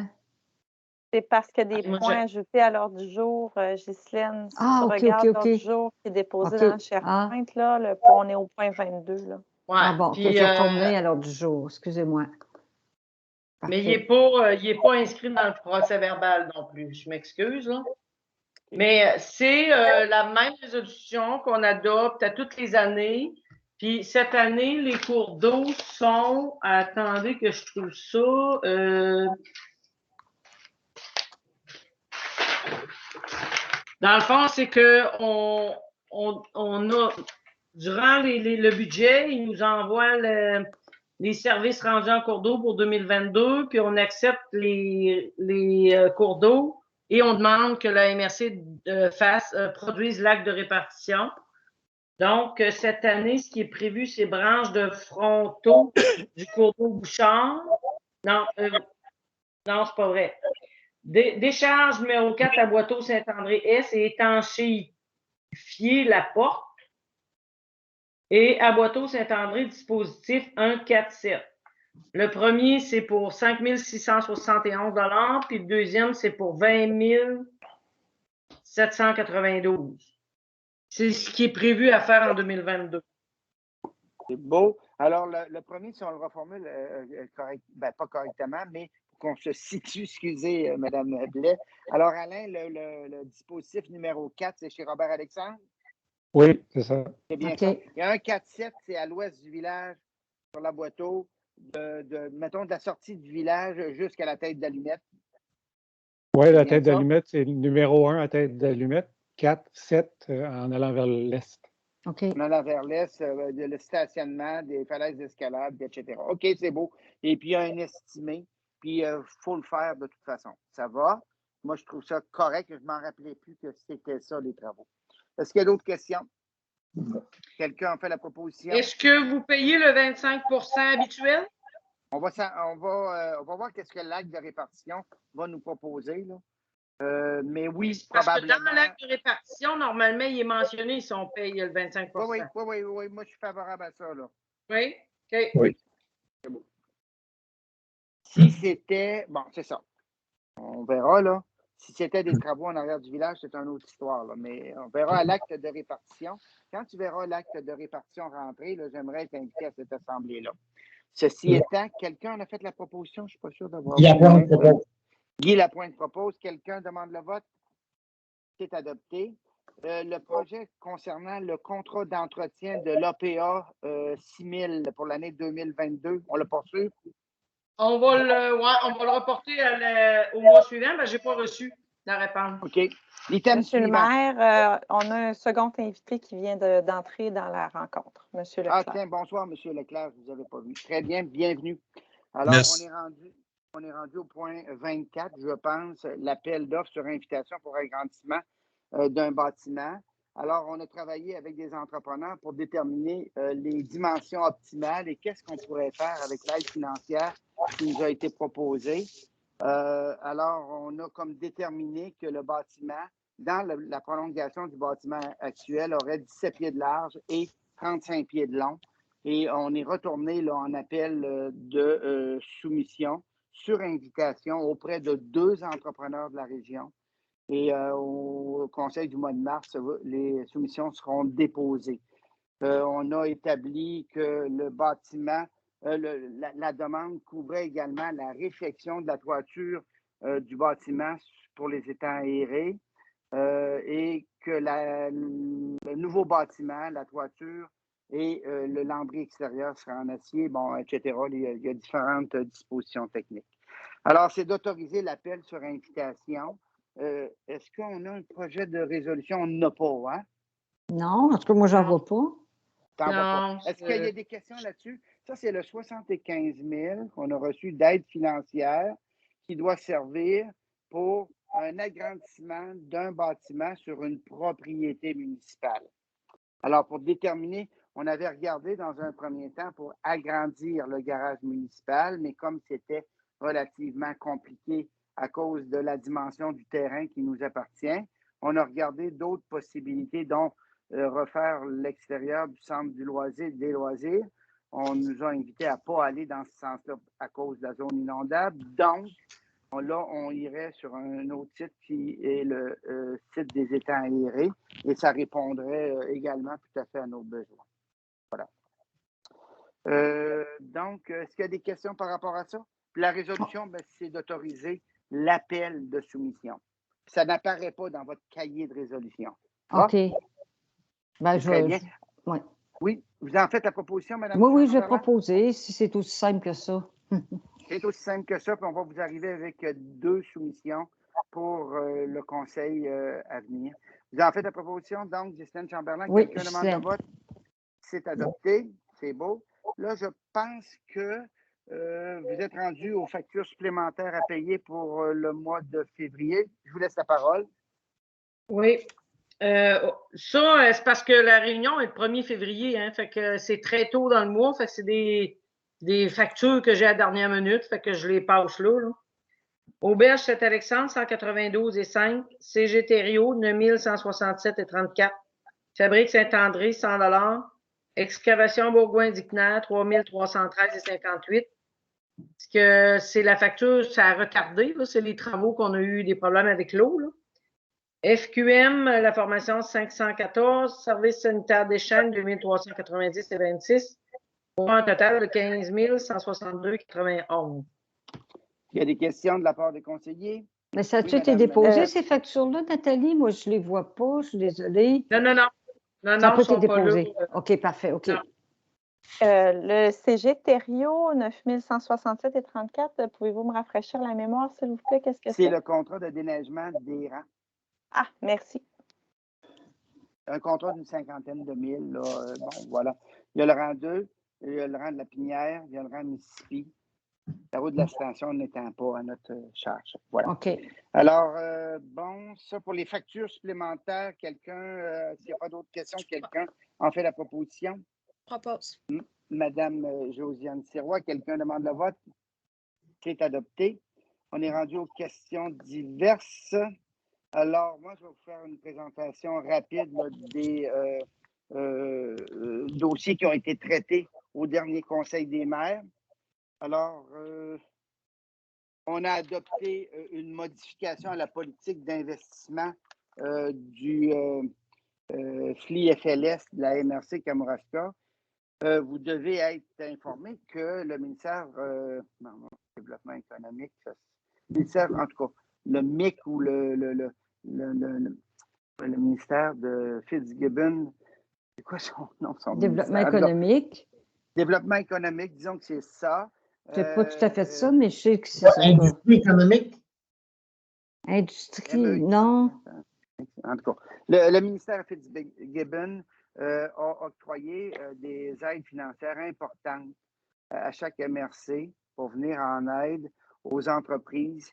Speaker 5: C'est parce qu'il y a des points ajoutés à l'ordre du jour, Ghislaine. Si tu regardes l'ordre du jour qui est déposé dans le SharePoint, là, on est au point 22. Là.
Speaker 3: Ouais, bon, puis, je vais retourner à l'ordre du jour. Excusez-moi.
Speaker 2: Mais il n'est pas inscrit dans le procès-verbal non plus. Je m'excuse, là. Mais c'est la même résolution qu'on adopte à toutes les années. Puis cette année, les cours d'eau sont... Attendez que je trouve ça. Dans le fond, c'est qu'on a... Durant le budget, ils nous envoient les services rendus en cours d'eau pour 2022, puis on accepte les cours d'eau et on demande que la MRC produise l'acte de répartition. Donc, cette année, ce qui est prévu, c'est branche de frontaux du cours d'eau Bouchard. Non, c'est pas vrai. Décharge numéro 4 à Boiteau-Saint-André-Est et étanchéifier la porte. Et à Boiteau-Saint-André, dispositif 147. Le premier, c'est pour 5 671 $, puis le deuxième, c'est pour 20 792. C'est ce qui est prévu à faire en 2022.
Speaker 1: C'est beau. Alors, le premier, si on le reformule pas correctement, mais pour qu'on se situe, excusez, Mme Blais. Alors, Alain, le dispositif numéro 4, c'est chez Robert Alexandre?
Speaker 6: Oui, c'est ça.
Speaker 1: C'est bien ça. Il y a un 4-7, c'est à l'ouest du village, sur la Boiteau, mettons, de la sortie du village jusqu'à la tête d'Allumette.
Speaker 6: Oui, la tête d'Allumette, c'est le numéro 1 à tête d'Allumette, 4, 7 en allant vers l'est.
Speaker 3: OK.
Speaker 1: En allant vers l'est, le stationnement, des falaises d'escalade, etc. OK, c'est beau. Et puis, il y a un estimé, puis il faut le faire de toute façon. Ça va. Moi, je trouve ça correct. Je ne m'en rappelais plus que c'était ça, les travaux. Est-ce qu'il y a d'autres questions? Quelqu'un a fait la proposition?
Speaker 2: Est-ce que vous payez le 25 habituel?
Speaker 1: On va voir qu'est-ce que l'acte de répartition va nous proposer. Là. Mais oui,
Speaker 2: parce
Speaker 1: probablement.
Speaker 2: Que dans l'acte de répartition, normalement, il est mentionné si on paye le 25
Speaker 1: Oui. Moi, je suis favorable à ça. Là.
Speaker 2: Oui? OK.
Speaker 7: Oui.
Speaker 1: C'est beau. Si c'était... Bon, c'est ça. On verra, là. Si c'était des travaux en arrière du village, c'est une autre histoire. Là. Mais on verra à l'acte de répartition. Quand tu verras l'acte de répartition rentrer, là, j'aimerais être invité à cette assemblée-là. Ceci étant, quelqu'un en a fait la proposition? Je ne suis pas sûr d'avoir... Guy Lapointe propose. Quelqu'un demande le vote? C'est adopté. Le projet concernant le contrat d'entretien de l'APA 6000 pour l'année 2022, on l'a poursuivi?
Speaker 2: On va le reporter au mois suivant. Je n'ai pas reçu la réponse.
Speaker 1: OK.
Speaker 5: Monsieur le maire, on a un second invité qui vient d'entrer dans la rencontre. Monsieur Leclerc.
Speaker 1: Ah, tiens, bonsoir, Monsieur Leclerc. Je ne vous avais pas vu. Très bien, bienvenue. Alors, on est rendu au point 24, je pense, l'appel d'offres sur invitation pour agrandissement d'un bâtiment. Alors, on a travaillé avec des entrepreneurs pour déterminer les dimensions optimales et qu'est-ce qu'on pourrait faire avec l'aide financière qui nous a été proposée. Alors, on a comme déterminé que le bâtiment, dans la prolongation du bâtiment actuel, aurait 17 pieds de large et 35 pieds de long. Et on est retourné là, en appel de soumission sur invitation auprès de 2 entrepreneurs de la région. Et au conseil du mois de mars, les soumissions seront déposées. On a établi que le bâtiment, la demande couvrait également la réfection de la toiture du bâtiment pour les étangs aérés et que le nouveau bâtiment, la toiture et le lambris extérieur sera en acier, bon, etc. Il y a différentes dispositions techniques. Alors, c'est d'autoriser l'appel sur invitation. Est-ce qu'on a un projet de résolution? On n'a pas, hein?
Speaker 3: Non, en tout cas, moi, j'en vois pas.
Speaker 1: Non. Est-ce qu'il y a des questions là-dessus? Ça, c'est le 75 000 qu'on a reçu d'aide financière qui doit servir pour un agrandissement d'un bâtiment sur une propriété municipale. Alors, pour déterminer, on avait regardé dans un premier temps pour agrandir le garage municipal, mais comme c'était relativement compliqué à cause de la dimension du terrain qui nous appartient, on a regardé d'autres possibilités, dont refaire l'extérieur du centre des loisirs. On nous a invités à ne pas aller dans ce sens-là à cause de la zone inondable. Donc, là, on irait sur un autre site qui est le site des étangs aérés et ça répondrait également tout à fait à nos besoins. Voilà. Donc, est-ce qu'il y a des questions par rapport à ça? Puis la résolution, c'est d'autoriser l'appel de soumission. Ça n'apparaît pas dans votre cahier de résolution.
Speaker 3: OK.
Speaker 1: Très bien.
Speaker 3: Ouais.
Speaker 1: Oui, vous en faites la proposition, Mme
Speaker 3: Oui, je vais proposer, si c'est aussi simple que ça.
Speaker 1: C'est aussi simple que ça, puis on va vous arriver avec 2 soumissions pour le conseil à venir. Vous en faites la proposition, donc, Ghislaine Chamberlain,
Speaker 3: oui,
Speaker 1: quelqu'un demande le vote? C'est adopté, c'est beau. Là, je pense que vous êtes rendu aux factures supplémentaires à payer pour le mois de février. Je vous laisse la parole.
Speaker 2: Oui. Ça, c'est parce que la réunion est le 1er février, hein, fait que c'est très tôt dans le mois, fait que c'est des factures que j'ai à la dernière minute, fait que je les passe là. Auberge Saint-Alexandre, 192,5. CG Thériault, 9167,34. Fabrique Saint-André, 100 $. Excavation Bourgoin-Dicnaire, 3313,58. Parce que c'est la facture, ça a retardé. C'est les travaux qu'on a eu des problèmes avec l'eau. FQM, la formation 514. Service sanitaire des chaînes, 2390,26. Pour un total de 15 162,91.
Speaker 1: Il y a des questions de la part des conseillers?
Speaker 3: Mais ça a-tu été déposé, ces factures-là, Nathalie? Moi, je ne les vois pas, je suis désolée.
Speaker 2: Non. Ça
Speaker 3: n'a pas été déposé. OK, parfait, OK.
Speaker 5: Le CG Thériault, 9167,34. Pouvez-vous me rafraîchir la mémoire, s'il vous plaît? Qu'est-ce que c'est?
Speaker 1: C'est le contrat de déneigement des rangs.
Speaker 5: Ah, merci.
Speaker 1: Un contrat d'une 50aine de mille. Là, bon, voilà. Il y a le rang 2, il y a le rang de la Pinière, il y a le rang de Mississippi. La route de la station n'étant pas à notre charge. Voilà.
Speaker 3: OK.
Speaker 1: Alors, bon, ça pour les factures supplémentaires, quelqu'un, s'il n'y a pas d'autres questions, quelqu'un en fait la proposition?
Speaker 4: Propose.
Speaker 1: Madame Josiane Sirois, quelqu'un demande le vote? C'est adopté. On est rendu aux questions diverses. Alors, moi, je vais vous faire une présentation rapide là, des dossiers qui ont été traités au dernier Conseil des maires. Alors, on a adopté une modification à la politique d'investissement du FLI-FLS de la MRC Kamouraska. Vous devez être informé que le ministère du Développement économique, le ministère, en tout cas, le MIC ou le ministère de Fitzgibbon, c'est quoi son nom?
Speaker 3: Développement économique.
Speaker 1: Développement économique, disons que c'est ça.
Speaker 3: C'est pas tout à fait ça, mais je sais que c'est ça.
Speaker 7: Industrie économique?
Speaker 3: Industrie, non.
Speaker 1: En tout cas, le ministère Fitzgibbon a octroyé des aides financières importantes à chaque MRC pour venir en aide aux entreprises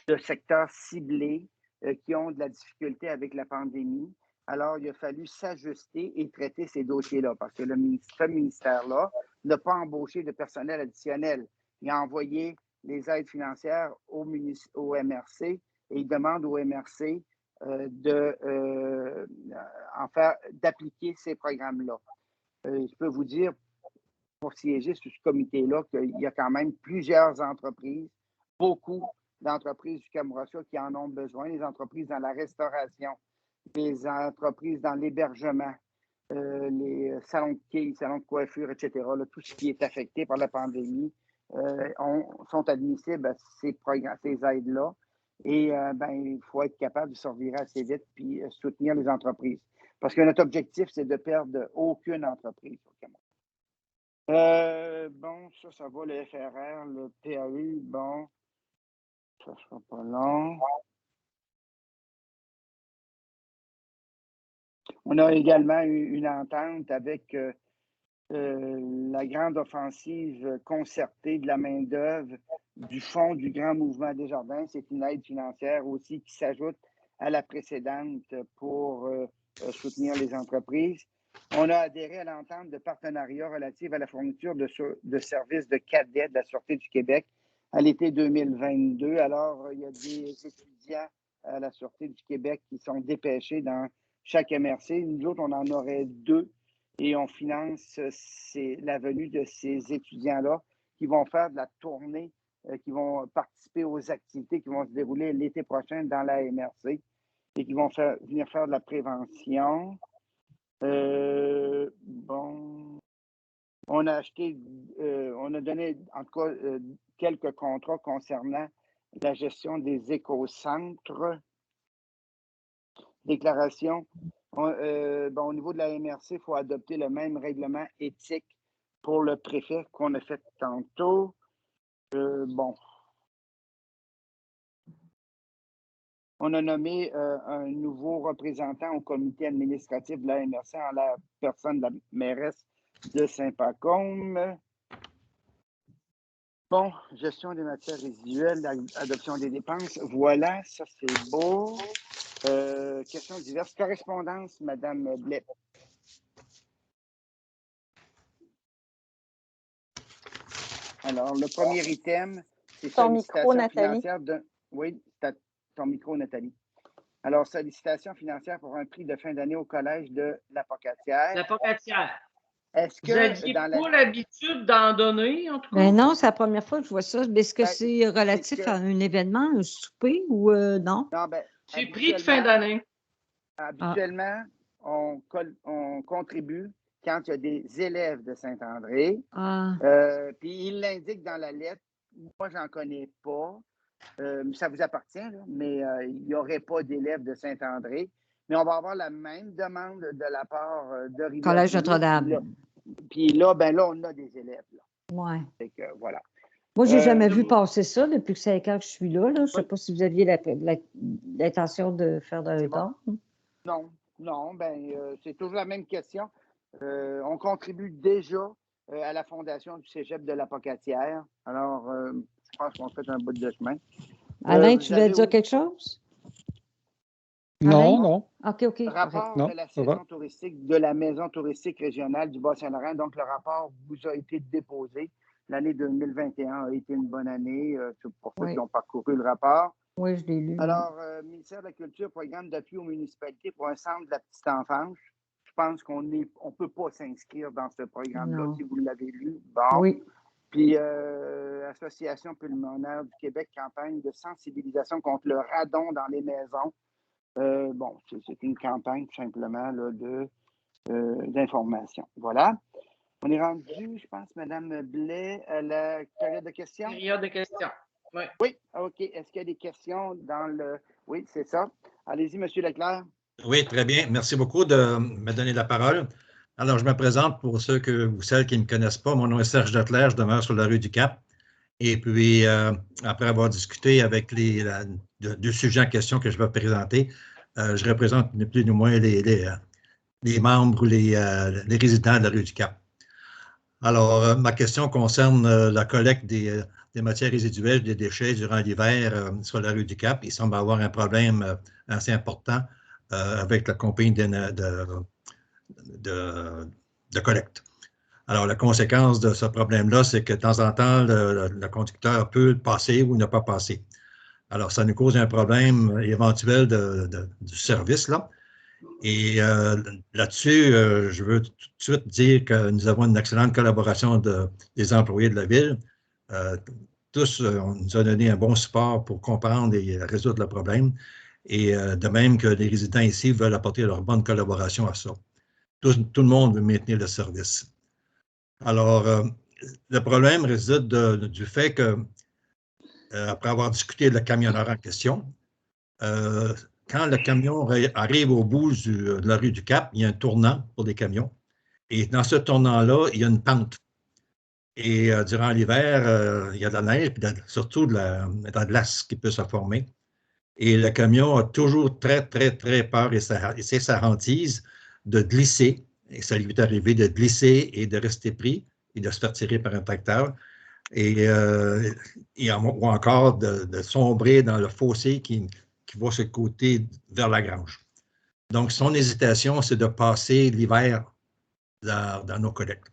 Speaker 1: de secteurs ciblés qui ont de la difficulté avec la pandémie. Alors, il a fallu s'ajuster et traiter ces dossiers-là parce que ce ministère-là n'a pas embauché de personnel additionnel. Il a envoyé les aides financières au MRC et il demande au MRC d'appliquer ces programmes-là. Je peux vous dire, pour siéger sur ce comité-là, qu'il y a quand même plusieurs entreprises, beaucoup d'entreprises du Kamouraska qui en ont besoin, les entreprises dans la restauration, les entreprises dans l'hébergement, les salons de quilles, salons de coiffure, etc., là, tout ce qui est affecté par la pandémie sont admissibles à ces aides-là. Et il faut être capable de se revirer assez vite puis soutenir les entreprises. Parce que notre objectif, c'est de perdre aucune entreprise au Cameroun. Bon, ça va, le FRR, le PAU, bon, ça ne sera pas long. On a également eu une entente avec la grande offensive concertée de la main-d'œuvre du Fonds du Grand Mouvement Desjardins. C'est une aide financière aussi qui s'ajoute à la précédente pour soutenir les entreprises. On a adhéré à l'entente de partenariat relative à la fourniture de services de cadets de la Sûreté du Québec à l'été 2022. Alors, il y a des étudiants à la Sûreté du Québec qui sont dépêchés dans chaque MRC. Nous autres, on en aurait 2 et on finance la venue de ces étudiants-là qui vont faire de la tournée, qui vont participer aux activités qui vont se dérouler l'été prochain dans la MRC et qui vont venir faire de la prévention. Bon, On a acheté, on a donné en tout cas quelques contrats concernant la gestion des écocentres. Déclaration. Au niveau de la MRC, il faut adopter le même règlement éthique pour le préfet qu'on a fait tantôt. On a nommé un nouveau représentant au comité administratif de la MRC en la personne de la mairesse de Saint-Pacôme. Bon, gestion des matières résiduelles, adoption des dépenses. Voilà, ça c'est beau. Questions diverses. Correspondance, Mme Blais. Alors, le premier item, c'est sollicitation financière de... Oui, c'est ton micro, Nathalie. Alors, sollicitation financière pour un prix de fin d'année au collège de La Pocatière.
Speaker 2: La Pocatière.
Speaker 1: Est-ce que...
Speaker 2: Vous n'aviez pas l'habitude d'en donner, en tout cas?
Speaker 3: Mais non, c'est la première fois que je vois ça. Est-ce que c'est relatif à un événement, un souper ou non?
Speaker 1: Non,
Speaker 2: c'est prix de fin d'année.
Speaker 1: Habituellement, on contribue quand il y a des élèves de Saint-André. Puis il l'indique dans la lettre. Moi, j'en connais pas. Ça vous appartient, là, mais il n'y aurait pas d'élèves de Saint-André. Mais on va avoir la même demande de la part de Rivière.
Speaker 3: Collège Notre-Dame.
Speaker 1: Puis là, on a des élèves.
Speaker 3: Oui.
Speaker 1: Voilà.
Speaker 3: Moi, je n'ai jamais vu passer ça depuis 5 ans que je suis là. Je ne sais pas si vous aviez l'intention de faire de don.
Speaker 1: Non, c'est toujours la même question. On contribue déjà à la fondation du Cégep de la Pocatière. Alors, je pense qu'on fait un bout de chemin.
Speaker 3: Alain, tu voulais dire quelque chose?
Speaker 6: Non, non.
Speaker 3: OK.
Speaker 1: Rapport de la saison touristique de la Maison touristique régionale du Bas-Saint-Laurent. Donc, le rapport vous a été déposé. L'année 2021 a été une bonne année. C'est pour ceux qui ont parcouru le rapport.
Speaker 3: Oui, je l'ai lu.
Speaker 1: Alors, ministère de la Culture, programme d'appui aux municipalités pour un centre de la petite enfance. Je pense qu'on ne peut pas s'inscrire dans ce programme-là, si vous l'avez lu. Bon.
Speaker 3: Oui.
Speaker 1: Puis, Association pulmonaire du Québec, campagne de sensibilisation contre le radon dans les maisons. C'est une campagne, tout simplement, là, d'information. Voilà. On est rendu, je pense, Mme Blais, à la période de questions.
Speaker 2: Période de questions. Oui.
Speaker 1: Oui, OK. Est-ce qu'il y a des questions dans le... Oui, c'est ça. Allez-y, M. Leclerc.
Speaker 9: Oui, très bien. Merci beaucoup de me donner la parole. Alors, je me présente pour ceux ou celles qui ne me connaissent pas. Mon nom est Serge Leclerc, je demeure sur la rue du Cap. Et puis, après avoir discuté avec les deux sujets en question que je vais présenter, je représente ni plus ni moins les membres ou les résidents de la rue du Cap. Alors, ma question concerne la collecte des matières résiduelles, des déchets durant l'hiver sur la rue du Cap. Il semble avoir un problème assez important avec la compagnie de collecte. Alors, la conséquence de ce problème-là, c'est que de temps en temps, le conducteur peut passer ou ne pas passer. Alors, ça nous cause un problème éventuel du service, là. Et là-dessus, je veux tout de suite dire que nous avons une excellente collaboration des employés de la ville. Tous, on nous a donné un bon support pour comprendre et résoudre le problème. Et de même que les résidents ici veulent apporter leur bonne collaboration à ça. Tout le monde veut maintenir le service. Alors, le problème réside du fait que, après avoir discuté de le camionneur en question, quand le camion arrive au bout de la rue du Cap, il y a un tournant pour les camions. Et dans ce tournant-là, il y a une pente. Et durant l'hiver, il y a de la neige, puis surtout de la glace qui peut se former. Et le camion a toujours très, très, très peur, et c'est sa hantise, de glisser. Et ça lui est arrivé de glisser et de rester pris et de se faire tirer par un tracteur. Ou encore de sombrer dans le fossé qui va se côté vers la grange. Donc, son hésitation, c'est de passer l'hiver dans nos collectes.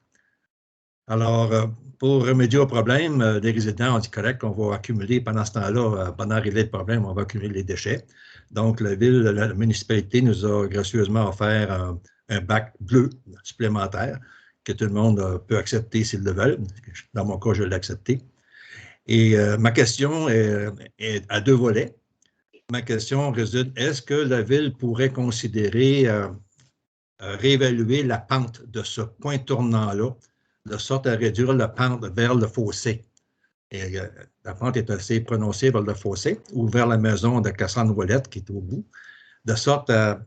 Speaker 9: Alors, pour remédier au problème, les résidents ont dit correct, on va accumuler pendant ce temps-là, pendant régler le problème, on va accumuler les déchets. Donc, la municipalité nous a gracieusement offert un bac bleu supplémentaire que tout le monde peut accepter s'ils le veulent. Dans mon cas, je l'ai accepté. Et ma question est à 2 volets. Ma question réside, est-ce que la ville pourrait considérer réévaluer la pente de ce point tournant-là de sorte à réduire la pente vers le fossé. Et la pente est assez prononcée vers le fossé ou vers la maison de Cassandre-Ouellette qui est au bout, de sorte à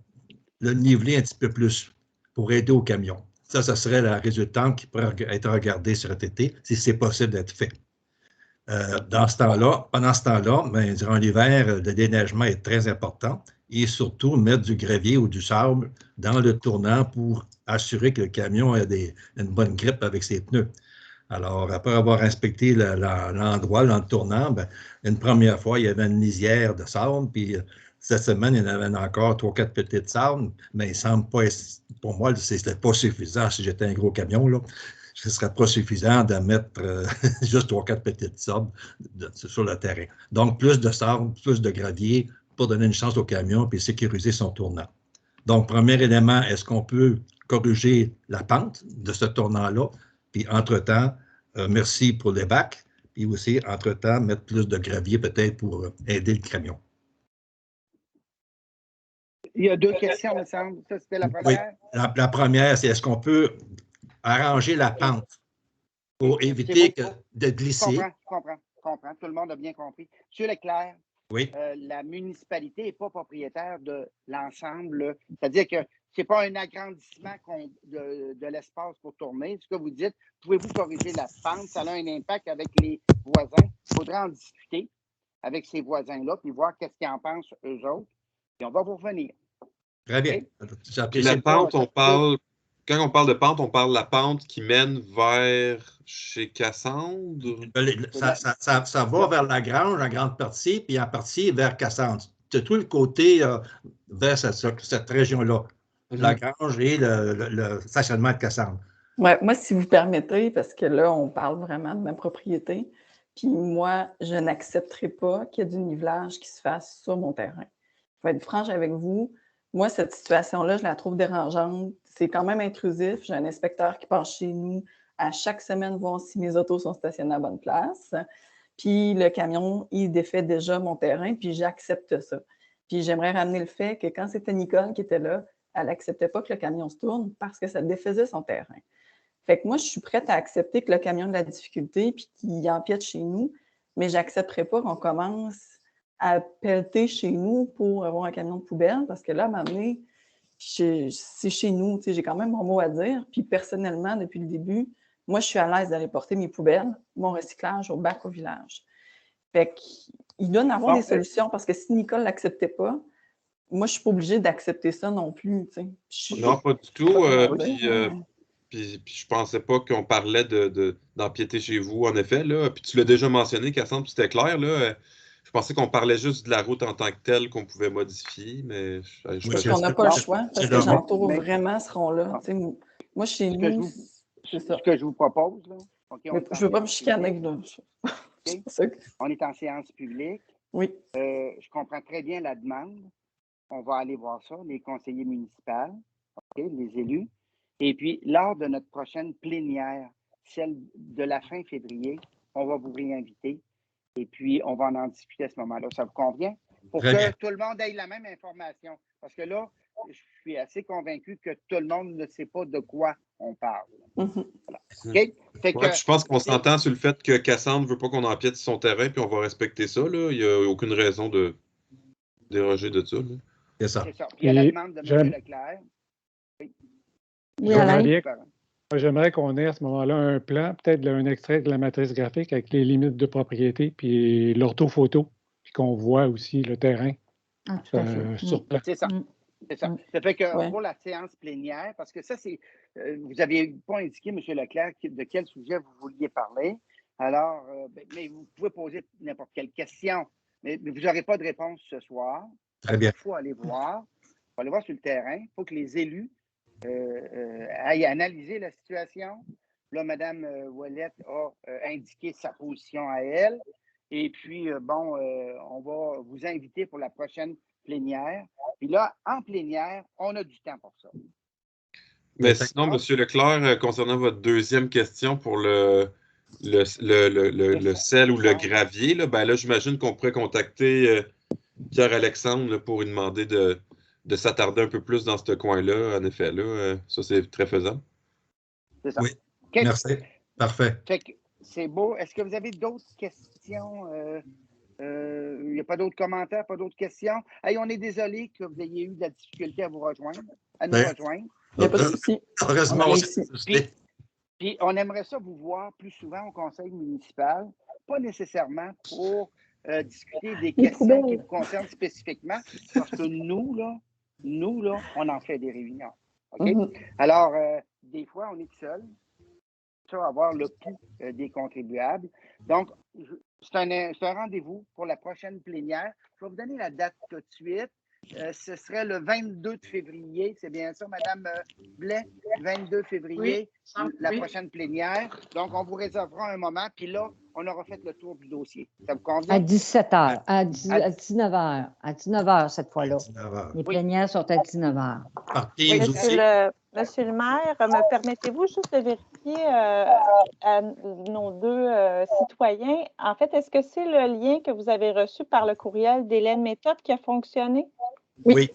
Speaker 9: le niveler un petit peu plus pour aider au camion. Ça serait la résultante qui pourrait être regardée sur cet été, si c'est possible d'être fait. Dans ce temps-là, pendant ce temps-là, ben, durant l'hiver, le déneigement est très important et surtout mettre du gravier ou du sable dans le tournant pour assurer que le camion ait une bonne grippe avec ses pneus. Alors, après avoir inspecté l'endroit dans le tournant, ben, une première fois, il y avait une lisière de sable, puis cette semaine, il y en avait encore 3 ou 4 petites sables, mais il semble pas, pour moi, ce n'était pas suffisant si j'étais un gros camion, là. Ce ne serait pas suffisant de mettre juste 3 ou 4 petites sables sur le terrain. Donc, plus de sable, plus de gravier pour donner une chance au camion et sécuriser son tournant. Donc, premier élément, est-ce qu'on peut corriger la pente de ce tournant-là? Puis, entre-temps, merci pour les bacs. Puis aussi, entre-temps, mettre plus de gravier peut-être pour aider le camion.
Speaker 1: Il y a 2 questions, il me semble. Ça, c'était la première?
Speaker 9: Oui, la première, c'est est-ce qu'on peut arranger la pente pour éviter de glisser?
Speaker 1: Je comprends. Tout le monde a bien compris. Monsieur Leclerc,
Speaker 9: oui.
Speaker 1: La municipalité n'est pas propriétaire de l'ensemble. C'est-à-dire que ce n'est pas un agrandissement de l'espace pour tourner. Ce que vous dites, pouvez-vous corriger la pente? Ça a un impact avec les voisins. Il faudra en discuter avec ces voisins-là, puis voir qu'est-ce qu'ils en pensent eux autres. Puis on va vous revenir.
Speaker 9: Très bien.
Speaker 8: Okay? La pente, quand on parle de pente, on parle de la pente qui mène vers chez Cassandre?
Speaker 9: Ça va vers la grange en grande partie, puis en partie vers Cassandre. C'est tout le côté vers cette région-là. La grange et le stationnement de Cassandre.
Speaker 10: Ouais, moi, si vous permettez, parce que là, on parle vraiment de ma propriété, puis moi, je n'accepterai pas qu'il y ait du nivelage qui se fasse sur mon terrain. Je vais être franche avec vous. Moi, cette situation-là, je la trouve dérangeante. C'est quand même intrusif. J'ai un inspecteur qui passe chez nous à chaque semaine voir si mes autos sont stationnées à bonne place. Puis le camion, il défait déjà mon terrain, puis j'accepte ça. Puis j'aimerais ramener le fait que quand c'était Nicole qui était là, elle n'acceptait pas que le camion se tourne parce que ça défaisait son terrain. Fait que moi, je suis prête à accepter que le camion a de la difficulté puis qu'il empiète chez nous, mais je n'accepterai pas qu'on commence à pelleter chez nous pour avoir un camion de poubelle parce que là, à un moment donné, c'est chez nous. J'ai quand même mon mot à dire. Puis personnellement, depuis le début, moi, je suis à l'aise d'aller porter mes poubelles, mon recyclage au bac au village. Fait qu'il doit y avoir des solutions parce que si Nicole ne l'acceptait pas, moi, je ne suis pas obligée d'accepter ça non plus.
Speaker 8: Non, pas du tout. Puis je ne pensais pas qu'on parlait d'empiéter chez vous, en effet. Là. Puis tu l'as déjà mentionné, Cassandre, puis c'était clair. Là. Je pensais qu'on parlait juste de la route en tant que telle qu'on pouvait modifier, mais
Speaker 10: on n'a pas le choix parce que les entours vraiment seront là. Moi, chez nous, c'est ça.
Speaker 1: Ce que je vous propose, là,
Speaker 10: je ne veux pas me chicaner.
Speaker 1: On est en séance publique.
Speaker 10: Oui.
Speaker 1: Je comprends très bien la demande. On va aller voir ça, les conseillers municipaux, les élus. Et puis, lors de notre prochaine plénière, celle de la fin février, on va vous réinviter. Et puis, on va en discuter à ce moment-là. Ça vous convient? Pour que tout le monde ait la même information. Parce que là, je suis assez convaincu que tout le monde ne sait pas de quoi on parle.
Speaker 10: Mm-hmm.
Speaker 1: Voilà. Okay?
Speaker 8: Je pense qu'on s'entend sur le fait que Cassandre ne veut pas qu'on empiète sur son terrain, puis on va respecter ça. Là. Il n'y a aucune raison de déroger de ça. Là.
Speaker 9: C'est ça.
Speaker 1: Il y a la demande de M. Leclerc.
Speaker 6: J'aimerais qu'on ait à ce moment-là un plan, peut-être un extrait de la matrice graphique avec les limites de propriété, puis l'orthophoto, puis qu'on voit aussi le terrain sur place.
Speaker 1: C'est ça. C'est ça. Ça fait que pour la séance plénière, parce que ça, c'est. Vous n'aviez pas indiqué, M. Leclerc, de quel sujet vous vouliez parler. Alors, mais vous pouvez poser n'importe quelle question, mais vous n'aurez pas de réponse ce soir.
Speaker 9: Très bien.
Speaker 1: Il faut aller voir. Il faut aller voir sur le terrain. Il faut que les élus aillent analyser la situation. Là, Mme Ouellette a indiqué sa position à elle. Et puis, on va vous inviter pour la prochaine plénière. Puis là, en plénière, on a du temps pour ça.
Speaker 8: Mais sinon, M. Leclerc, concernant votre deuxième question pour le sel ou le gravier, là, j'imagine qu'on pourrait contacter Pierre-Alexandre pour lui demander de s'attarder un peu plus dans ce coin-là. En effet, là, ça, c'est très faisable.
Speaker 1: C'est ça.
Speaker 9: Oui. Merci. Parfait.
Speaker 1: C'est beau. Est-ce que vous avez d'autres questions? Il n'y a pas d'autres commentaires, pas d'autres questions? Hey, on est désolé que vous ayez eu de la difficulté à nous rejoindre.
Speaker 10: Il n'y a pas de souci.
Speaker 9: Heureusement,
Speaker 1: puis on aimerait ça vous voir plus souvent au conseil municipal, pas nécessairement pour discuter des questions qui vous concernent spécifiquement, parce que nous, là, on en fait des réunions. OK? Alors, des fois, on est seul. Ça, avoir le pouls des contribuables. Donc, c'est un rendez-vous pour la prochaine plénière. Je vais vous donner la date tout de suite. Ce serait le 22 février. C'est bien ça, Mme Blais? 22 février, la prochaine plénière. Donc, on vous réservera un moment. Puis là, on aura fait le tour du dossier. Ça vous convient?
Speaker 3: À 17h, à 19h. À 19h cette fois-là. Les plénières sont à 19h.
Speaker 5: Monsieur le maire, me permettez-vous juste de vérifier à nos deux citoyens, en fait, est-ce que c'est le lien que vous avez reçu par le courriel d'Hélène Méthode qui a fonctionné?
Speaker 9: Oui.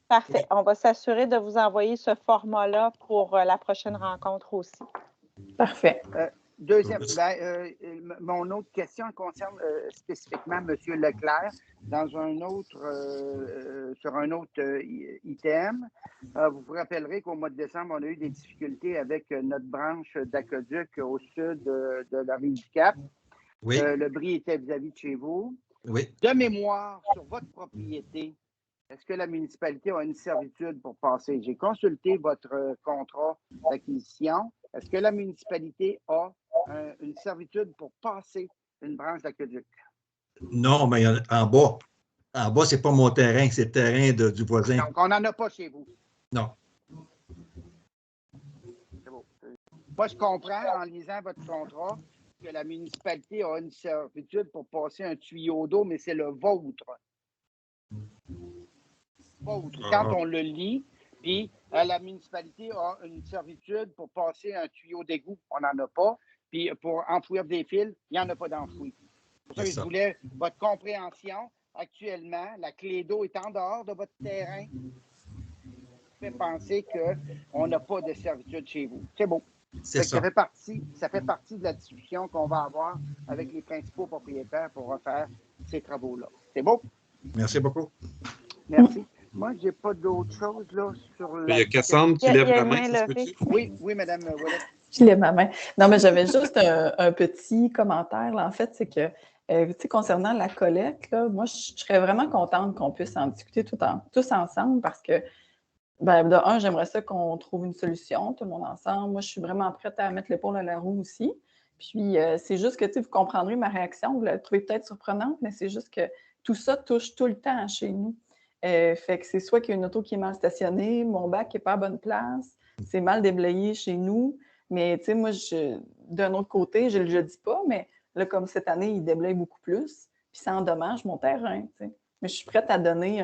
Speaker 5: Parfait. On va s'assurer de vous envoyer ce format-là pour la prochaine rencontre aussi.
Speaker 10: Parfait.
Speaker 1: Deuxième, mon autre question concerne spécifiquement M. Leclerc dans un autre, sur un autre item. Vous vous rappellerez qu'au mois de décembre, on a eu des difficultés avec notre branche d'aqueduc au sud de la rive du Cap.
Speaker 9: Oui.
Speaker 1: Le bris était vis-à-vis de chez vous.
Speaker 9: Oui.
Speaker 1: De mémoire, sur votre propriété, est-ce que la municipalité a une servitude pour passer? J'ai consulté votre contrat d'acquisition. Est-ce que la municipalité a une servitude pour passer une branche d'aqueduc?
Speaker 9: Non, mais en bas. En bas, ce n'est pas mon terrain, c'est le terrain du voisin.
Speaker 1: Donc, on n'en a pas chez vous?
Speaker 9: Non.
Speaker 1: C'est beau. Moi, je comprends en lisant votre contrat que la municipalité a une servitude pour passer un tuyau d'eau, mais c'est le vôtre. Quand on le lit, puis la municipalité a une servitude pour passer un tuyau d'égout, on n'en a pas. Puis pour enfouir des fils, il n'y en a pas d'enfoui. Pour ça que je voulais votre compréhension. Actuellement, la clé d'eau est en dehors de votre terrain. Ça fait penser qu'on n'a pas de servitude chez vous. C'est beau. Ça fait partie de la discussion qu'on va avoir avec les principaux propriétaires pour refaire ces travaux-là. C'est beau?
Speaker 9: Merci beaucoup.
Speaker 1: Merci. Moi, je n'ai pas d'autre chose là sur la...
Speaker 8: Il y a Cassandre qui lève la main.
Speaker 1: Oui, Mme Ouellet.
Speaker 10: Je lève ma main. Non, mais j'avais juste un petit commentaire. Là. En fait, c'est que, concernant la collecte, là, moi, je serais vraiment contente qu'on puisse en discuter tous ensemble parce que, de un, j'aimerais ça qu'on trouve une solution, tout le monde ensemble. Moi, je suis vraiment prête à mettre l'épaule à la roue aussi. Puis, c'est juste que, vous comprendrez ma réaction. Vous la trouvez peut-être surprenante, mais c'est juste que tout ça touche tout le temps chez nous. Fait que c'est soit qu'il y a une auto qui est mal stationnée, mon bac n'est pas à bonne place, c'est mal déblayé chez nous. Mais tu sais, moi, d'un autre côté, je ne le dis pas, mais là, comme cette année, il déblaye beaucoup plus, puis ça endommage mon terrain. T'sais. Mais je suis prête à donner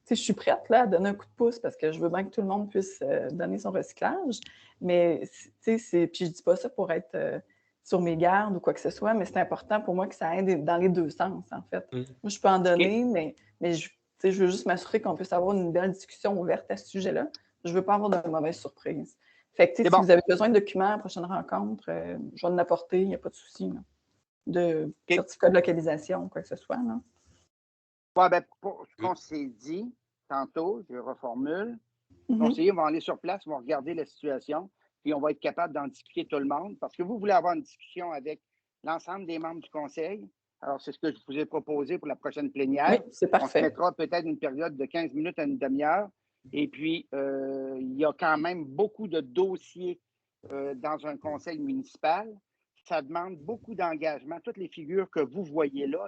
Speaker 10: je suis prête là, à donner un coup de pouce parce que je veux bien que tout le monde puisse donner son recyclage. Mais puis je ne dis pas ça pour être sur mes gardes ou quoi que ce soit, mais c'est important pour moi que ça aide dans les deux sens, en fait. Moi, je peux en donner, mais je veux juste m'assurer qu'on puisse avoir une belle discussion ouverte à ce sujet-là. Je ne veux pas avoir de mauvaises surprises. Fait que, si vous avez besoin de documents à la prochaine rencontre, je vais en apporter, il n'y a pas de souci. De certificat de localisation, quoi que ce soit.
Speaker 1: Pour ce qu'on s'est dit tantôt, je reformule. Les conseillers vont aller sur place, vont regarder la situation, puis on va être capable d'en discuter tout le monde, parce que vous voulez avoir une discussion avec l'ensemble des membres du conseil. Alors, c'est ce que je vous ai proposé pour la prochaine plénière.
Speaker 10: Oui, c'est parfait.
Speaker 1: On se mettra peut-être une période de 15 minutes à une demi-heure. Et puis, il y a quand même beaucoup de dossiers dans un conseil municipal. Ça demande beaucoup d'engagement. Toutes les figures que vous voyez là,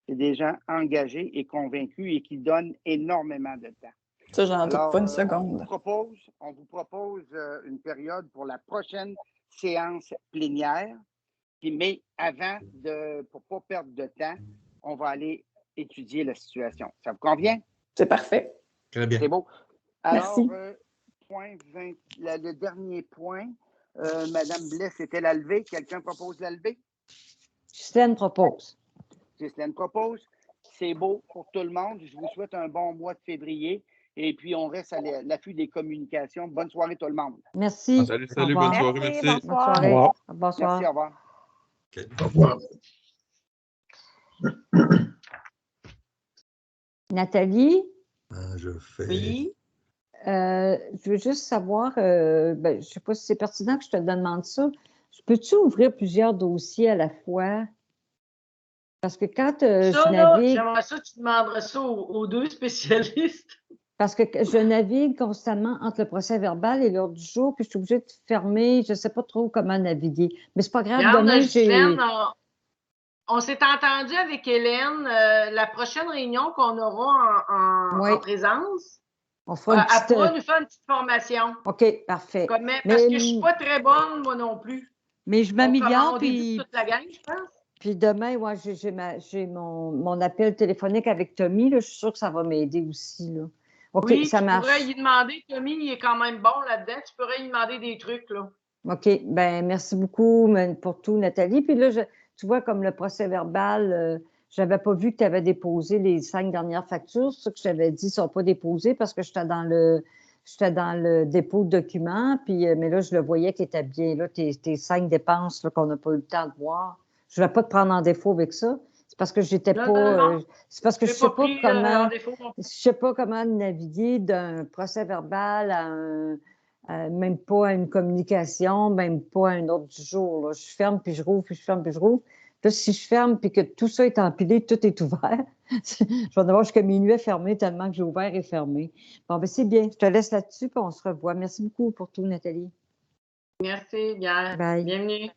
Speaker 1: c'est des gens engagés et convaincus et qui donnent énormément de temps.
Speaker 10: Ça, j'en doute pas une seconde.
Speaker 1: On vous propose une période pour la prochaine séance plénière. Mais avant, pour ne pas perdre de temps, on va aller étudier la situation. Ça vous convient?
Speaker 10: C'est parfait.
Speaker 9: Très bien.
Speaker 1: C'est beau. Alors,
Speaker 10: merci.
Speaker 1: Le dernier point, Mme Blais, c'était la levée. Quelqu'un propose la levée?
Speaker 3: Ghislaine propose.
Speaker 1: Ghislaine propose. C'est beau pour tout le monde. Je vous souhaite un bon mois de février Et puis, on reste à l'affût des communications. Bonne soirée, tout le monde.
Speaker 3: Merci.
Speaker 8: Salut, bonne soirée, merci.
Speaker 5: Bonsoir.
Speaker 3: Bonsoir.
Speaker 1: Merci, au revoir.
Speaker 9: OK.
Speaker 7: Au revoir.
Speaker 3: Nathalie?
Speaker 9: Je fais.
Speaker 2: Oui.
Speaker 3: Je veux juste savoir, je ne sais pas si c'est pertinent que je te demande ça. Peux-tu ouvrir plusieurs dossiers à la fois? Parce que quand je navigue...
Speaker 2: J'aimerais ça que tu demanderais ça aux deux spécialistes.
Speaker 3: Parce que je navigue constamment entre le procès verbal et l'ordre du jour, puis je suis obligée de fermer, je ne sais pas trop comment naviguer. Mais c'est pas grave, demain,
Speaker 2: Ghislaine, on s'est entendu avec Hélène, la prochaine réunion qu'on aura en présence,
Speaker 3: on fera
Speaker 2: elle pourra nous faire une petite formation.
Speaker 3: OK, parfait.
Speaker 2: Parce que je ne suis pas très bonne, moi non plus.
Speaker 3: Mais je m'améliore,
Speaker 2: On débute toute la gang, je pense.
Speaker 3: Puis demain, j'ai mon appel téléphonique avec Tommy, là, je suis sûre que ça va m'aider aussi, là. OK,
Speaker 2: oui,
Speaker 3: ça marche.
Speaker 2: Tu pourrais lui demander, Tommy, il est quand même bon là-dedans, tu pourrais lui demander des trucs, là.
Speaker 3: OK, bien, merci beaucoup pour tout, Nathalie. Puis là, tu vois, comme le procès verbal, je n'avais pas vu que tu avais déposé les 5 dernières factures. Ce que je t'avais dit ne sont pas déposées parce que j'étais dans le dépôt de documents. Puis, mais là, je le voyais qu'il était bien là, tes 5 dépenses qu'on n'a pas eu le temps de voir. Je ne vais pas te prendre en défaut avec ça. C'est parce que j'étais pas. C'est parce que je ne sais pas comment naviguer d'un procès verbal à même pas à une communication, même pas à un ordre du jour. Là. Je ferme, puis je rouvre, puis je ferme, puis je rouvre. Là, si je ferme, puis que tout ça est empilé, tout est ouvert, je vais devoir jusqu'à minuit à fermer tellement que j'ai ouvert et fermé. Bon, ben c'est bien. Je te laisse là-dessus, puis on se revoit. Merci beaucoup pour tout, Nathalie.
Speaker 2: Merci, bien.
Speaker 3: Bye.
Speaker 2: Bienvenue.